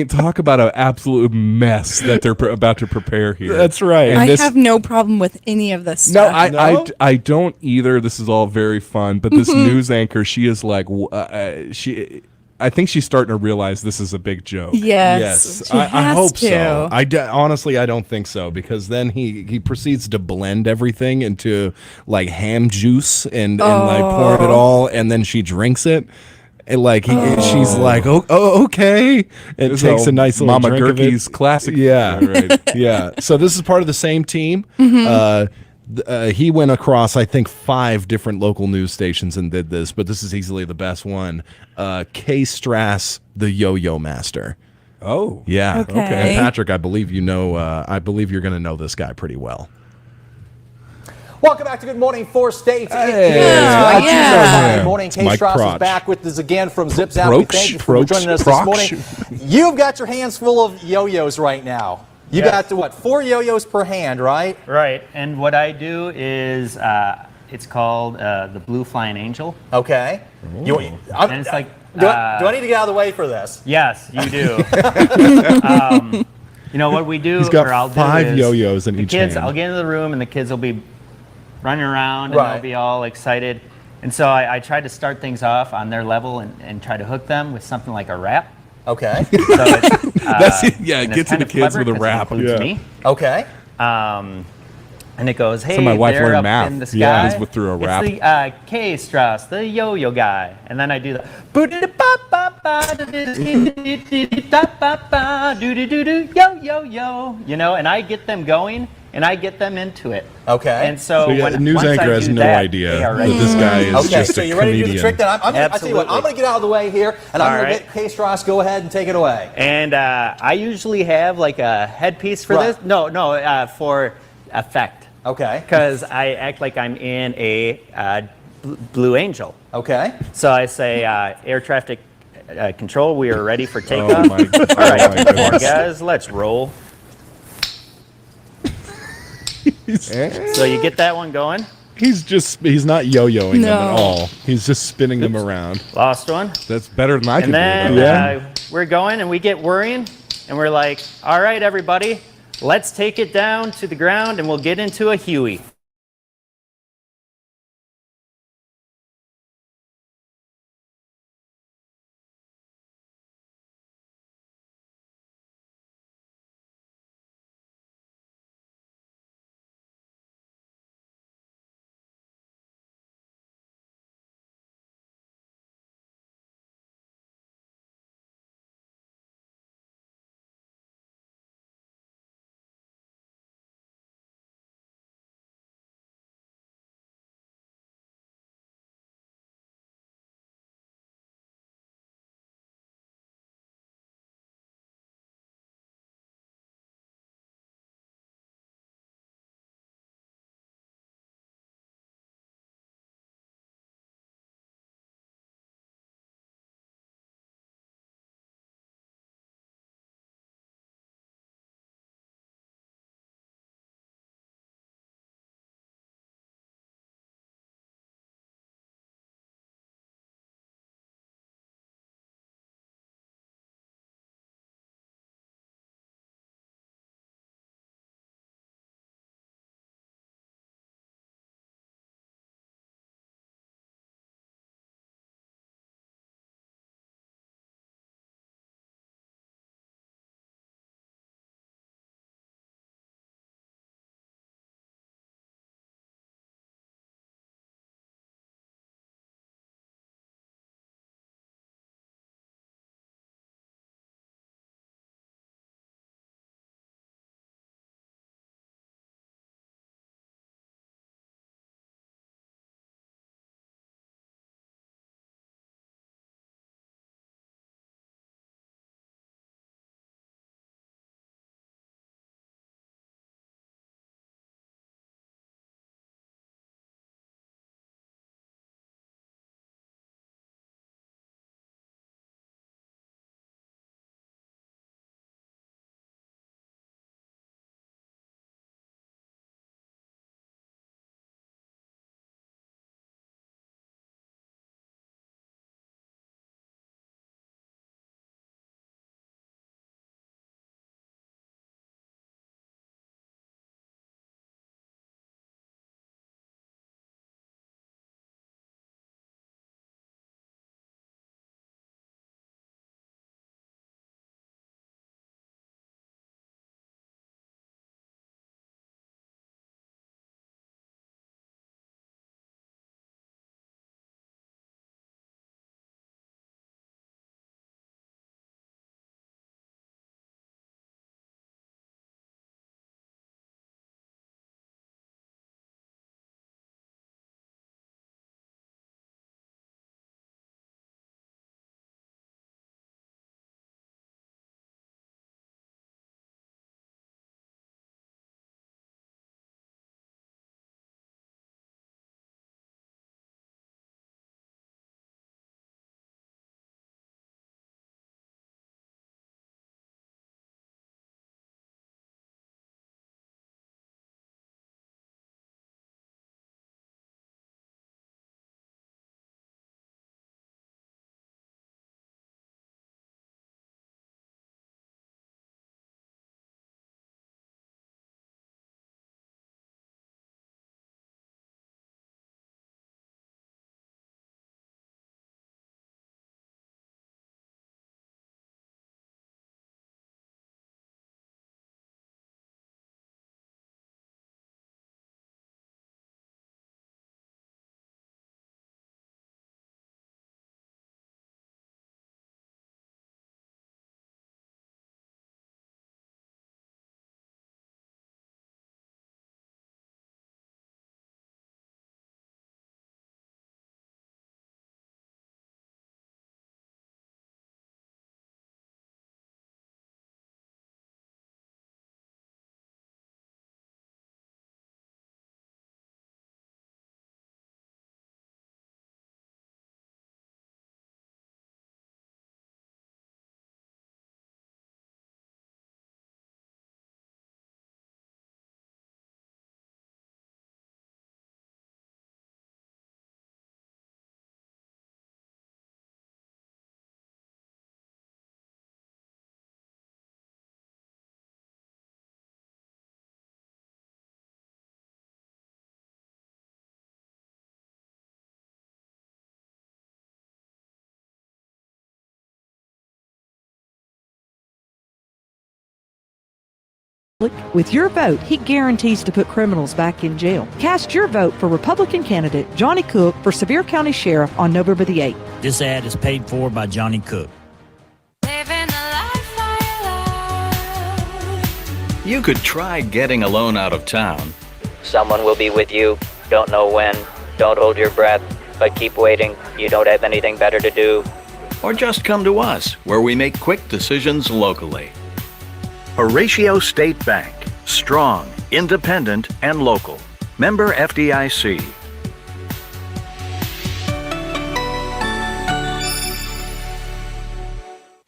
Talk about an absolute mess that they're about to prepare here. that's right. And I this- have no problem with any of this No, stuff. I don't either. This is all very fun, but this news anchor, she is like, I think she's starting to realize this is a big joke. Yes, she I has hope to. so. Honestly, I don't think so, because then he proceeds to blend everything into like ham juice and like pour it all, and then she drinks it. And like she's like, oh, okay, and This takes a old nice little Mama drink of Gurky's it. classic. Yeah, Right. yeah. So this is part of the same team. He went across, I think, 5 different local news stations and did this, but this is easily the best one. K. Strass, the Yo-Yo Master. Oh, yeah. Okay. And Patrick, I believe you know. I believe you're going to know this guy pretty well. Welcome back to Good Morning Four States. yeah. Good morning. It's Kay Mike Strauss Proch. is back with us again from Zip Zap. We thank you for joining us this morning. You've got your hands full of yo-yos right now. You got to, what, 4 yo-yos per hand, right? Right, and what I do is it's called the Blue Flying Angel. Okay. And it's like do I need to get out of the way for this? yes, you do. You know what we do? He's got or I'll do 5 is yo-yos in the each kids. hand. I'll get into the room and the kids will be running around and Right. they'll be all excited. And so I try to start things off on their level and try to hook them with something like a rap. Okay. So it's, That's it. Yeah, and get it's to kind the of kids clever with a 'cause it rap. includes Yeah. me. Okay. And it goes, hey, my wife there learned up math. in the sky. Yeah, he's through a rap. It's the K. Strauss, the yo-yo guy. And then I do the yo-yo-yo, you know, and I get them going and I get them into it. Okay. And so, So, yeah, when the news once I anchor has do no that, idea they are that ready. this guy is Okay, just so a you ready to do the comedian. trick then? I tell you what, I'm Absolutely. going to get out of the way here, and I'm All going right. to let Kay Strauss go ahead and take it away. And I usually have like a headpiece for Right. this. No, for effect. Okay. Because I act like I'm in a Blue Angel. Okay. So I say, air traffic control, we are ready for Oh takeoff. my, oh All right, my goodness. guys, let's roll. So you get that one going. He's not yo-yoing them at No. all. He's just spinning them around. Lost one. That's better than I can And do. then Though. we're going and we get worrying and we're like, all right, everybody, let's take it down to the ground and we'll get into a Huey. With your vote, he guarantees to put criminals back in jail. Cast your vote for Republican candidate Johnny Cook for Sevier County Sheriff on November the 8th. This ad is paid for by Johnny Cook. You could try getting a loan out of town. Someone will be with you. Don't know when. Don't hold your breath. But keep waiting. You don't have anything better to do. Or just come to us, where we make quick decisions locally. Horatio State Bank. Strong, independent, and local. Member FDIC.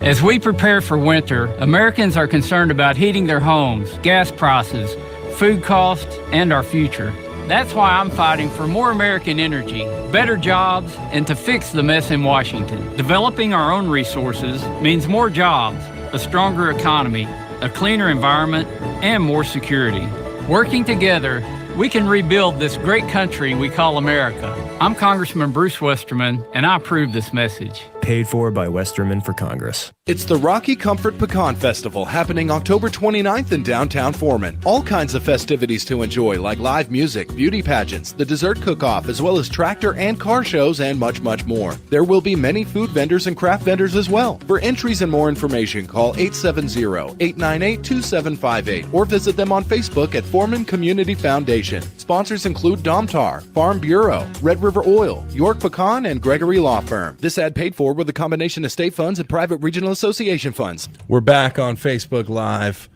As we prepare for winter, Americans are concerned about heating their homes, gas prices, food costs, and our future. That's why I'm fighting for more American energy, better jobs, and to fix the mess in Washington. Developing our own resources means more jobs, a stronger economy, a cleaner environment, and more security. Working together, we can rebuild this great country we call America. I'm Congressman Bruce Westerman, and I approve this message. Paid for by Westerman for Congress. It's the Rocky Comfort Pecan Festival happening October 29th in downtown Foreman. All kinds of festivities to enjoy, like live music, beauty pageants, the dessert cook-off, as well as tractor and car shows, and much, much more. There will be many food vendors and craft vendors as well. For entries and more information, call 870-898-2758 or visit them on Facebook at Foreman Community Foundation. Sponsors include Domtar, Farm Bureau, Red River Oil, York Pecan, and Gregory Law Firm. This ad paid for with a combination of state funds and private regional association funds. We're back on Facebook Live.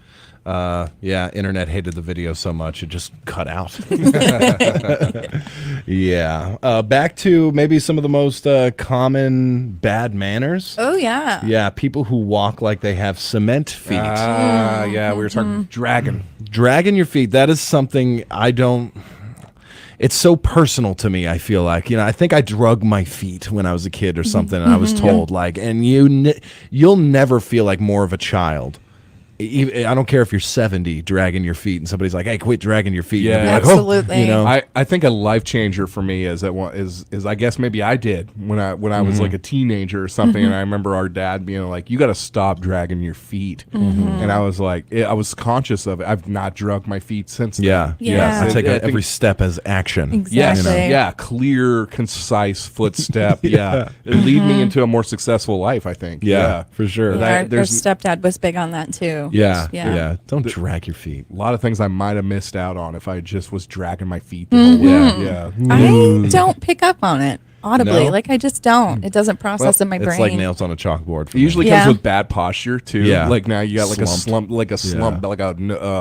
Internet hated the video so much it just cut out. Back to maybe some of the most common bad manners. Oh, yeah. Yeah, people who walk like they have cement feet. Yeah, we were talking dragging your feet. That is something I don't. It's so personal to me, I feel like. I think I drug my feet when I was a kid or something, and I was told, and you'll never feel like more of a child. I don't care if you're 70 dragging your feet and somebody's like, hey, quit dragging your feet. Yeah, like, absolutely. I think a life changer for me is I guess maybe I did when I was like a teenager or something, and I remember our dad being like, you got to stop dragging your feet. And I was like, I was conscious of it. I've not drugged my feet since then. Yeah. I take every step as action. Exactly. Yeah, clear, concise footstep. It lead me into a more successful life, I think. Yeah, for sure. Our stepdad was big on that too. Yeah. Don't drag your feet. A lot of things I might have missed out on if I just was dragging my feet the whole way. I don't pick up on it audibly. No? Like I just don't. It doesn't process in my brain. It's like nails on a chalkboard. It usually comes with bad posture too. Yeah. Like now you got like a slump, like a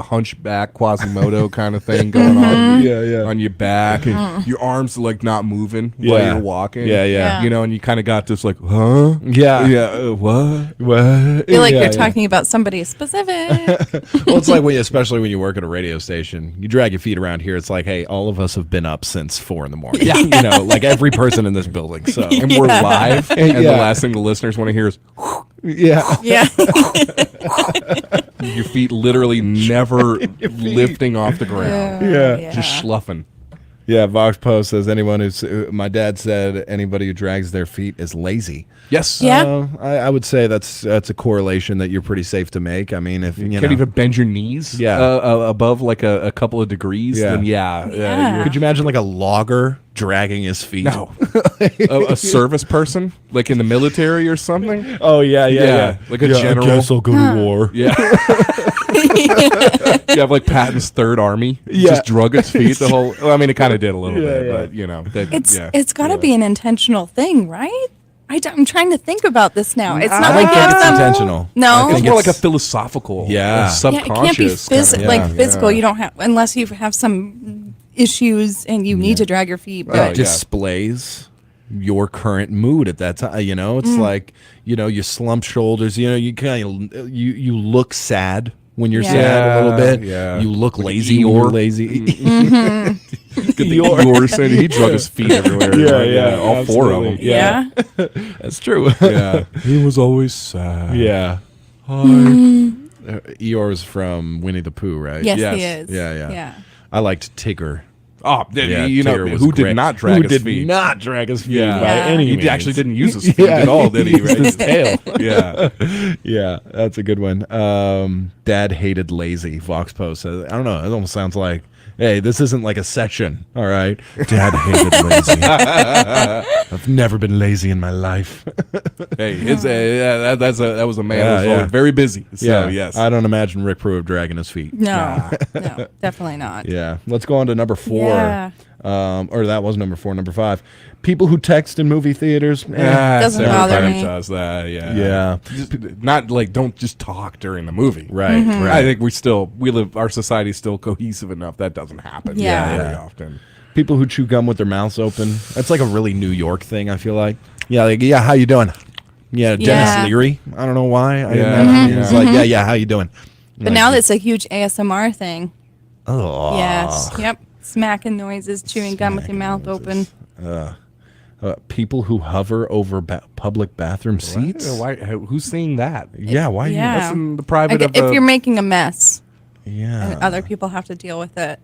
hunchback Quasimodo kind of thing going on. On your back, and your arms like not moving while you're walking. Yeah. And you kind of got this like, huh? What? I feel like you're talking about somebody specific. Well, it's like especially when you work at a radio station, you drag your feet around here. It's like, hey, all of us have been up since 4 a.m. Like every person in this building. So and we're live, and the last thing the listeners want to hear is, Yeah. your feet literally never lifting off the ground. Just sloughing. Yeah, Vox Post says my dad said anybody who drags their feet is lazy. Yes. I would say that's a correlation that you're pretty safe to make. I mean, if you can't even bend your knees above like a couple of degrees, then could you imagine like a logger dragging his feet? No. a service person, like in the military or something? Oh, yeah. Like a general. I guess I'll go to war. Yeah. You have like Patton's Third Army. Just drug its feet the whole. Well, I mean, it kind of did a little bit, but it's got to be an intentional thing, right? I'm trying to think about this now. It's not like it's intentional. No, it's more like a philosophical, subconscious. It can't be physical. You don't have unless you have some issues and you need to drag your feet. But It displays your current mood at that time. It's like you slump shoulders. You kind of you look sad. When you're sad a little bit, you look lazy when you're lazy. Eeyore said he drug his feet everywhere. All absolutely. 4 of them. Yeah. That's true. He was always sad. Yeah. Eeyore was from Winnie the Pooh, right? Yes, he is. Yeah. I liked Tigger. Oh, you know, Tigger was who great. did not drag his feet? Who did not drag his feet Yeah. by any He means. actually didn't use his feet at all, did he? He used his tail. Yeah. Yeah, that's a good one. Dad hated lazy. Vox Post says, I don't know. It almost sounds like, hey, this isn't like a session. All right. Dad hated lazy. I've never been lazy in my life. Hey, that was a man who was Yeah, always very busy. So, yes. I don't imagine Rick Pruitt dragging his feet. No, no, definitely not. Yeah. Let's go on to number 4. Yeah. Or that was number 4. Number 5. People who text in movie theaters. Doesn't bother me. Does that, yeah. Yeah. Not like don't just talk during the movie. Right, Mm-hmm. right. I think our society's still cohesive enough that doesn't happen very often. People who chew gum with their mouths open. That's like a really New York thing, I feel like. Yeah, like, yeah, how you doing? Yeah, Dennis Yeah. Leary. I don't know why. I Yeah. imagine he's like, yeah, how you doing? But now it's a huge ASMR thing. Oh. Yes. Yep. Smacking noises, chewing gum with your mouth open. People who hover over public bathroom seats. Why? Who's seeing that? Yeah, why? Yeah. That's in the private Like, of if the- you're making a mess Yeah. and other people have to deal with it,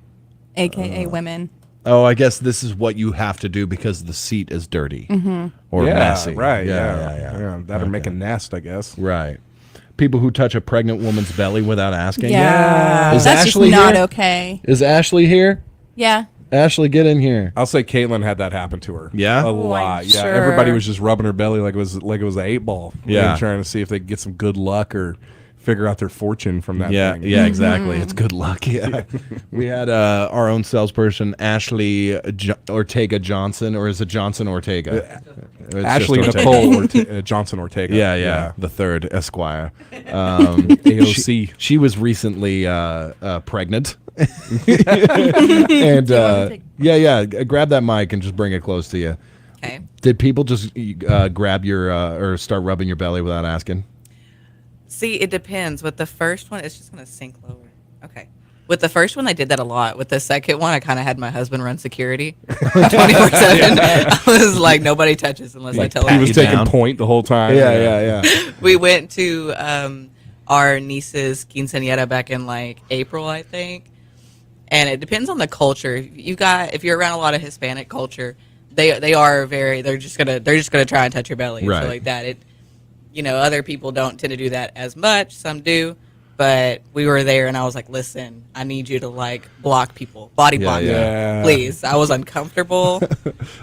aka women. Oh, I guess this is what you have to do because the seat is dirty or yeah, messy. right? Yeah. That or make a nest, I guess. Right. People who touch a pregnant woman's belly without asking. Yeah. Is That's Ashley just not here? okay. Is Ashley here? Yeah. Ashley, get in here. I'll say Caitlin had that happen to her. Yeah? a Oh, I'm lot. Yeah, sure. everybody was just rubbing her belly like it was an 8-ball. Yeah. trying to see if they could get some good luck or figure out their fortune from that. Yeah, thing. yeah, exactly. It's good luck. Yeah, we had our own salesperson, Ashley Ortega Johnson, or is it Johnson Ortega? It's Ashley just Nicole Johnson Ortega. Yeah, the third Esquire. AOC. She was recently pregnant, and grab that mic and just bring it close to you. Okay. Did people just grab your or start rubbing your belly without asking? See, it depends. With the first one, it's just going to sink lower. Okay. With the first one, I did that a lot. With the second one, I kind of had my husband run security 24/7. I was like, nobody touches unless I tell him. He was taking point the whole time. Yeah. We went to our niece's quinceañera back in like April, I think. And it depends on the culture. If you're around a lot of Hispanic culture, they're just gonna try and touch your belly and Right. shit like that. Other people don't tend to do that as much. Some do, but we were there, and I was like, "Listen, I need you to like block people, body block yeah. me, please." I was uncomfortable.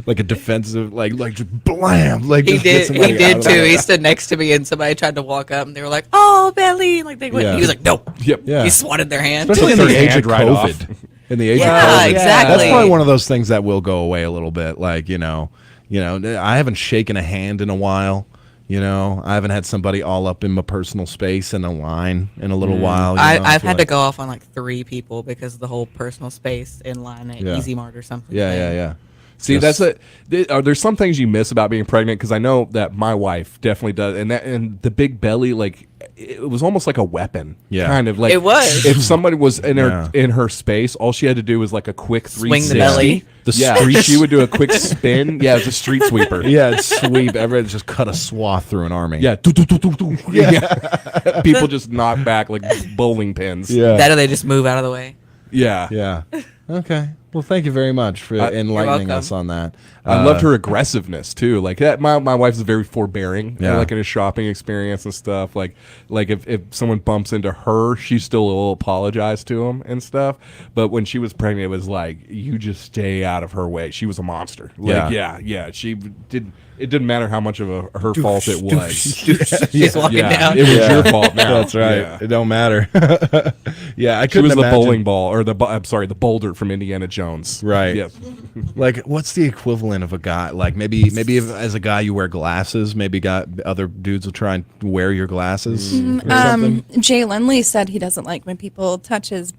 Like a defensive, like just blam. Like He just get did. somebody He out did of too. there. He stood next to me, and somebody tried to walk up, and they were like, "Oh, belly!" Like they went. Yeah. He was like, "Nope." Yep. Yeah. He swatted their hand. Especially in Took the their age of hand right off. COVID. In the age Yeah, of COVID. exactly. That's probably one of those things that will go away a little bit. Like, you know, I haven't shaken a hand in a while. I haven't had somebody all up in my personal space in a line in a little while. I've had to go off on like 3 people because of the whole personal space in line at Yeah. Easy Mart or something. Yeah. See, Just- there's some things you miss about being pregnant because I know that my wife definitely does, and the big belly, like it was almost like a weapon. Yeah. kind of like It was. If somebody was in Yeah. her space, all she had to do was like a quick Swing the 360. belly. The Yeah, street- she would do a quick spin. Yeah, it's a street sweeper. Yeah, it's sweep. Everybody just cut a swath through an army. Yeah, do, do, do, do, do. Yeah. People just knock back like bowling pins. Yeah. That or they just move out of the way. Yeah. Yeah. Okay. Well, thank you very much for enlightening welcome. us on that. I loved her aggressiveness too. Like that, my wife's very forbearing. Yeah. Like in a shopping experience and stuff. Like if someone bumps into her, she still will apologize to him and stuff. But when she was pregnant, it was like you just stay out of her way. She was a monster. Like yeah. She did. It didn't matter how much of her fault it was. She's walking down. It was your fault now. That's right. Yeah. It don't matter. Yeah, I She couldn't was the imagine. bowling ball, or the boulder from Indiana Jones. Right. Yep. Like, what's the equivalent of a guy? Like, maybe if, as a guy you wear glasses. Maybe other dudes will try and wear your glasses. Or something. Jay Lindley said he doesn't like when people touch his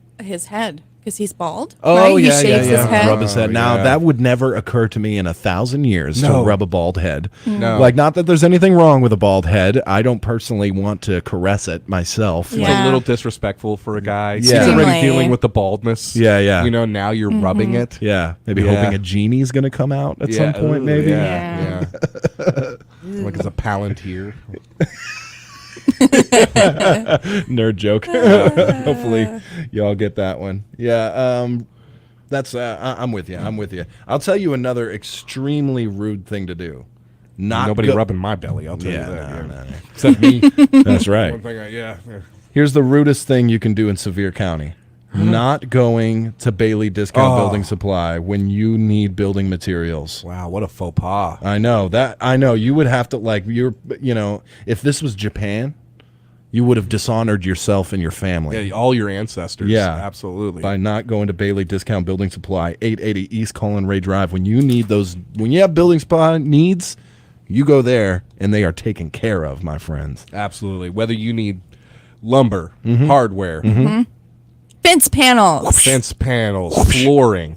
head because he's bald. Oh right? yeah, he shaves his head. Rub his head. Now yeah. that would never occur to me in 1,000 years No. to rub a bald head. No. Like, not that there's anything wrong with a bald head. I don't personally want to caress it myself. It's Yeah. a little disrespectful for a guy. He's Yeah. already Extremely. dealing with the baldness. Yeah. Now you're rubbing it. Yeah, maybe Yeah. hoping a genie's gonna come out at some point. Ooh, Maybe. Yeah. Like it's a Palantir. Nerd joke. Hopefully y'all get that one. Yeah. That's I'm with you. I'm with you. I'll tell you another extremely rude thing to do. Nobody rubbing my belly. I'll tell you that. No. Except me. That's right. One thing yeah. Here's the rudest thing you can do in Sevier County. Not going to Bailey Discount Building Supply when you need building materials. Wow, what a faux pas. I know. You would have to if this was Japan, you would have dishonored yourself and your family. Yeah, all your ancestors. Yeah, absolutely. By not going to Bailey Discount Building Supply, 880 East Colin Ray Drive. When you need when you have building supply needs, you go there and they are taken care of, my friends. Absolutely. Whether you need lumber, hardware, Fence panels, flooring.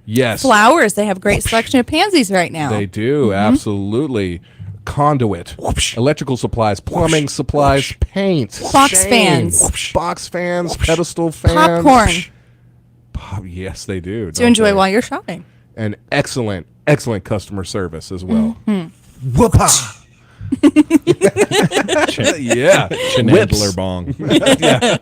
Yes. Flowers. They have a great selection of pansies right now. They do, absolutely. Conduit, electrical supplies, plumbing supplies, paint, box fans, pedestal fans, popcorn. Yes, they do. To enjoy while you're shopping. And excellent customer service as well. Whoop-ah. Yeah, Chenandler bong. Yeah.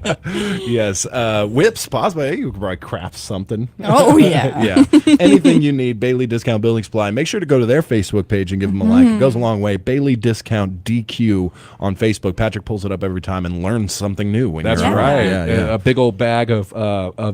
Yes, whips. Possibly you could probably craft something. Oh yeah, yeah. Anything you need, Bailey Discount Building Supply. Make sure to go to their Facebook page and give them a like. It goes a long way. Bailey Discount DQ on Facebook. Patrick pulls it up every time and learns something new. When That's you're right. Yeah. A big old bag of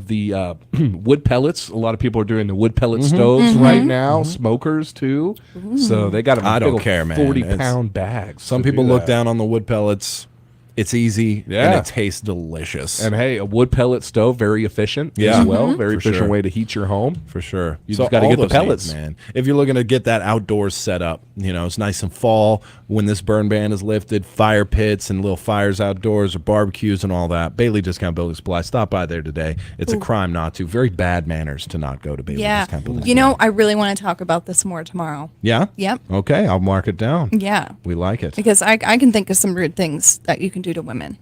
the wood pellets. A lot of people are doing the wood pellet stoves right now. Smokers too. So they got I don't care, man. 40-pound bags. Some people look down on the wood pellets. It's easy and Yeah. it tastes delicious. And hey, a wood pellet stove, very efficient as well. Very efficient way to heat your home. For sure. You just got to all get the those pellets. needs, man. If you're looking to get that outdoors set up, it's nice and fall when this burn ban is lifted, fire pits and little fires outdoors or barbecues and all that. Bailey Discount Building Supply. Stop by there today. It's a crime not to. Very bad manners to not go to Bailey Discount Building Supply. I really want to talk about this more tomorrow. Yeah? Yep. Okay, I'll mark it down. Yeah. We like it. Because I can think of some rude things that you can do to women.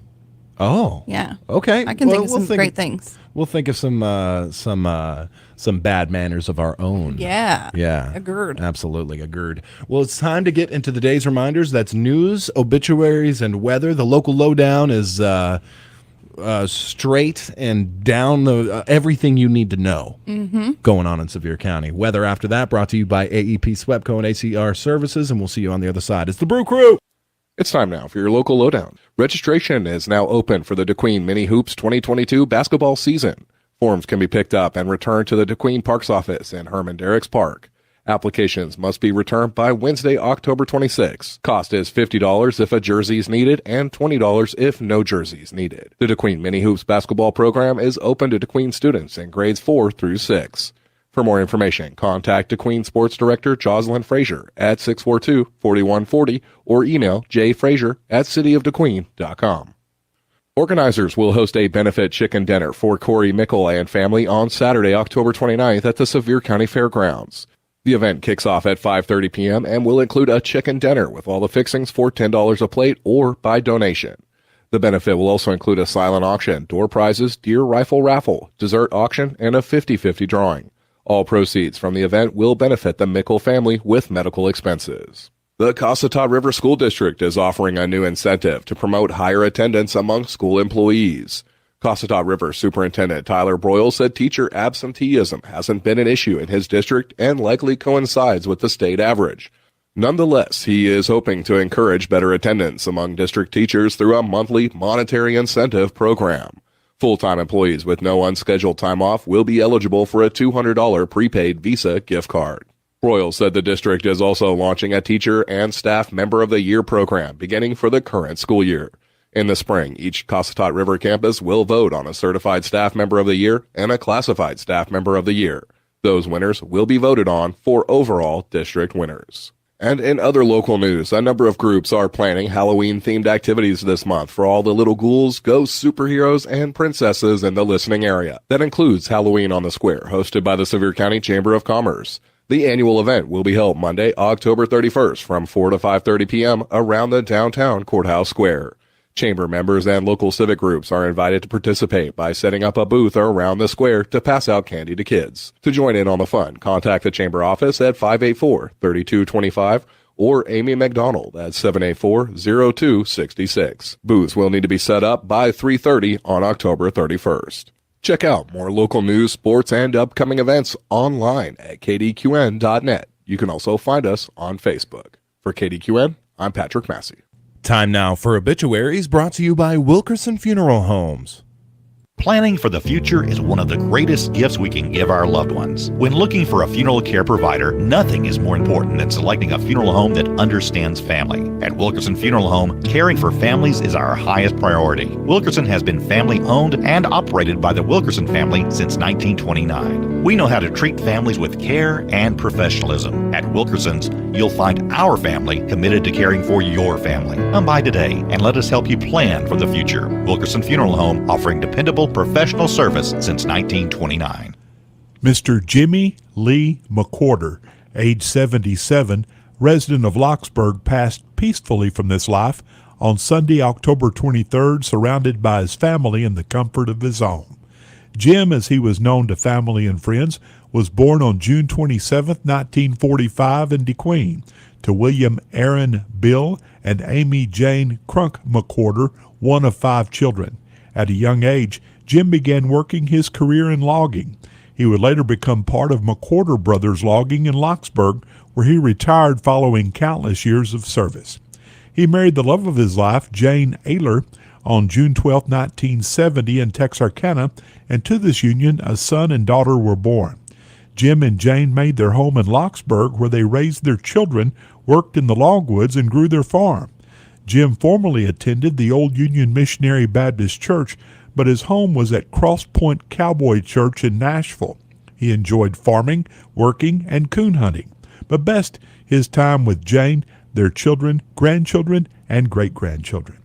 Oh. Yeah. Okay. I can think of some great things. We'll think of some bad manners of our own. Yeah. Yeah. Agreed. Absolutely. Agreed. Well, it's time to get into the day's reminders. That's news, obituaries, and weather. The local lowdown is straight and down everything you need to know going on in Sevier County. Weather after that brought to you by AEP SWEPCO and ACR Services, and we'll see you on the other side. It's the Brew Crew. It's time now for your local lowdown. Registration is now open for the Kdqn Mini Hoops 2022 basketball season. Forms can be picked up and returned to the Kdqn Parks office in Herman Derricks Park. Applications must be returned by Wednesday, October 26. Cost is $50 if a jersey is needed and $20 if no jersey is needed. The Kdqn Mini Hoops basketball program is open to Kdqn students in grades 4 through 6. For more information, contact Kdqn Sports Director Jocelyn Frazier at 642-4140 or email jfrazier@cityofdqueen.com. Organizers will host a benefit chicken dinner for Corey Mickle and family on Saturday, October 29th at the Sevier County Fairgrounds. The event kicks off at 5:30 p.m. and will include a chicken dinner with all the fixings for $10 a plate or by donation. The benefit will also include a silent auction, door prizes, deer rifle raffle, dessert auction, and a 50-50 drawing. All proceeds from the event will benefit the Mickle family with medical expenses. The Cossatot River School District is offering a new incentive to promote higher attendance among school employees. Cossatot River Superintendent Tyler Broyle said teacher absenteeism hasn't been an issue in his district and likely coincides with the state average. Nonetheless, he is hoping to encourage better attendance among district teachers through a monthly monetary incentive program. Full-time employees with no unscheduled time off will be eligible for a $200 prepaid Visa gift card. Broyle said the district is also launching a Teacher and Staff Member of the Year program beginning for the current school year. In the spring, each Cossatot River campus will vote on a Certified Staff Member of the Year and a Classified Staff Member of the Year. Those winners will be voted on for overall district winners. And in other local news, a number of groups are planning Halloween-themed activities this month for all the little ghouls, ghosts, superheroes, and princesses in the listening area. That includes Halloween on the Square, hosted by the Sevier County Chamber of Commerce. The annual event will be held Monday, October 31st from 4 to 5:30 p.m. around the downtown Courthouse Square. Chamber members and local civic groups are invited to participate by setting up a booth around the square to pass out candy to kids. To join in on the fun, contact the Chamber office at 584-3225 or Amy McDonald at 784-0266. Booths will need to be set up by 3:30 on October 31st. Check out more local news, sports, and upcoming events online at kdqn.net. You can also find us on Facebook. For KDQN, I'm Patrick Massey. Time now for obituaries, brought to you by Wilkerson Funeral Homes. Planning for the future is one of the greatest gifts we can give our loved ones. When looking for a funeral care provider, nothing is more important than selecting a funeral home that understands family. At Wilkerson Funeral Home, caring for families is our highest priority. Wilkerson has been family owned and operated by the Wilkerson family since 1929. We know how to treat families with care and professionalism. At Wilkerson's, you'll find our family committed to caring for your family. Come by today and let us help you plan for the future. Wilkerson Funeral Home, offering dependable professional service since 1929. Mr. Jimmy Lee McWhorter, age 77, resident of Locksburg, passed peacefully from this life on Sunday, October 23rd, surrounded by his family in the comfort of his home. Jim, as he was known to family and friends, was born on June 27, 1945 in DeQueen to William Aaron Bill and Amy Jane Crunk McWhorter, one of 5 children. At a young age, Jim began working his career in logging. He would later become part of McWhorter Brothers Logging in Locksburg, where he retired following countless years of service. He married the love of his life, Jane Ayler, on June 12, 1970 in Texarkana, and to this union a son and daughter were born. Jim and Jane made their home in Locksburg, where they raised their children, worked in the logwoods, and grew their farm. Jim formerly attended the Old Union Missionary Baptist Church, but his home was at Cross Point Cowboy Church in Nashville. He enjoyed farming, working, and coon hunting, but best his time with Jane, their children, grandchildren, and great-grandchildren.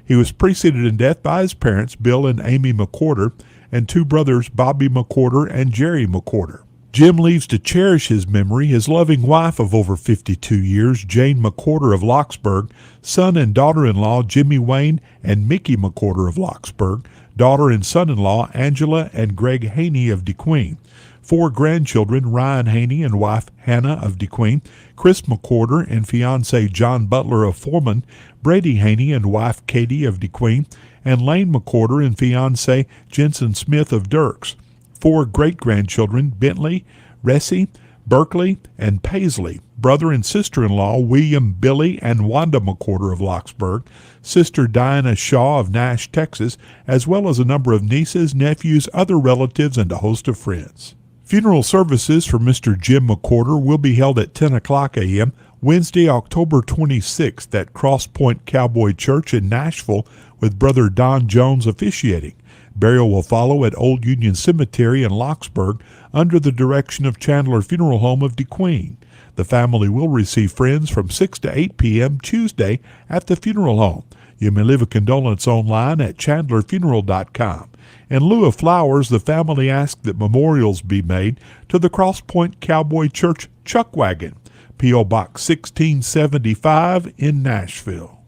He was preceded in death by his parents, Bill and Amy McWhorter, and 2 brothers, Bobby McWhorter and Jerry McWhorter. Jim leaves to cherish his memory his loving wife of over 52 years, Jane McWhorter of Locksburg, son and daughter-in-law Jimmy Wayne and Mickey McWhorter of Locksburg, daughter and son-in-law Angela and Greg Haney of DeQueen, 4 grandchildren, Ryan Haney and wife Hannah of DeQueen, Chris McWhorter and fiancé John Butler of Foreman, Brady Haney and wife Katie of DeQueen, and Lane McWhorter and fiancé Jensen Smith of Dirks. 4 great-grandchildren, Bentley, Ressie, Berkeley, and Paisley, brother and sister-in-law William, Billy, and Wanda McWhorter of Locksburg, sister Diana Shaw of Nash, Texas, as well as a number of nieces, nephews, other relatives, and a host of friends. Funeral services for Mr. Jim McWhorter will be held at 10 o'clock a.m. Wednesday, October 26th at Cross Point Cowboy Church in Nashville, with Brother Don Jones officiating. Burial will follow at Old Union Cemetery in Locksburg under the direction of Chandler Funeral Home of DeQueen. The family will receive friends from 6 to 8 p.m. Tuesday at the funeral home. You may leave a condolence online at chandlerfuneral.com. In lieu of flowers, the family asked that memorials be made to the Cross Point Cowboy Church Chuck Wagon, P.O. Box 1675 in Nashville.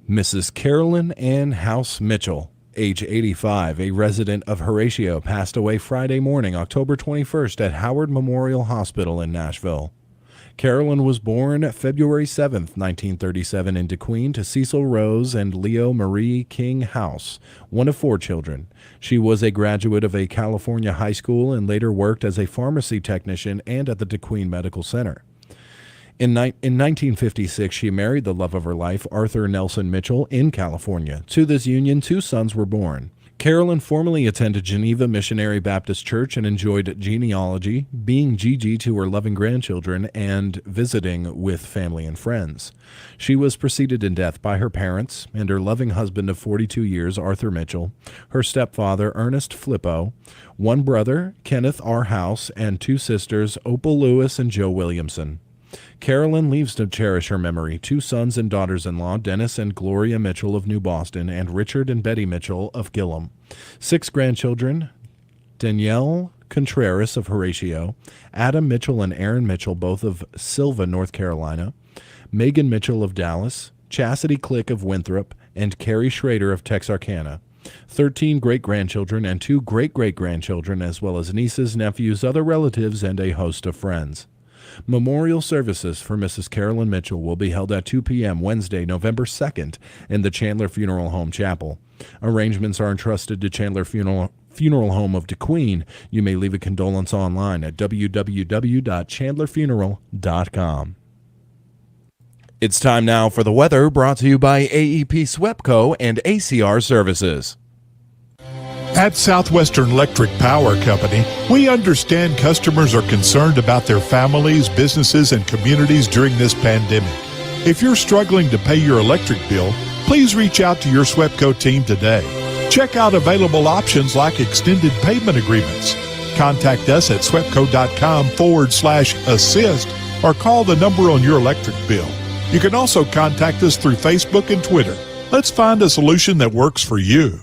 Mrs. Carolyn Ann House Mitchell, age 85, a resident of Horatio, passed away Friday morning, October 21st at Howard Memorial Hospital in Nashville. Carolyn was born February 7, 1937 in DeQueen to Cecil Rose and Leo Marie King House, one of 4 children. She was a graduate of a California high school and later worked as a pharmacy technician and at the DeQueen Medical Center. In 1956, she married the love of her life, Arthur Nelson Mitchell, in California. To this union, 2 sons were born. Carolyn formerly attended Geneva Missionary Baptist Church and enjoyed genealogy, being Gigi to her loving grandchildren, and visiting with family and friends. She was preceded in death by her parents and her loving husband of 42 years, Arthur Mitchell, her stepfather, Ernest Flippo, 1 brother, Kenneth R. House, and 2 sisters, Opal Lewis and Joe Williamson. Carolyn leaves to cherish her memory 2 sons and daughters-in-law, Dennis and Gloria Mitchell of New Boston, and Richard and Betty Mitchell of Gillum. 6 grandchildren, Danielle Contreras of Horatio, Adam Mitchell and Aaron Mitchell, both of Silva, North Carolina, Megan Mitchell of Dallas, Chastity Click of Winthrop, and Carrie Schrader of Texarkana. 13 great-grandchildren and 2 great-great-grandchildren, as well as nieces, nephews, other relatives, and a host of friends. Memorial services for Mrs. Carolyn Mitchell will be held at 2 p.m. Wednesday, November 2nd in the Chandler Funeral Home Chapel. Arrangements are entrusted to Chandler Funeral Funeral Home of Kdqn. You may leave a condolence online at www.chandlerfuneral.com. It's time now for the weather, brought to you by AEP SWEPCO and ACR Services. At Southwestern Electric Power Company, we understand customers are concerned about their families, businesses, and communities during this pandemic. If you're struggling to pay your electric bill, please reach out to your SWEPCO team today. Check out available options like extended payment agreements. Contact us at swepco.com/assist or call the number on your electric bill. You can also contact us through Facebook and Twitter. Let's find a solution that works for you.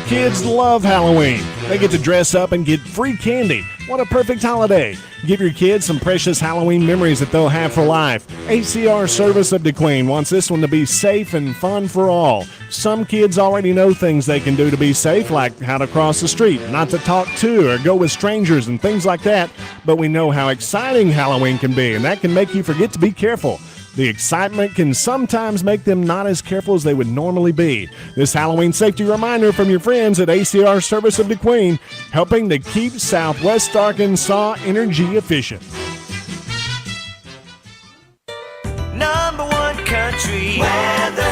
Kids love Halloween. They get to dress up and get free candy. What a perfect holiday. Give your kids some precious Halloween memories that they'll have for life. ACR Service of Kdqn wants this one to be safe and fun for all. Some kids already know things they can do to be safe, like how to cross the street, not to talk to or go with strangers and things like that. But we know how exciting Halloween can be, and that can make you forget to be careful. The excitement can sometimes make them not as careful as they would normally be. This Halloween safety reminder from your friends at ACR Service of Kdqn, helping to keep Southwest Arkansas energy efficient. Number one country weather.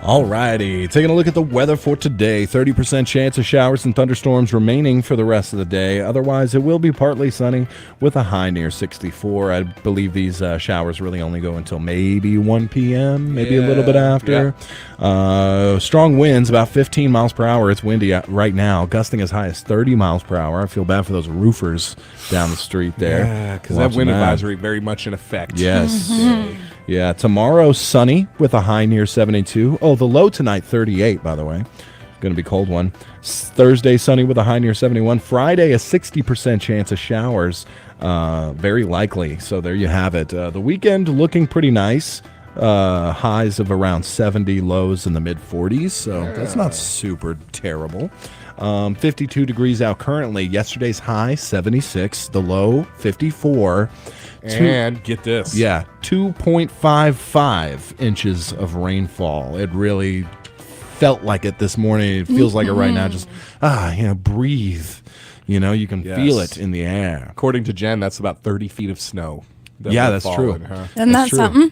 Alrighty, taking a look at the weather for today. 30% chance of showers and thunderstorms remaining for the rest of the day. Otherwise, it will be partly sunny with a high near 64. I believe these showers really only go until maybe 1 p.m., maybe a little bit after. Strong winds, about 15 miles per hour. It's windy right now, gusting as high as 30 miles per hour. I feel bad for those roofers down the street there. Yeah, because that wind advisory very much in effect. Yes. Yeah, tomorrow sunny with a high near 72. Oh, the low tonight 38, by the way. Going to be a cold one. Thursday sunny with a high near 71. Friday a 60% chance of showers, very likely. So there you have it. The weekend looking pretty nice. Highs of around 70, lows in the mid 40s. So that's not super terrible. 52 degrees out currently. Yesterday's high 76, the low 54. And get this. Yeah, 2.55 inches of rainfall. It really felt like it this morning. It feels like it right now. Just, breathe. You know, you can feel it in the air. According to Jen, that's about 30 feet of snow. That's true. Huh? Isn't that something?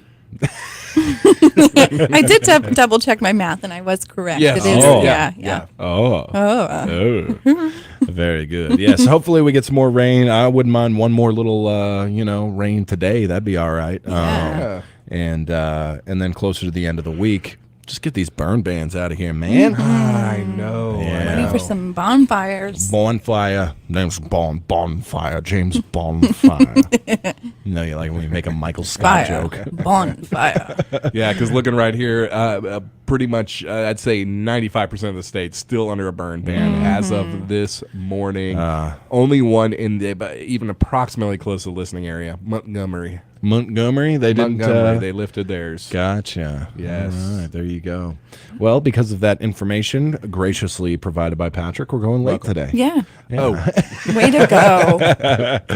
I did double check my math, and I was correct. Yes. It is, yeah. Oh. Very good. Yes. Hopefully we get some more rain. I wouldn't mind one more little, rain today. That'd be all right. Yeah. And then closer to the end of the week, just get these burn bans out of here, man. I know. Yeah. Ready for some bonfires. Bonfire. Name's Bonfire. James Bonfire. You like when you make a Michael Scott joke. Bonfire. Yeah, because looking right here, pretty much, I'd say 95% of the state still under a burn ban as of this morning. Only one in the even approximately close to the listening area, Montgomery. They didn't. They lifted theirs. Gotcha. Yes. All right, there you go. Well, because of that information graciously provided by Patrick, we're going late today. Yeah. Oh, way to go!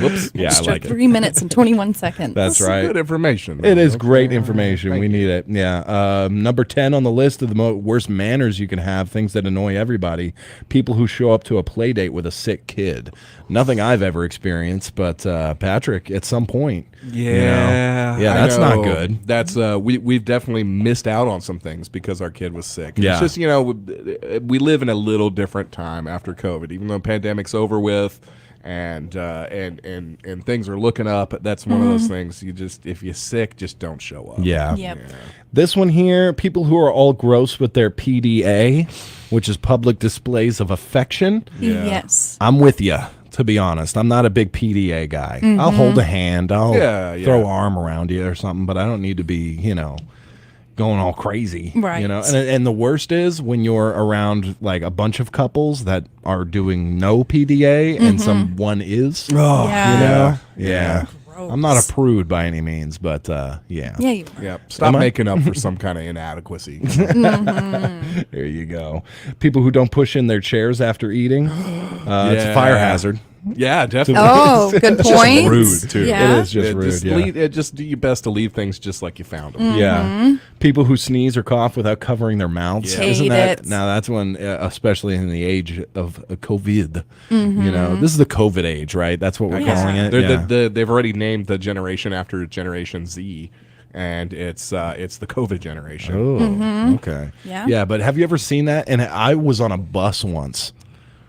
Whoops. Yeah, I like it. 3 minutes and 21 seconds. That's right. Good information. It is great information. We need it. Yeah. Number 10 on the list of the worst manners you can have, things that annoy everybody. People who show up to a play date with a sick kid. Nothing I've ever experienced, but Patrick, at some point. Yeah. That's not good. That's we've definitely missed out on some things because our kid was sick. Yeah. It's just, we live in a little different time after COVID. Even though the pandemic's over with and things are looking up, that's one of those things you just, if you're sick, just don't show up. Yeah. Yep. This one here, people who are all gross with their PDA, which is public displays of affection. Yeah. Yes. I'm with you. To be honest, I'm not a big PDA guy. I'll hold a hand. I'll throw an arm around you or something, but I don't need to be, going all crazy. Right. And the worst is when you're around like a bunch of couples that are doing no PDA and someone is. Oh, Yeah. I'm not a prude by any means, but yeah. Yeah, you are. Yep. Stop making up for some kind of inadequacy. There you go. People who don't push in their chairs after eating. It's a fire hazard. Yeah, definitely. Oh, good It's point. Just rude too. Yeah. It is just rude. Just do your best to leave things just like you found them. Mm-hmm. Yeah, people who sneeze or cough without covering their mouths. Yeah. Isn't Hate that it. now? That's when, especially in the age of COVID. Mhm. You know, this is the COVID age, right? That's what we're calling it. They've already named the generation after Generation Z, and it's the COVID generation. Oh, Mhm. okay. Yeah. Yeah, but have you ever seen that? And I was on a bus once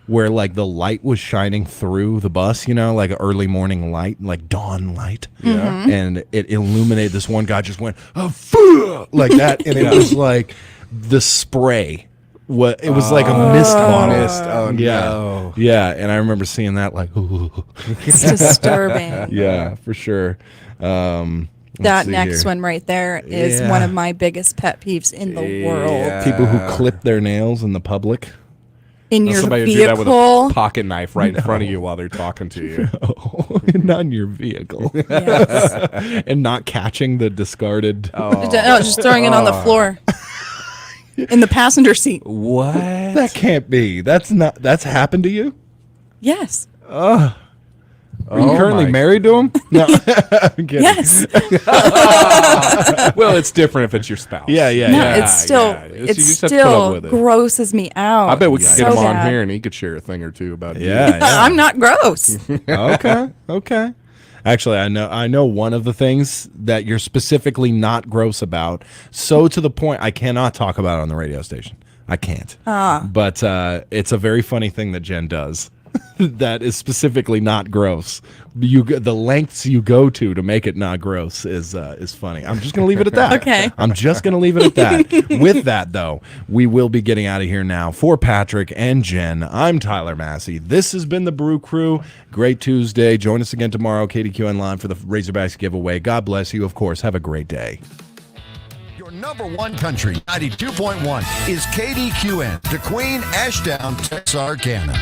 where like the light was shining through the bus, you know, like an early morning light, like dawn light. Yeah. Mhm. And it illuminated. This one guy just went, oh, like that. And it was like the spray. It was like a mist bottle. Oh, yeah. no. Yeah. And I remember seeing that like, It's disturbing. Yeah, for sure. That let's see next here. one right there is Yeah. one of my biggest pet peeves in the world. People who clip their nails in the public. In your Somebody vehicle. do that with a pocket knife right in front of you while they're talking to you. Not in your vehicle. And not catching the discarded. No, just throwing it on the floor. In the passenger seat. What? That can't be. That's happened to you? Yes. Are you currently married to him? No. I'm kidding. Yes. Well, it's different if it's your spouse. Yeah. No, it's still You it just have to put up still with it. grosses me out. I bet we could so get him on bad. here and he could share a thing or two about you. Yeah. I'm not gross. Okay. Actually, I know one of the things that you're specifically not gross about. So to the point, I cannot talk about it on the radio station. I can't. But it's a very funny thing that Jen does. That is specifically not gross. The lengths you go to make it not gross is funny. I'm just gonna leave it at that. Okay. I'm just gonna leave it at that. With that though, we will be getting out of here now. For Patrick and Jen, I'm Tyler Massey. This has been the Brew Crew. Great Tuesday. Join us again tomorrow, Kdqn Live, for the Razorbacks giveaway. God bless you. Of course, have a great day. Your number one country, 92.1, is KDQN, Kdqn, Ashdown, Texarkana.